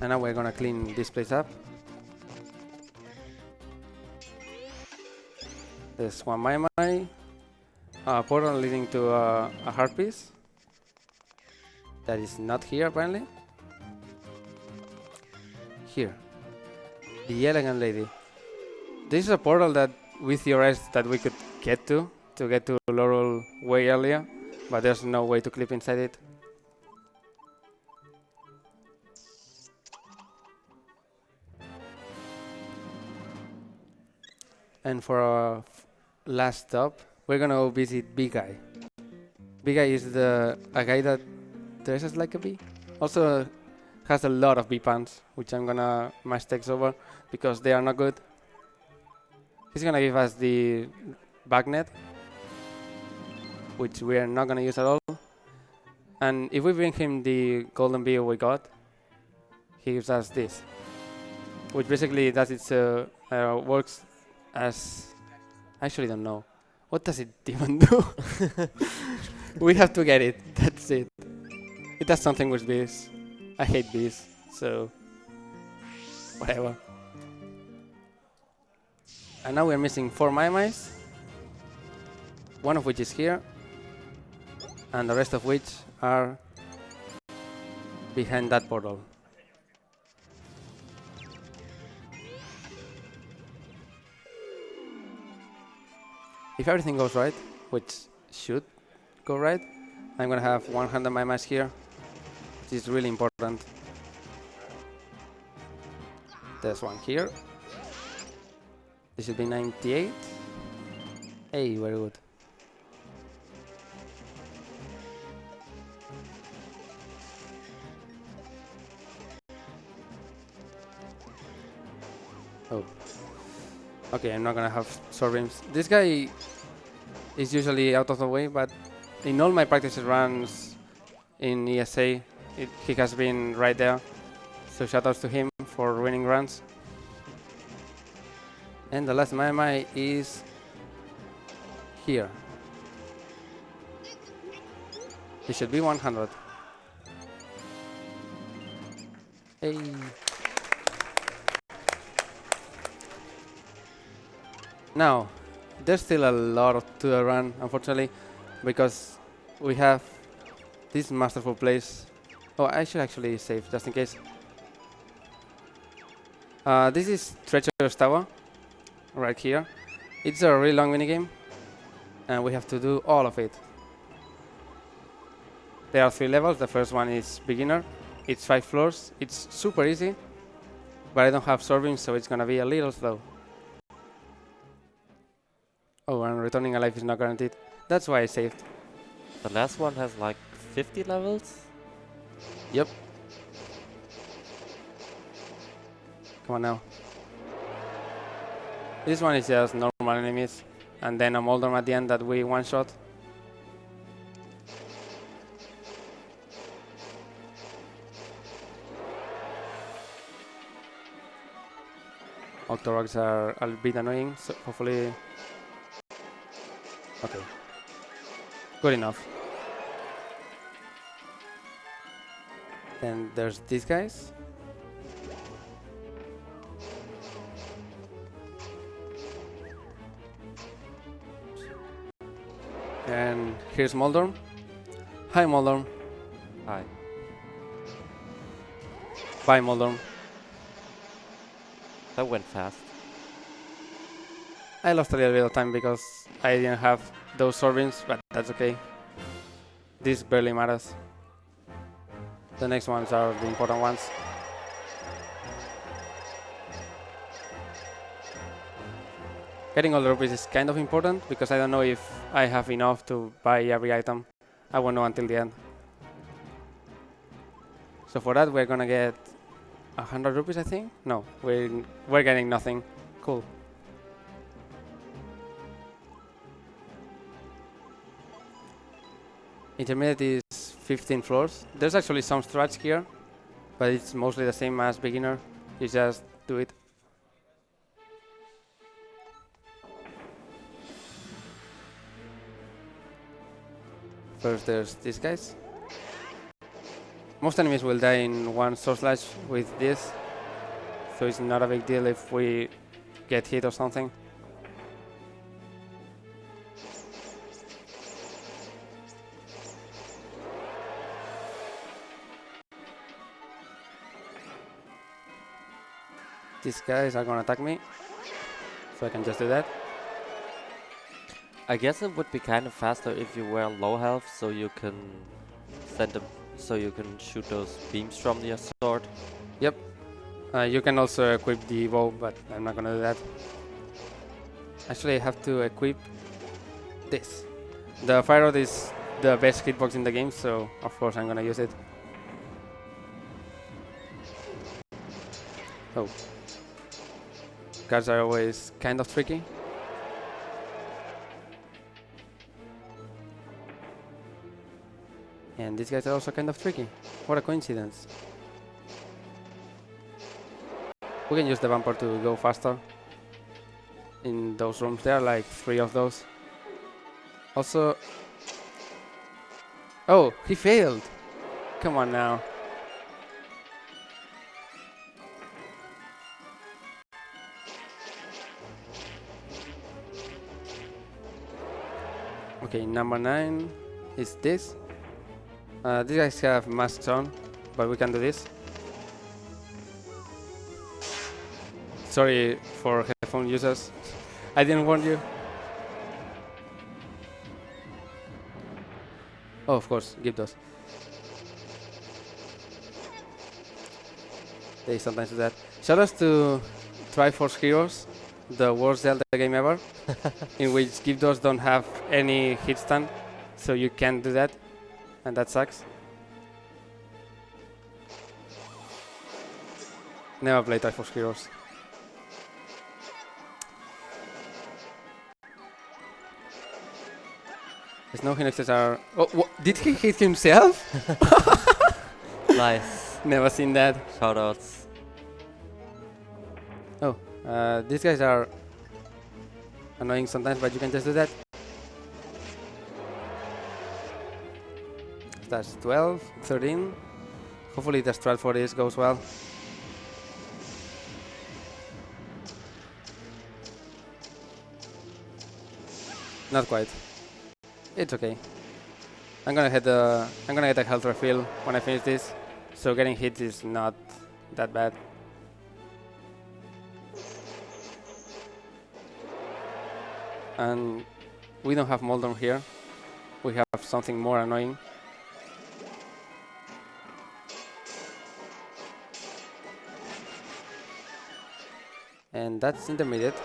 And now we're gonna clean this place up. There's one Maiamai, a portal leading to a heart piece that is not here apparently. Here, the elegant lady. This is a portal that we theorized that we could get to Lorule way earlier, but there's no way to clip inside it. And for our last stop, we're gonna go visit Big Guy. Big Guy is a guy that dresses like a bee. Also has a lot of bee pants, which I'm gonna mash text over because they are not good. He's gonna give us the bagnet, which we are not gonna use at all. And if we bring him the golden bee we got, he gives us this, which basically does its works as I actually don't know. What does it even do? We have to get it. That's it. It does something with bees. I hate bees, so whatever. And now we're missing 4 Maiamais, one of which is here, and the rest of which are behind that portal. If everything goes right, which should go right, I'm gonna have 100 Maiamais here, which is really important. There's one here. This should be 98. Hey, very good. Oh. Okay, I'm not gonna have sword beams. This guy is usually out of the way, but in all my practice runs in ESA, he has been right there. So shoutouts to him for winning runs. And the last Maiamai is here. He should be 100. Hey. Now, there's still a lot to run, unfortunately, because we have this masterful place. Oh, I should actually save, just in case. This is Treacherous Tower, right here. It's a really long minigame, and we have to do all of it. There are 3 levels. The first one is beginner. It's 5 floors. It's super easy, but I don't have sorbing, so it's gonna be a little slow. Oh, and returning alive is not guaranteed. That's why I saved. The last one has like 50 levels. Yep. Come on now. This one is just normal enemies, and then a Moldorm at the end that we one-shot. Octoroks are a bit annoying, so hopefully... Okay. Good enough. Then there's these guys. And here's Moldorm. Hi Moldorm. Hi. Bye Moldorm. That went fast. I lost a little bit of time because I didn't have those sorbings, but that's okay. This barely matters. The next ones are the important ones. Getting all the rupees is kind of important because I don't know if I have enough to buy every item. I won't know until the end. So for that we're gonna get 100 rupees, I think? No, we're getting nothing. Cool. Intermediate is 15 floors. There's actually some strats here, but it's mostly the same as beginner. You just do it. First there's these guys. Most enemies will die in one sword slash with this, so it's not a big deal if we get hit or something. These guys are gonna attack me, so I can just do that. I guess it would be kind of faster if you were low health, so you can send them, so you can shoot those beams from your sword. Yep. You can also equip the bow, but I'm not gonna do that. Actually, I have to equip this. The fire rod is the best hitbox in the game, so of course I'm gonna use it. Oh. Guards are always kind of tricky. And these guys are also kind of tricky. What a coincidence. We can use the bumper to go faster. In those rooms there are like 3 of those. Also... Oh, he failed! Come on now. Okay, number 9 is this. These guys have masks on, but we can do this. Sorry for headphone users. I didn't warn you. Oh, of course, give those. They sometimes do that. Shout out to Triforce Heroes, the worst Zelda game ever, in which Gyptos don't have any hit stun, so you can't do that, and that sucks. Never play Triforce Heroes. Snow Hinexes are... Oh, did he hit himself? Nice. Never seen that. Shoutouts. Oh, these guys are annoying sometimes, but you can just do that. That's 12, 13. Hopefully the strat for this goes well. . Not quite. It's okay. I'm gonna get a health refill when I finish this, so getting hit is not that bad. And we don't have Moldorm here. We have something more annoying. And that's intermediate.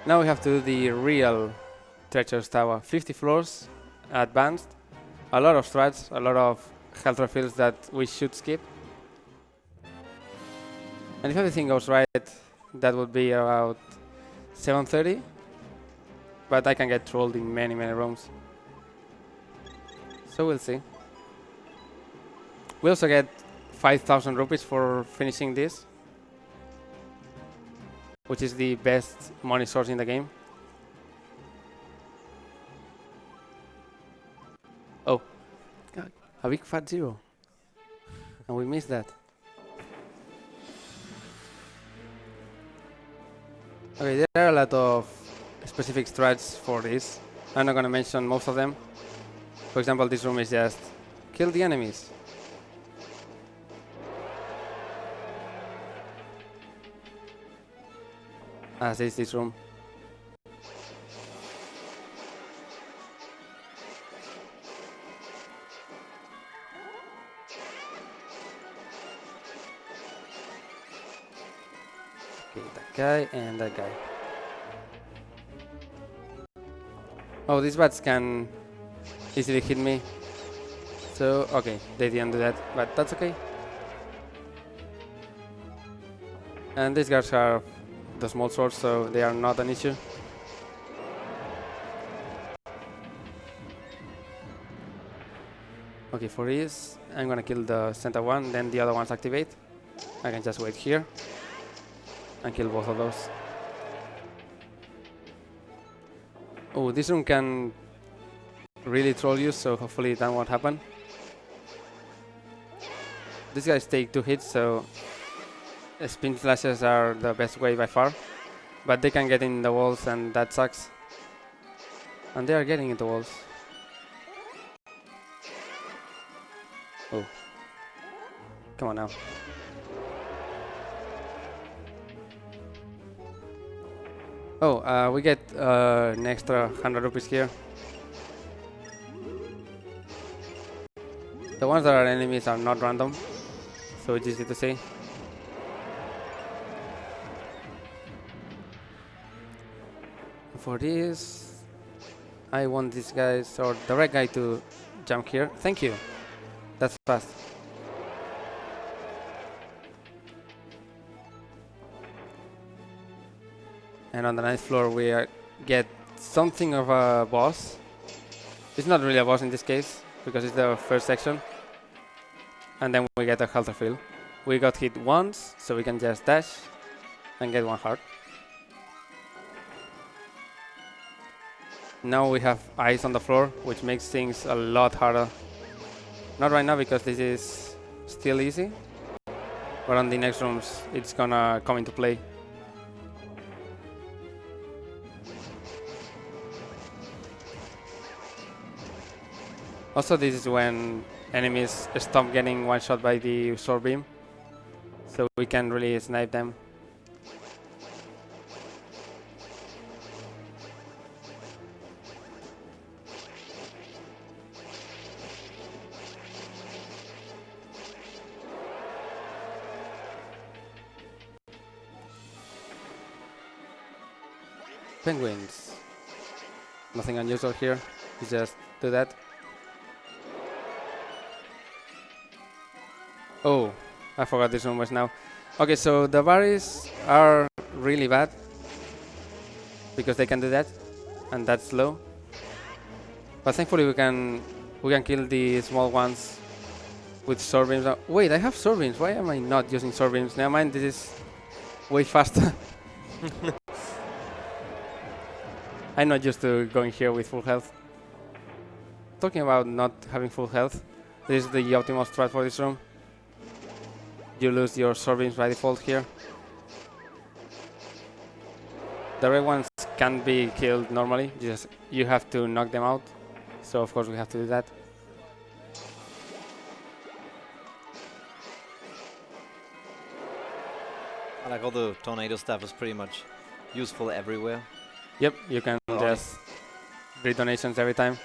Now we have to do the real Treacherous Tower. 50 floors, advanced, a lot of strats, a lot of health refills that we should skip. And if everything goes right, that would be about 730. But I can get trolled in many rooms. So we'll see. We also get 5,000 rupees for finishing this, which is the best money source in the game. Oh, a big fat zero. And we missed that. Okay, there are a lot of specific strats for this. I'm not gonna mention most of them. For example, this room is just kill the enemies. As is this room. Okay, that guy and that guy. Oh, these bats can easily hit me. So, okay, they didn't do that, but that's okay. And these guards are the small swords, so they are not an issue. Okay, for this, I'm gonna kill the center one, then the other ones activate. I can just wait here and kill both of those. Oh, this room can really troll you, so hopefully that won't happen. These guys take 2 hits, so spin slashes are the best way by far. But they can get in the walls, and that sucks. And they are getting into walls. Oh. Come on now. Oh, we get an extra 100 rupees here. The ones that are enemies are not random, so it's easy to see. For this, I want these guys, or the red guy, to jump here. Thank you. That's fast. And on the 9th floor we get something of a boss. It's not really a boss in this case, because it's the first section. And then we get a health refill. We got hit once, so we can just dash and get 1 heart. Now we have ice on the floor, which makes things a lot harder. Not right now, because this is still easy. But on the next rooms, it's gonna come into play. Also, this is when enemies stop getting one-shot by the sword beam, so we can really snipe them. Penguins. Nothing unusual here, you just do that. Oh, I forgot this room was now. Okay, so the berries are really bad because they can do that, and that's slow. But thankfully we can kill the small ones with sword beams. Wait, I have sword beams. Why am I not using sword beams? Never mind, this is way faster. I'm not used to going here with full health. Talking about not having full health, This is the optimal strat for this room. You lose your sword beams by default here. The red ones can't be killed normally, just you have to knock them out. So of course we have to do that. I like all the tornado stuff is pretty much useful everywhere. Yep, you can just read donations every time.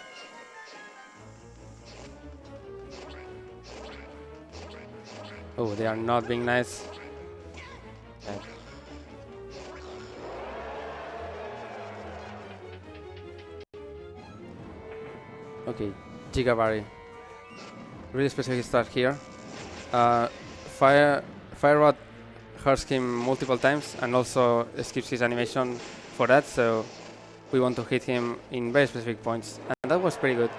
Oh, they are not being nice. Okay, Gigavari. Really specific start here. Fire Rod hurts him multiple times and also skips his animation for that, so we want to hit him in very specific points. And that was pretty good.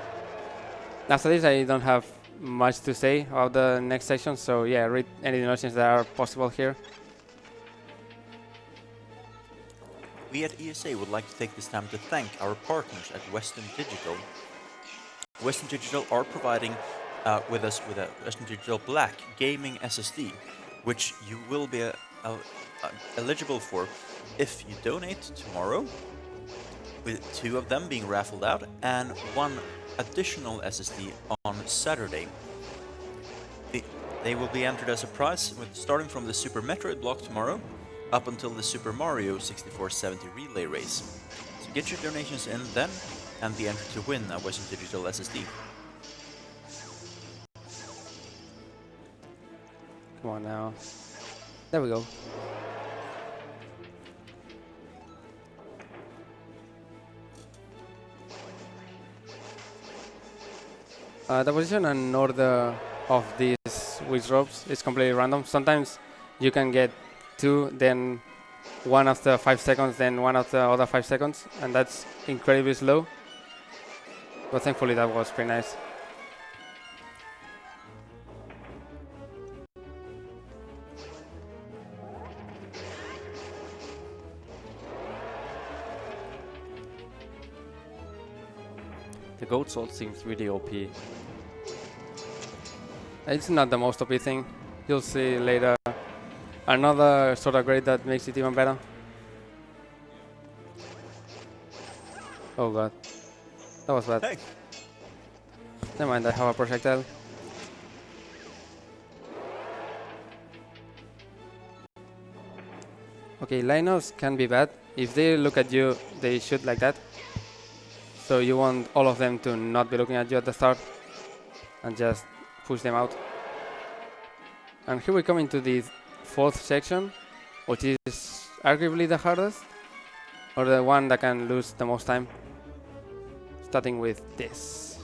After this, I don't have much to say about the next section, so yeah, read any donations that are possible here. We at ESA would like to take this time to thank our partners at Western Digital. Western Digital are providing with us with a Western Digital Black gaming SSD, which you will be eligible for if you donate tomorrow, with 2 of them being raffled out and 1 additional SSD on Saturday. They will be entered as a prize starting from the Super Metroid block tomorrow up until the Super Mario 6470 relay race. So get your donations in then and be entered to win a Western Digital SSD. Come on now. There we go. The position and order of these witch ropes is completely random. Sometimes you can get 2, then 1 after 5 seconds, then 1 after other 5 seconds, and that's incredibly slow. But thankfully that was pretty nice. The goat sword seems really OP. It's not the most OP thing. You'll see later another sort of grade that makes it even better. Oh god. That was bad. Hey. Never mind, I have a projectile. Okay, lineups can be bad. If they look at you, they shoot like that. So you want all of them to not be looking at you at the start and just push them out. And here we come into the 4th section, which is arguably the hardest, or the one that can lose the most time. Starting with this.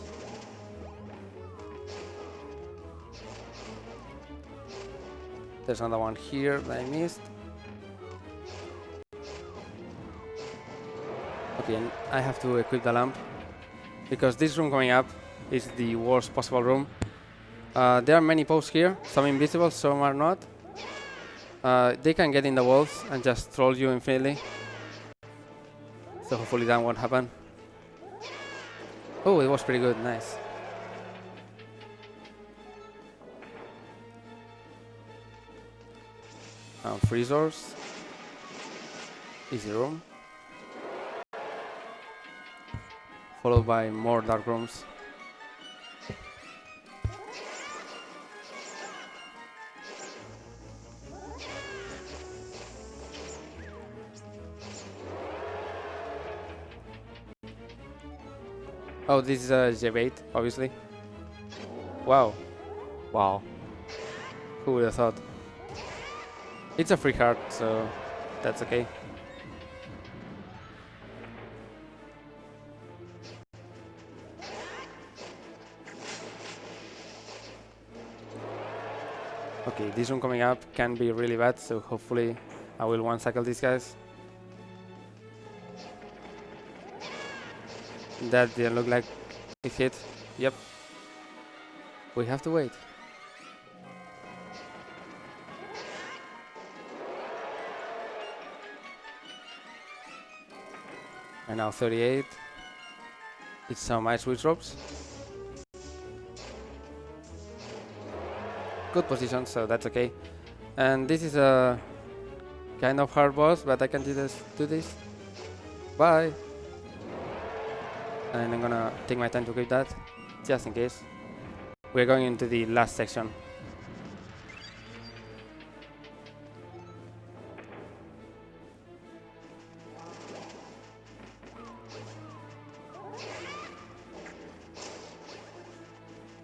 There's another one here that I missed. Okay, and I have to equip the lamp because this room coming up is the worst possible room. There are many posts here, some invisible, some are not. They can get in the walls and just troll you infinitely. So hopefully that won't happen. Oh, it was pretty good, nice. Freezers. Easy room. Followed by more dark rooms. Oh, this is a J8, obviously. Wow. Wow. Who would have thought? It's a free card, so that's okay. Okay, this one coming up can be really bad, so hopefully I will one-cycle these guys. That didn't look like it hit. Yep. We have to wait. And now 38. It's some ice witch ropes. good position, so that's okay. And this is a kind of hard boss, but I can do this. Bye. And I'm gonna take my time to equip that, just in case. We're going into the last section.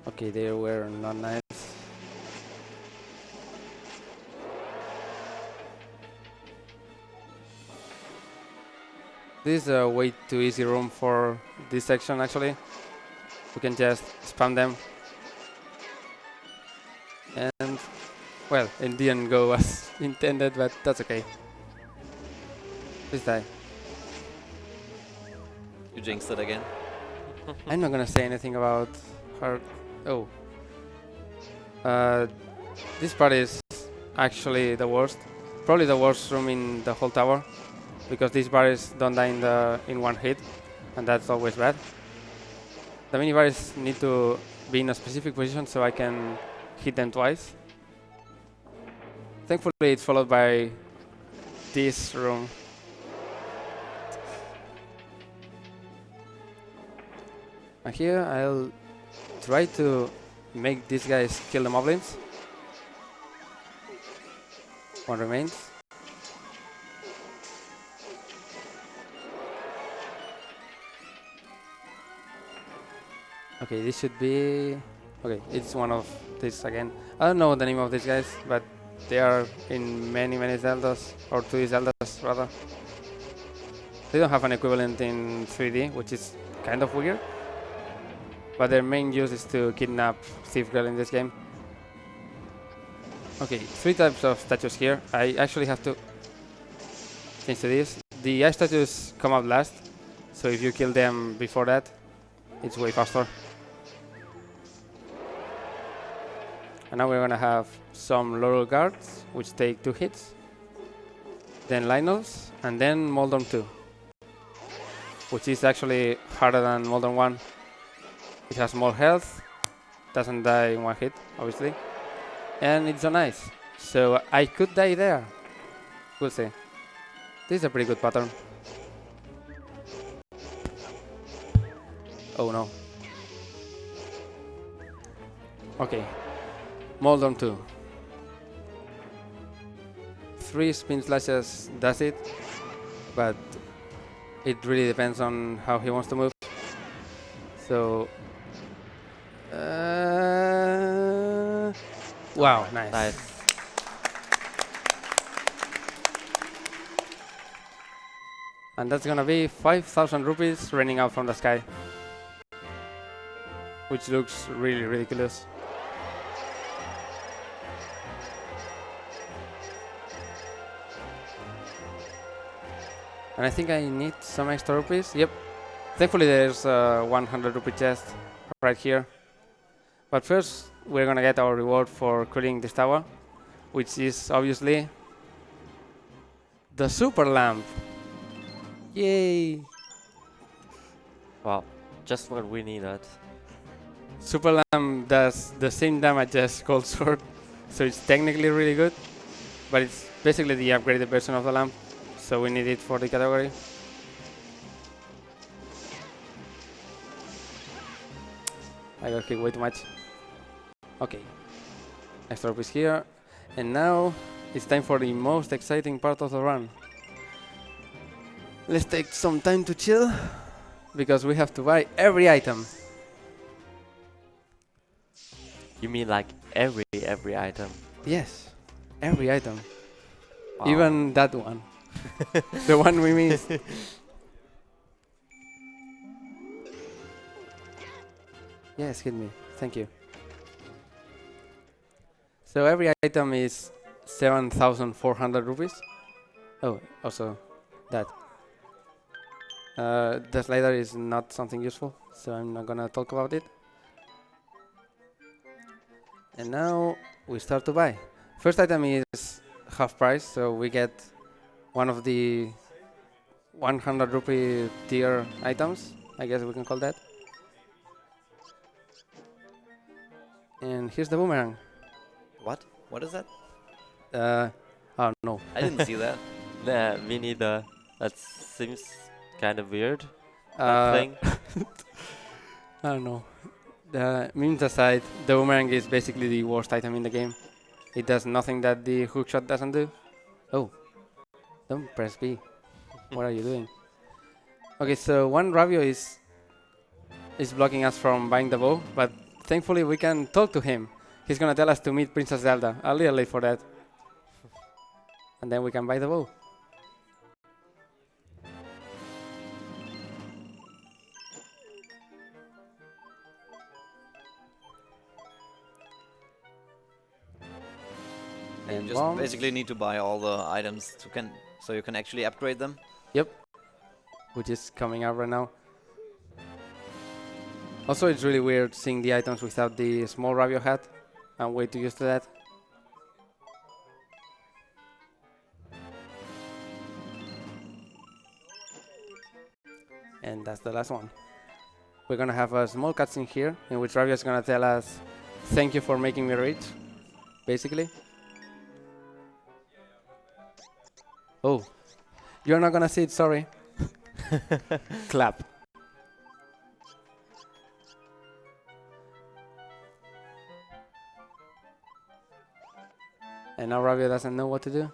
Okay, they were not nice. This is a way too easy room for this section actually. We can just spam them. And, well, it didn't go as intended, but that's okay. Please die. You jinxed it again. I'm not gonna say anything about her. Oh. This part is actually the worst. Probably the worst room in the whole tower. Because these barriers don't die in one hit. And that's always bad. The mini barriers need to be in a specific position so I can hit them twice. Thankfully it's followed by this room. And here I'll try to make these guys kill the moblins. One remains. Okay, this should be... Okay, it's one of these again. I don't know the name of these guys, but they are in many Zeldas, or 2D Zeldas rather. They don't have an equivalent in 3D, which is kind of weird. But their main use is to kidnap Thief Girl in this game. Okay, 3 types of statues here. I actually have to change to this. The ice statues come up last, so if you kill them before that, it's way faster. And now we're gonna have some Lorule guards, which take 2 hits. Then Lionels, and then Moldorm 2. Which is actually harder than Moldorm 1. It has more health, doesn't die in one hit, obviously. And it's on ice, so I could die there. We'll see. This is a pretty good pattern. Oh no. Okay. Moldorm 2. 3 spin slashes does it, but it really depends on how he wants to move. So... wow, nice. And that's gonna be 5,000 rupees raining out from the sky. Which looks really ridiculous. And I think I need some extra rupees. Yep. Thankfully there's a 100 rupee chest right here. But first we're gonna get our reward for clearing this tower, which is obviously the super lamp. Yay! Wow, just what we needed. Super lamp does the same damage as Cold Sword, so it's technically really good, but it's basically the upgraded version of the lamp, so we need it for the category. I got hit way too much. Okay, extra rupees here, and now it's time for the most exciting part of the run. Let's take some time to chill, because we have to buy every item. You mean like every item? Yes, every item. Wow. Even that one. The one we missed. Yes, hit me. Thank you. So every item is 7,400 rupees. Oh, also that. The slider is not something useful, so I'm not gonna talk about it. And now we start to buy. First item is half price, so we get one of the 100 rupee tier items, I guess we can call that. And here's the boomerang. What? What is that? Oh no. I didn't see that. Nah, me neither. That seems kind of weird. That Uh, thing. I don't know. The memes aside, the boomerang is basically the worst item in the game. It does nothing that the hookshot doesn't do. Oh, don't press B. What are you doing? Okay, so one Ravio is blocking us from buying the bow, but thankfully we can talk to him. He's gonna tell us to meet Princess Zelda. A little late for that. And then we can buy the bow. You And just bombs. basically need to buy all the items so you can actually upgrade them. Yep. Which is coming up right now. Also, it's really weird seeing the items without the small Ravio hat. I'm way too used to that. And that's the last one. We're gonna have a small cutscene here in which Ravio is gonna tell us, "Thank you for making me rich," basically. Oh, you're not gonna see it, sorry. Clap. And now Ravio doesn't know what to do.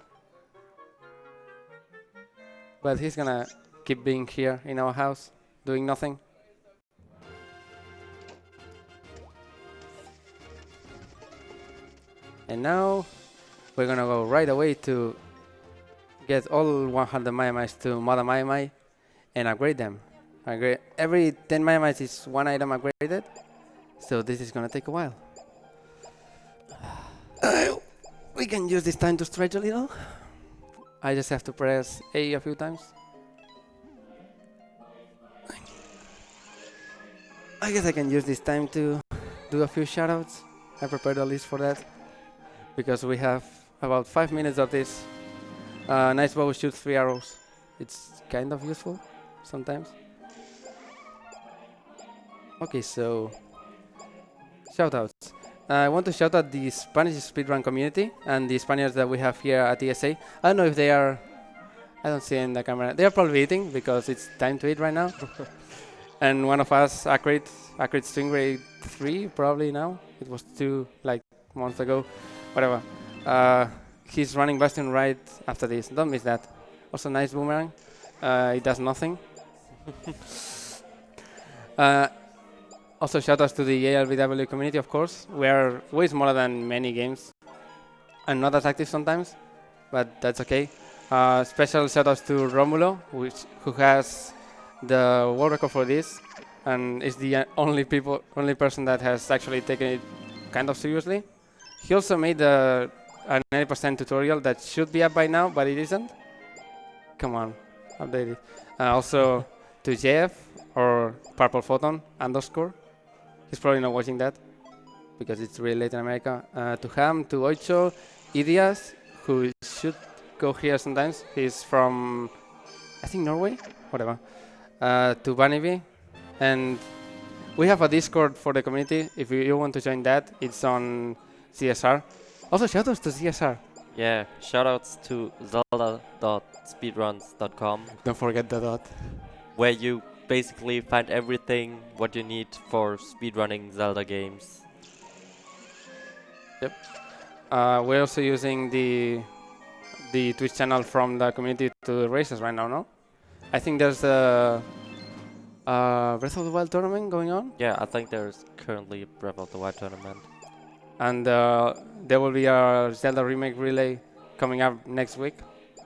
But he's gonna keep being here in our house, doing nothing. And now we're gonna go right away to get all 100 Maiamais to Mother Maiamai and upgrade them. Every 10 Maiamais is one item upgraded, so this is gonna take a while. We can use this time to stretch a little. I just have to press A a few times. I guess I can use this time to do a few shoutouts. I prepared a list for that because we have about 5 minutes of this. Nice bow shoots 3 arrows. It's kind of useful sometimes. Okay, so shoutouts. I want to shout out the Spanish speedrun community and the Spaniards that we have here at ESA. I don't know if they are. I don't see in the camera. They are probably eating because it's time to eat right now. And one of us, Acrid Stingray 3, probably now. It was 2 like months ago. Whatever. He's running Bastion right after this. Don't miss that. Also, nice boomerang. It does nothing. Also, shoutouts to the ALBW community, of course. We are way smaller than many games and not as active sometimes, but that's okay. Special shoutouts to Romulo, who has the world record for this and is the only person that has actually taken it kind of seriously. He also made a 90% tutorial that should be up by now, but it isn't. Come on, update it. Also to JF or Purple Photon _. He's probably not watching that because it's really late in America. To Ham, to Oicho, Idias, who should go here sometimes. He's from, I think, Norway? Whatever. To Banibi. And we have a Discord for the community. If you want to join that, it's on CSR. Also, shoutouts to CSR. Yeah, shoutouts to zelda.speedruns.com, Don't forget the dot. where you basically find everything what you need for speedrunning Zelda games. Yep. We're also using the Twitch channel from the community to races right now, no? I think there's a Breath of the Wild tournament going on. Yeah, I think there's currently a Breath of the Wild tournament. And there will be a Zelda remake relay coming up next week.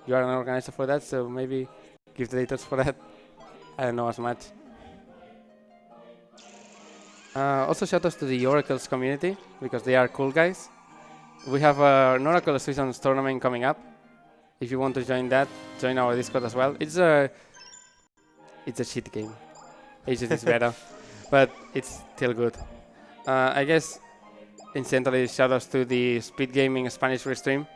You are an organizer for that, so maybe give the details for that. I don't know as much. Also shoutouts to the Oracles community, because they are cool guys. We have an Oracle Seasons tournament coming up. If you want to join that, join our Discord as well. It's a shit game. Ages is better, but it's still good. I guess, incidentally, shoutouts to the Speed Gaming Spanish restream,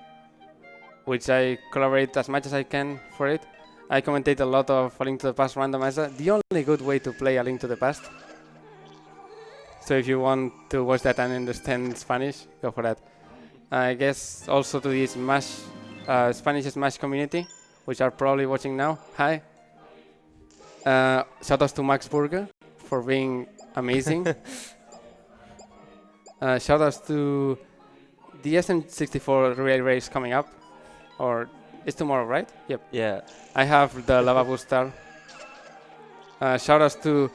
which I collaborate as much as I can for it. I commentate a lot of A Link to the Past randomizer, the only good way to play A Link to the Past. So if you want to watch that and understand Spanish, go for that. I guess also to the Spanish Smash community, which are probably watching now. Hi. Shoutouts to Max Burger for being amazing. Shoutouts to the SM64 relay race coming up, or it's tomorrow, right? Yep. Yeah. I have the Lava Booster. Shoutouts to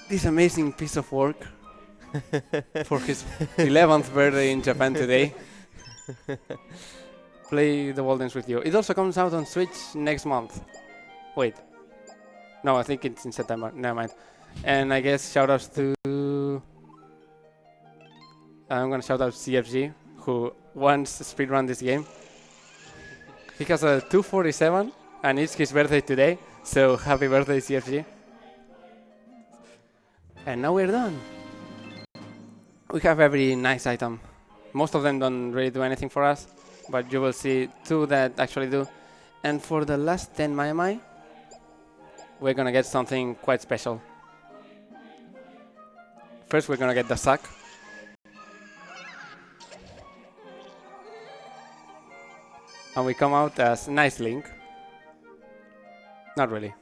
this amazing piece of work for his 11th birthday in Japan today. Play the Wildens with you. It also comes out on Switch next month. Wait. No, I think it's in September. Never mind. And I guess shoutouts to... I'm gonna shout out CFG, who once speedrun this game. He has a 247, and it's his birthday today, so happy birthday, CFG. And now we're done. We have every nice item. Most of them don't really do anything for us, but you will see 2 that actually do. And for the last 10 Maiamai, we're gonna get something quite special. First, we're gonna get the sack. And we come out as nice Link. Not really.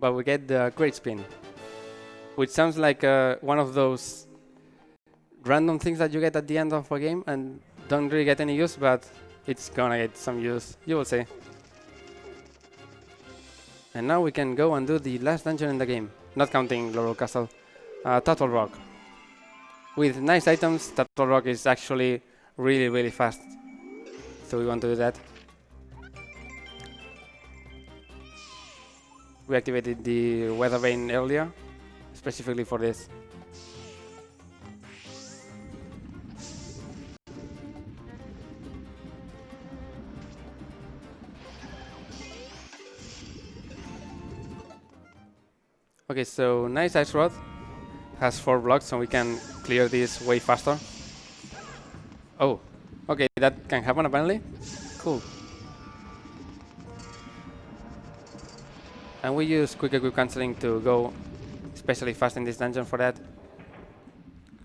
But we get the Great Spin, which sounds like one of those random things that you get at the end of a game and don't really get any use, but it's gonna get some use, you will see. And now we can go and do the last dungeon in the game, not counting Lorule Castle. Turtle Rock. With nice items, Turtle Rock is actually really fast. So we want to do that. We activated the Weather Vane earlier, specifically for this. Okay, so nice ice rod. Has 4 blocks, so we can clear this way faster. Oh, okay, that can happen apparently. Cool. And we use quick equip cancelling to go especially fast in this dungeon for that.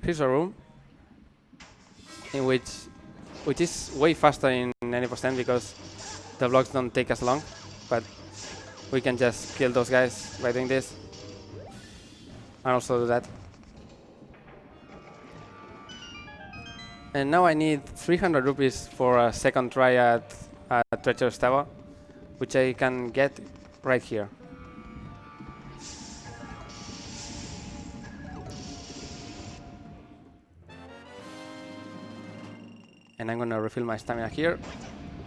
Here's a room in which is way faster in 90% because the blocks don't take as long, but we can just kill those guys by doing this. And also do that. And now I need 300 rupees for a second try at Treacherous Tower, which I can get right here. And I'm gonna refill my stamina here,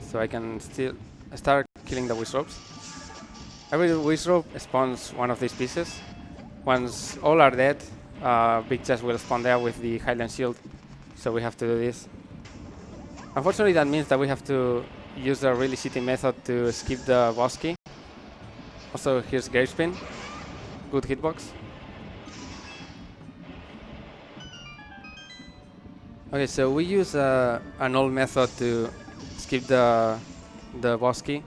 so I can still start killing the Wizrobes. Every Wizrobe spawns one of these pieces. Once all are dead, big chest will spawn there with the Highland Shield, so we have to do this. Unfortunately, that means that we have to use the really shitty method to skip the boss key. Also, here's Grave Spin. Good hitbox. Okay, so we use an old method to skip the boss key,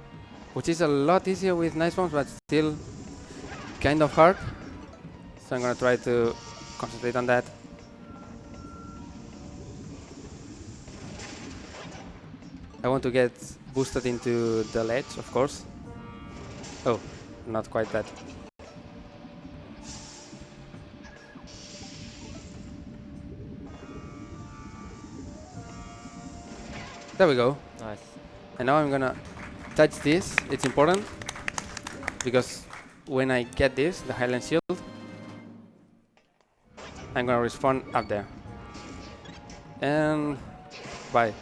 which is a lot easier with nice bombs, but still kind of hard. So I'm gonna try to concentrate on that. I want to get boosted into the ledge, of course. Oh, not quite that. There we go. Nice. And now I'm gonna touch this. It's important because when I get this, the Highland Shield, I'm gonna respawn up there. And bye.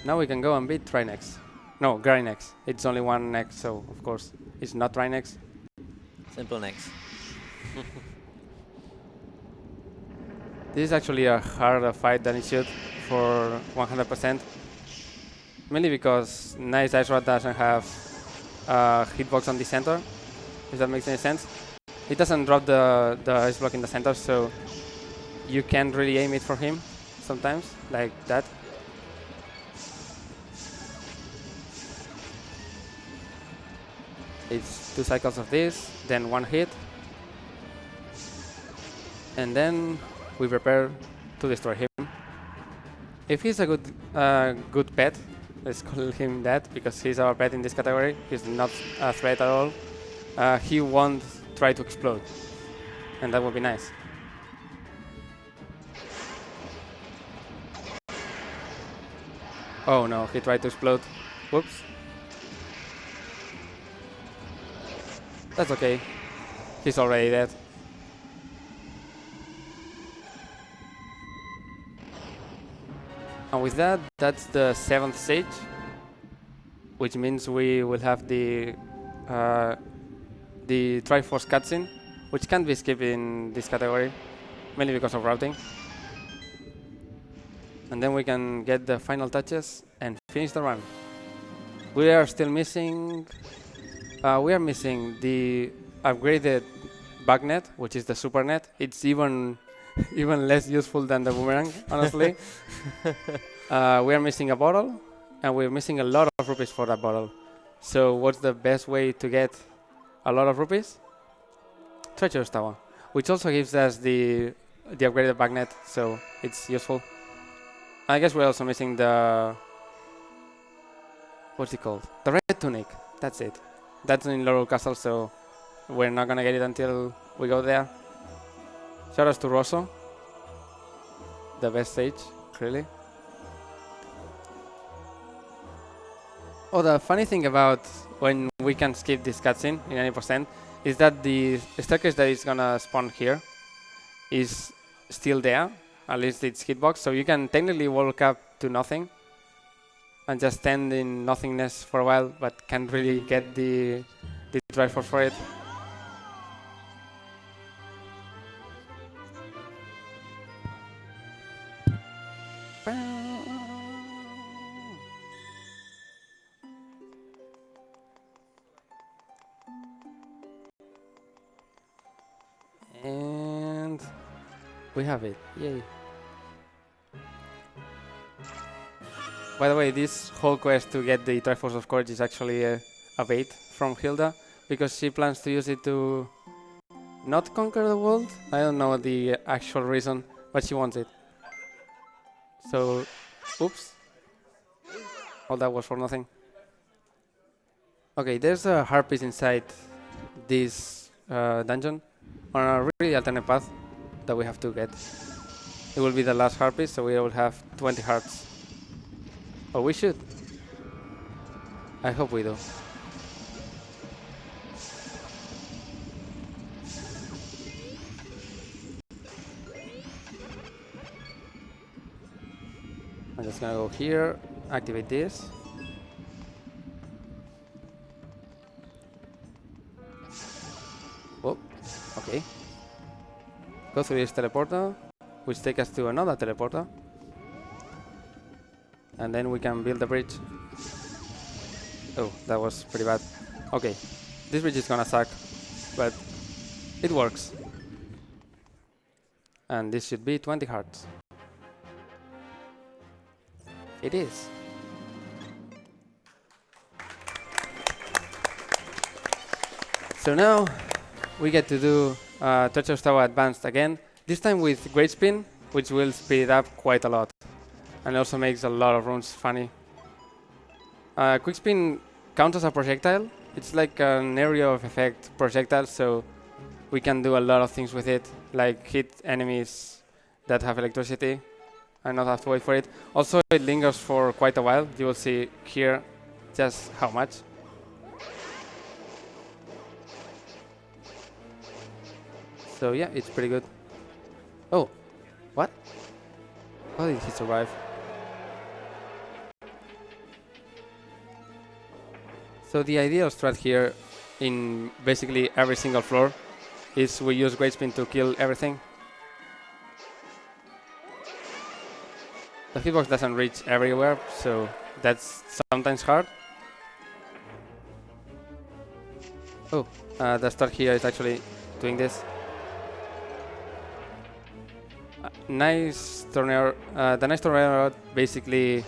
Now we can go and beat Trinex. No, Grinex. It's only one next, so of course it's not Trinex. Simple next. This is actually a harder fight than it should for 100%. Mainly because Nice Ice Rod doesn't have hitbox on the center, if that makes any sense. It doesn't drop the ice block in the center, so you can't really aim it for him sometimes, like that. It's 2 cycles of this, then 1 hit. And then we prepare to destroy him. If he's a good pet, let's call him that, because he's our pet in this category, he's not a threat at all, he won't try to explode. And that would be nice. Oh no, he tried to explode. Whoops. That's okay. He's already dead. And with that, that's the 7th stage, which means we will have the Triforce cutscene, which can't be skipped in this category, mainly because of routing. And then we can get the final touches and finish the run. We are still missing... we are missing the upgraded bug net, which is the super net. It's even less useful than the boomerang, honestly. We are missing a bottle, and we're missing a lot of rupees for that bottle. So what's the best way to get a lot of rupees? Treacherous Tower, which also gives us the upgraded bug net, so it's useful. I guess we're also missing the... what's it called? The red tunic. That's it. That's in Lorule Castle, so we're not gonna get it until we go there. Shout out to Rosso. The best stage, really. Oh, the funny thing about when we can skip this cutscene in any percent is that the staircase that is gonna spawn here is still there. At least it's hitbox, so you can technically walk up to nothing and just stand in nothingness for a while, but can't really get the Triforce for it. And we have it. Yay. By the way, this whole quest to get the Triforce of Courage is actually a bait from Hilda, because she plans to use it to not conquer the world. I don't know the actual reason, but she wants it. So, oops. All that was for nothing. Okay, there's a harpies inside this dungeon on a really alternate path that we have to get. It will be the last harpies, so we will have 20 hearts. Oh, we should. I hope we do. I'm just gonna go here, activate this. Oh, okay. Go through this teleporter, which takes us to another teleporter. And then we can build the bridge. Oh, that was pretty bad. Okay, this bridge is gonna suck, but it works. And this should be 20 hearts. It is. So now we get to do Treacherous Tower Advanced again, this time with Great Spin, which will speed it up quite a lot. And it also makes a lot of runes funny. Quick Spin counts as a projectile. It's like an area of effect projectile, so we can do a lot of things with it, like hit enemies that have electricity and not have to wait for it. Also, it lingers for quite a while. You will see here just how much. So yeah, it's pretty good. Oh, what? How did he survive? So the ideal strat here in basically every single floor is we use Great Spin to kill everything. The hitbox doesn't reach everywhere, so that's sometimes hard. Oh, the start here is actually doing this. Nice tornado. The nice tornado basically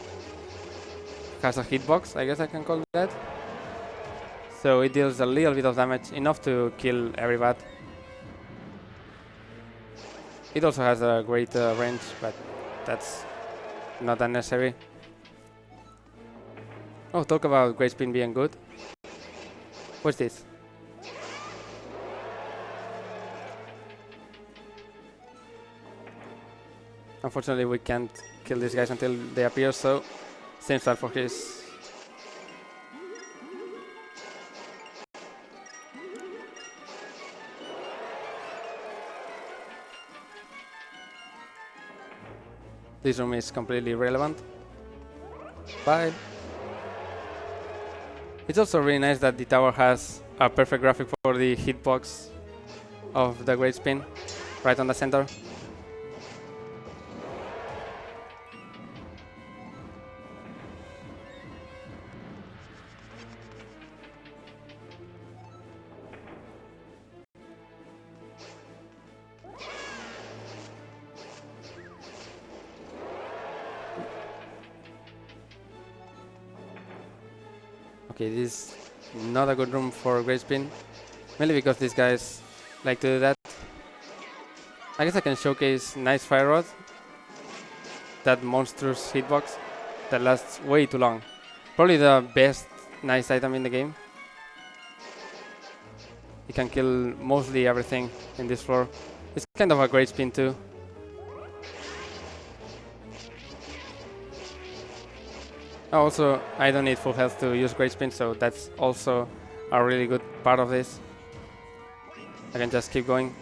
has a hitbox, I guess I can call it that. So it deals a little bit of damage, enough to kill every bat. It also has a great range, but that's not unnecessary. Oh, talk about great spin being good. What's this? Unfortunately, we can't kill these guys until they appear, so same start for his. This room is completely irrelevant. Bye. It's also really nice that the tower has a perfect graphic for the hitbox of the great spin, right on the center. Okay, this is not a good room for great spin, mainly because these guys like to do that. I guess I can showcase nice fire rod, that monstrous hitbox that lasts way too long. Probably the best nice item in the game. You can kill mostly everything in this floor. It's kind of a great spin too. Also, I don't need full health to use great spin, so that's also a really good part of this. I can just keep going.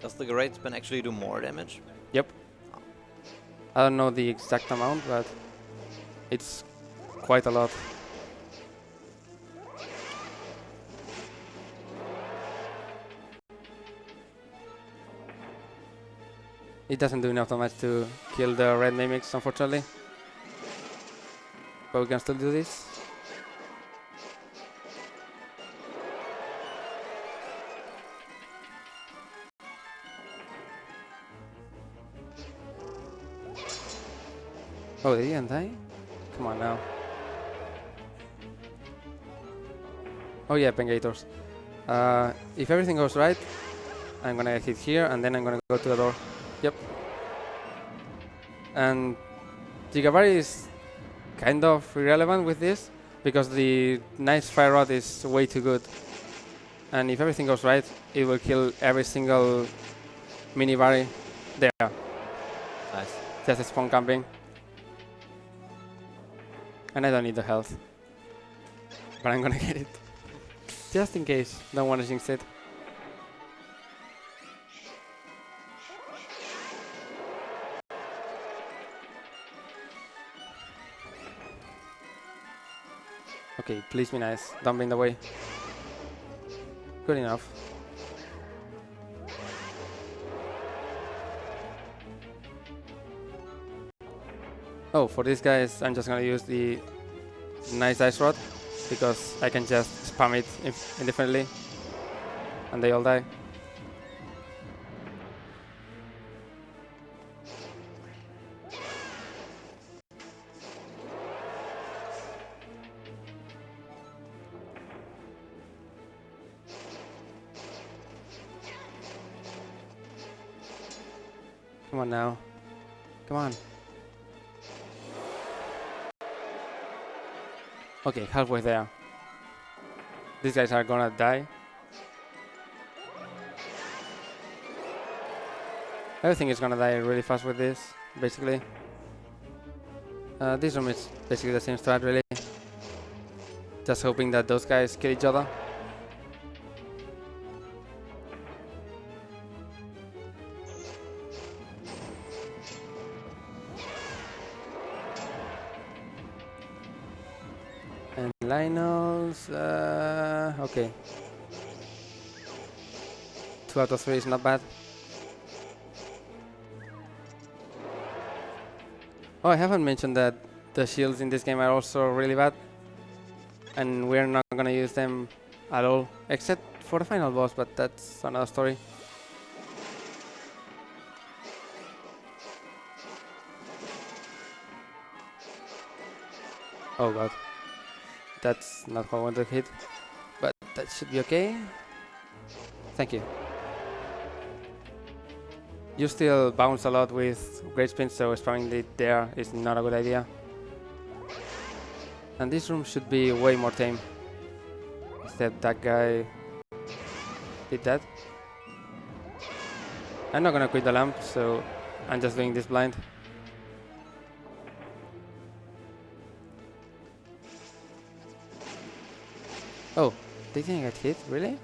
Does the great spin actually do more damage? Yep. I don't know the exact amount, but it's quite a lot. It doesn't do enough damage to kill the red mimics, unfortunately. But we can still do this. Oh, they didn't die? Come on now. Oh yeah, Pengators. If everything goes right, I'm gonna hit here and then I'm gonna go to the door. Yep. And Gigavari is kind of irrelevant with this because the nice fire rod is way too good. And if everything goes right, it will kill every single mini Vari there. Nice. Just a spawn camping. And I don't need the health. But I'm gonna get it. Just in case. Don't want to jinx it. Okay, please be nice. Don't be in the way. Good enough. Oh, for these guys, I'm just gonna use the nice ice rod because I can just spam it indefinitely and they all die. Come on now. Come on. Okay, halfway there. These guys are gonna die. Everything is gonna die really fast with this, basically. This room is basically the same strat, really. Just hoping that those guys kill each other. And Lionels, okay. 2 out of 3 is not bad. Oh, I haven't mentioned that the shields in this game are also really bad. And we're not gonna use them at all, except for the final boss, but that's another story. Oh god. That's not how I want to hit, but that should be okay. Thank you. You still bounce a lot with great spin, so spamming it there is not a good idea. And this room should be way more tame. Instead, that guy did that. I'm not gonna quit the lamp, so I'm just doing this blind. Oh, they didn't get hit, really?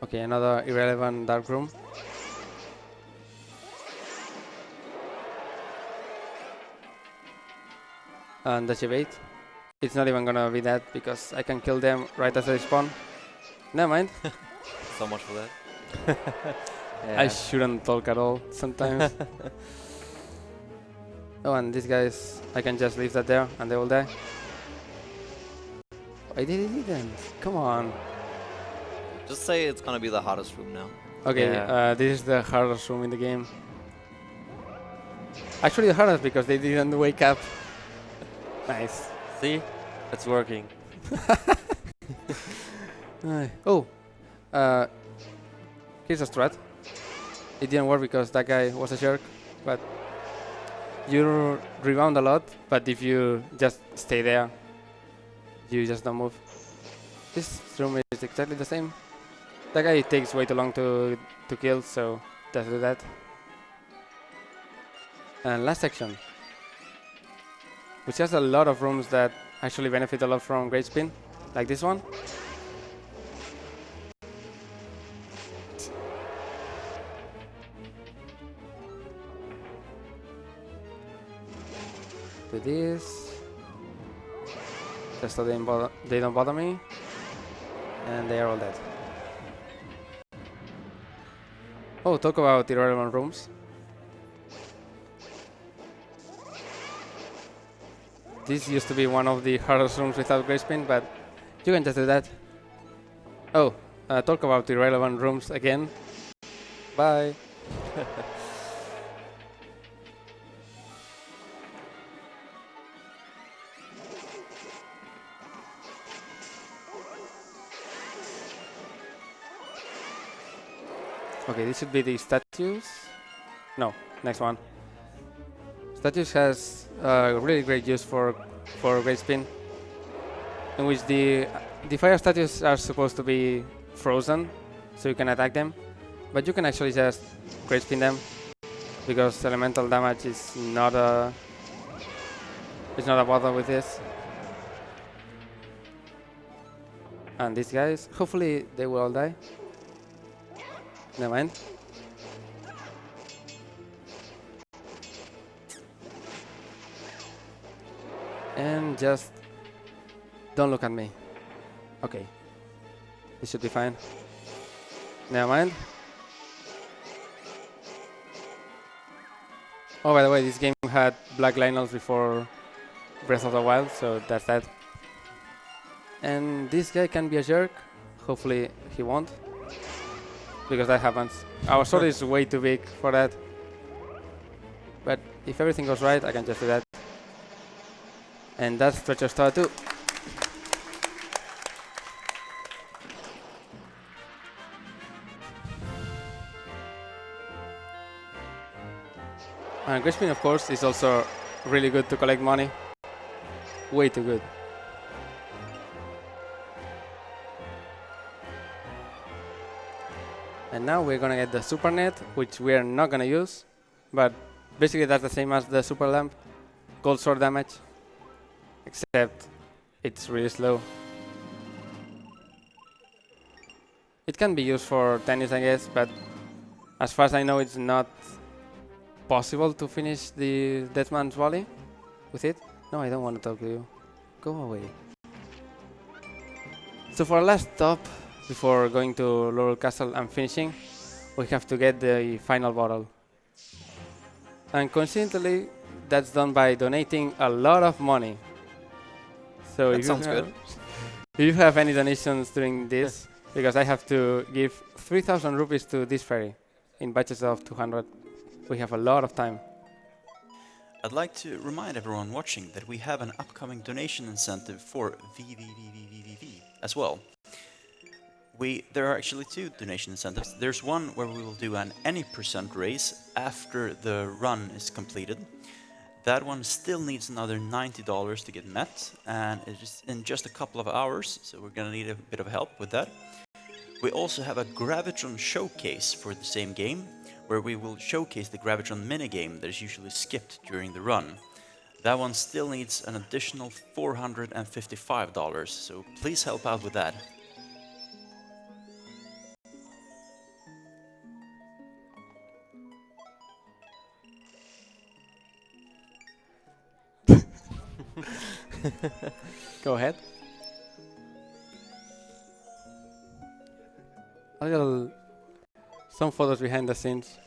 Okay, another irrelevant dark room. And the evade. It's not even gonna be that because I can kill them right as they spawn. Never mind. So much for that. I shouldn't talk at all sometimes. Oh, and these guys, I can just leave that there and they will die. I didn't. Come on. Just say it's gonna be the hardest room now. Okay, Yeah. this is the hardest room in the game. Actually, the hardest because they didn't wake up. Nice. See? It's working. Oh, here's a strat. It didn't work because that guy was a jerk, but you rebound a lot, but if you just stay there, you just don't move. This room is exactly the same. That guy takes way too long to kill, so just do that. And last section, which has a lot of rooms that actually benefit a lot from Great Spin, like this one. Do this, just so they don't bother me, and they are all dead. Oh, talk about irrelevant rooms. This used to be one of the hardest rooms without Great Spin, but you can just do that. Oh, talk about irrelevant rooms again. Bye. Okay, this should be the statues. No, next one. Statues has really great use for Great Spin, in which the fire statues are supposed to be frozen, so you can attack them, but you can actually just Great Spin them because elemental damage is not a bother with this. And these guys, hopefully they will all die. Never mind. And just don't look at me. Okay. This should be fine. Never mind. Oh, by the way, this game had black Lionels before Breath of the Wild, so that's that. And this guy can be a jerk. Hopefully he won't, because that happens. Our sword is way too big for that. But if everything goes right, I can just do that. And that's Treasure Star 2. And Great Spin, of course, is also really good to collect money. Way too good. And now we're gonna get the Super Net, which we are not gonna use, but basically that's the same as the Super Lamp. Gold sword damage, except it's really slow. It can be used for tennis, I guess, but as far as I know, it's not possible to finish the Deathman's Volley with it. No, I don't want to talk to you. Go away. So for our last stop, before going to Lorule Castle and finishing, we have to get the final bottle. And coincidentally, that's done by donating a lot of money. So That sounds good. Do you have any donations during this? Because I have to give 3,000 rupees to this ferry in batches of 200. We have a lot of time. I'd like to remind everyone watching that we have an upcoming donation incentive for VVVVVVV as well. There are actually two donation incentives. There's one where we will do an any % raise after the run is completed. That one still needs another $90 to get met, and it's in just a couple of hours, so we're gonna need a bit of help with that. We also have a Gravitron showcase for the same game, where we will showcase the Gravitron minigame that is usually skipped during the run. That one still needs an additional $455, so please help out with that. Go ahead. A little, some photos behind the scenes.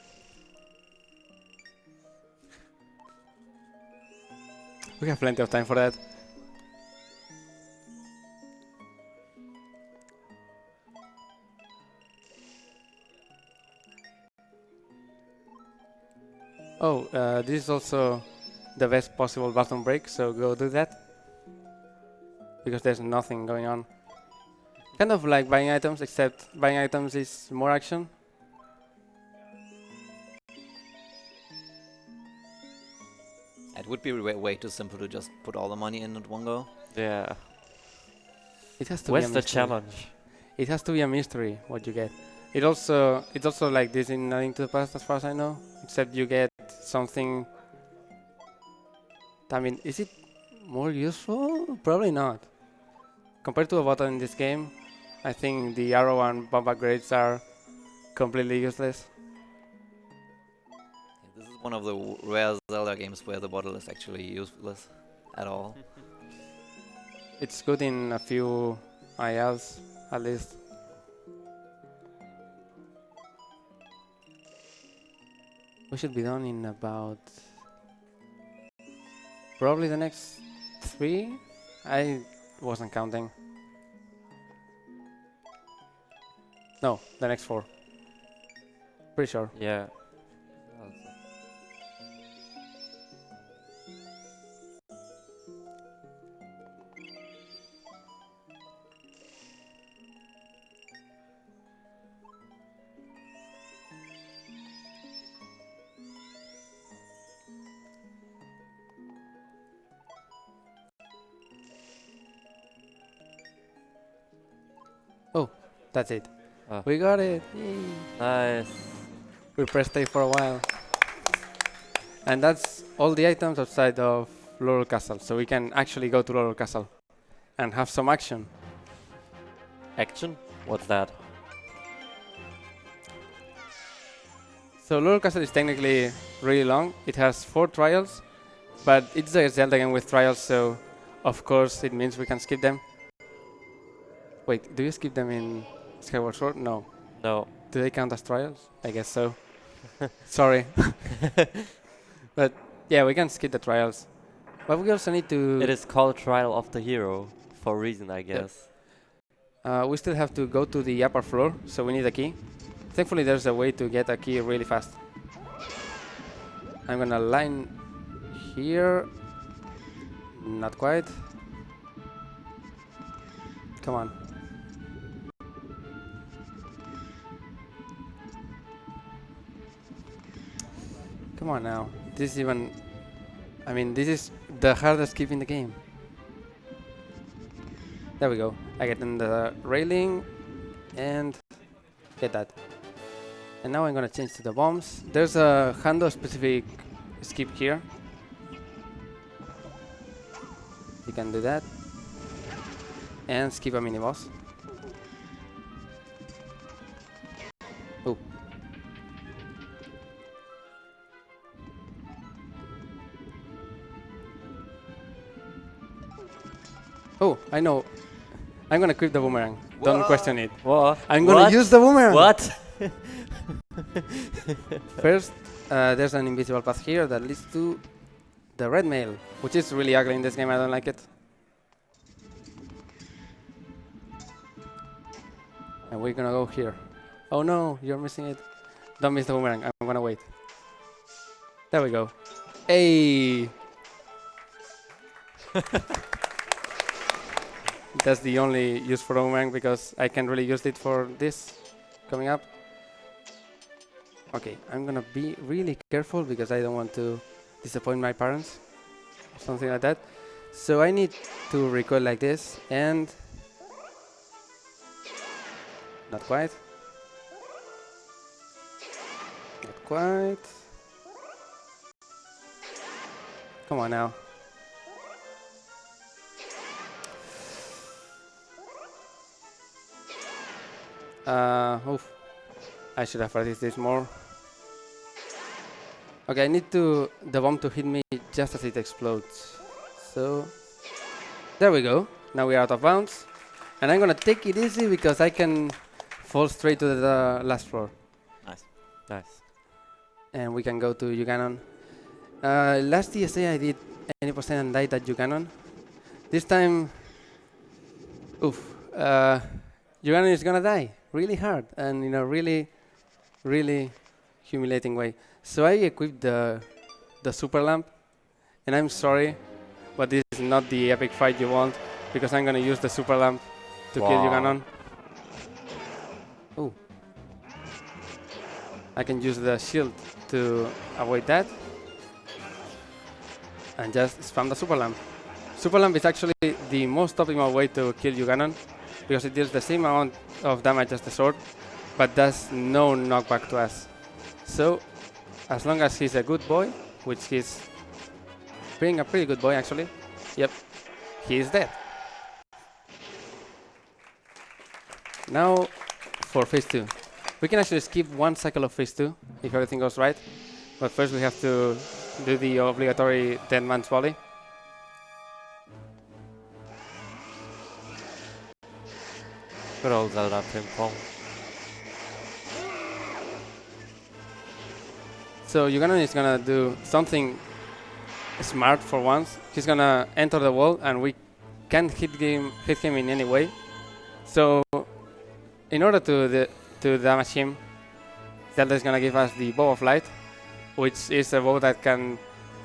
We have plenty of time for that. Oh, this is also the best possible button break, so go do that. Because there's nothing going on. Kind of like buying items, except buying items is more action. It would be way too simple to just put all the money in at one go. Yeah. It has to Where's be a the mystery. challenge? It has to be a mystery what you get. It's also like this in A Link to the Past, as far as I know. Except you get something. I mean, is it more useful? Probably not. Compared to a button in this game, I think the arrow and bomb upgrades are completely useless. This is one of the rare Zelda games where the bottle is actually useless at all. It's good in a few ILs, at least. We should be done in about probably the next 3. I wasn't counting. No, the next 4. Pretty sure. Yeah. Oh, that's it. Ah. We got it. Yay. Nice. We pressed A for a while. And that's all the items outside of Lorule Castle. So we can actually go to Lorule Castle and have some action. Action? What's that? So Lorule Castle is technically really long. It has 4 trials, but it's a Zelda game with trials, so of course it means we can skip them. Wait, do you skip them in Skyward Sword? No. No. Do they count as trials? I guess so. Sorry. But yeah, we can skip the trials. But we also need to... It is called Trial of the Hero for a reason, I guess. we still have to go to the upper floor, so we need a key. Thankfully, there's a way to get a key really fast. I'm gonna line here. Not quite. Come on. Come on now. This is even... I mean, this is the hardest keep in the game. There we go. I get in the railing and get that. And now I'm gonna change to the bombs. There's a handle specific skip here. You can do that. And skip a mini boss. Oh. Oh, I know. I'm gonna equip the boomerang. Don't question it. What? I'm gonna use the boomerang. What? First, there's an invisible path here that leads to the red mail, which is really ugly in this game. I don't like it. And we're gonna go here. Oh no, you're missing it. Don't miss the boomerang. I'm gonna wait. There we go. Hey! That's the only use for Boomerang because I can't really use it for this coming up. Okay, I'm gonna be really careful because I don't want to disappoint my parents or something like that. So I need to recoil like this and not quite. Not quite. Come on now. Oof. I should have practiced this more. Okay, I need the bomb to hit me just as it explodes. So, there we go. Now we are out of bounds. And I'm gonna take it easy because I can fall straight to the last floor. Nice. Nice. And we can go to Yuganon. Last ESA I did 80% and died at Yuganon. This time, oof, Yuganon is gonna die really hard and in a really, really humiliating way. So I equipped the super lamp, and I'm sorry, but this is not the epic fight you want because I'm gonna use the super lamp to kill Yuganon. Ooh. I can use the shield to avoid that and just spam the super lamp. Super lamp is actually the most optimal way to kill Yuganon because it deals the same amount of damage as the sword but does no knockback to us. So as long as he's a good boy, which he's being a pretty good boy actually, yep, he is dead. Now for phase 2. We can actually skip one cycle of phase 2 if everything goes right, but first we have to do the obligatory 10 man's volley. Good old Zelda ping pong. So Yuganon is gonna do something smart for once. He's gonna enter the wall and we can't hit him in any way. So in order to damage him, Zelda is gonna give us the Bow of Light, which is a bow that can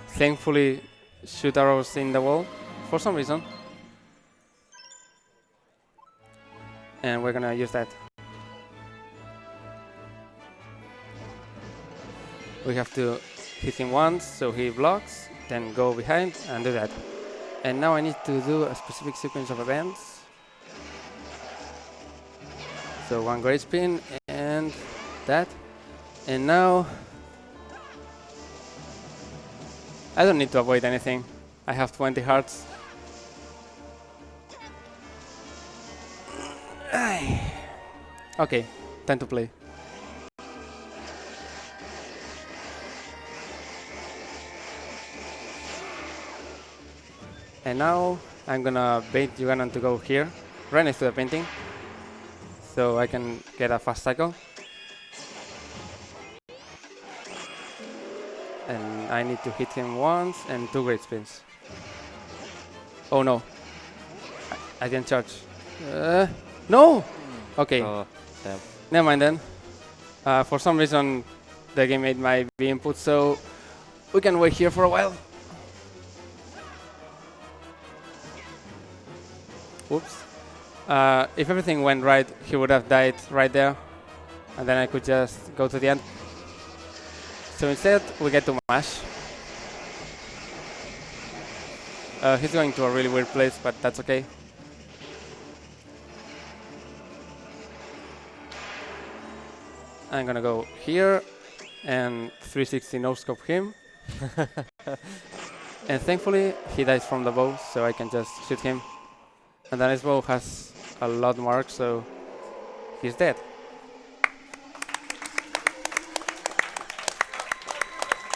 thankfully shoot arrows in the wall for some reason. And we're gonna use that. We have to hit him once so he blocks, then go behind and do that. And now I need to do a specific sequence of events. So one great spin and that. And now I don't need to avoid anything. I have 20 hearts. Okay, time to play. And now I'm gonna bait Yuganon to go here, right next to the painting, so I can get a fast cycle. And I need to hit him once and 2 great spins. Oh no, I didn't charge. No! Okay, Oh, damn. never mind then. For some reason the game made my V input, so we can wait here for a while. Oops. If everything went right, he would have died right there, and then I could just go to the end. So instead, we get to mash. He's going to a really weird place, but that's okay. I'm gonna go here and 360 no-scope him. And thankfully, he dies from the bow, so I can just shoot him. And then his bow has a lot more arc, so he's dead.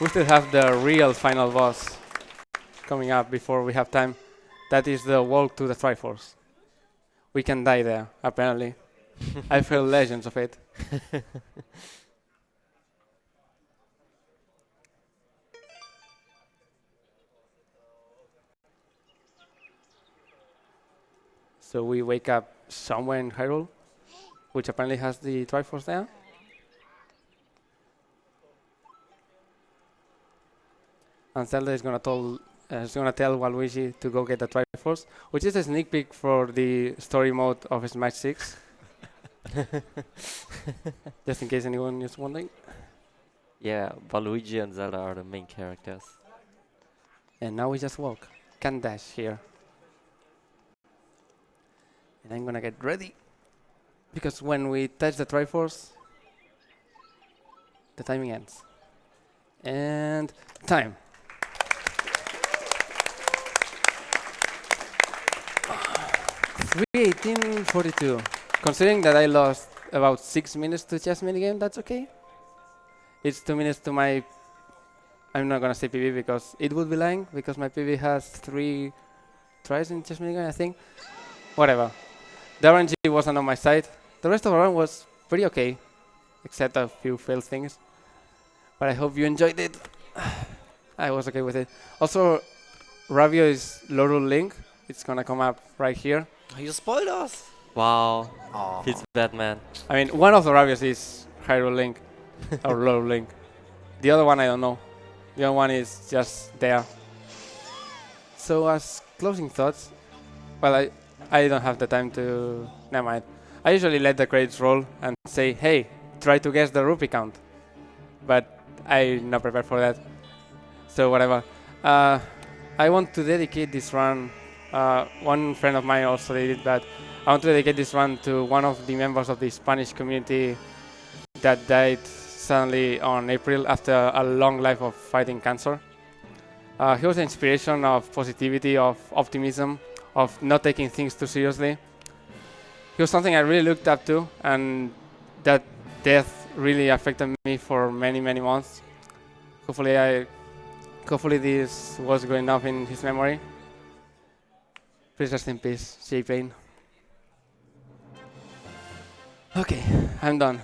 We still have the real final boss coming up before we have time. That is the walk to the Triforce. We can die there, apparently. I've heard legends of it. So we wake up somewhere in Hyrule, which apparently has the Triforce there. and Zelda is gonna tell Waluigi to go get the Triforce, which is a sneak peek for the story mode of Smash 6. Just in case anyone is wondering. Yeah, Waluigi and Zelda are the main characters. And now we just walk. Can't dash here. And I'm gonna get ready. Because when we touch the Triforce, the timing ends. And time. $3:18:42. Considering that I lost about 6 minutes to chess minigame, that's okay. It's 2 minutes to my... I'm not gonna say PB because it would be lying, because my PB has 3 tries in chess minigame, I think. Whatever. The RNG wasn't on my side. The rest of the run was pretty okay, except a few failed things. But I hope you enjoyed it. I was okay with it. Also, Ravio is Lorule Link. It's gonna come up right here. You spoiled us. Wow, Aw. he's Batman. I mean, one of the Ravios is Hyrule Link, or Lorule Link. The other one I don't know. The other one is just there. So as closing thoughts, well, I don't have the time to... Never mind. I usually let the credits roll and say, hey, try to guess the rupee count. But I'm not prepared for that. So whatever. I want to dedicate this run... one friend of mine also did it, but I want to dedicate this run to one of the members of the Spanish community that died suddenly on April after a long life of fighting cancer. He was an inspiration of positivity, of optimism, of not taking things too seriously. He was something I really looked up to, and that death really affected me for many, many months. Hopefully this was good enough in his memory. Please rest in peace, J-Pain. Okay, I'm done.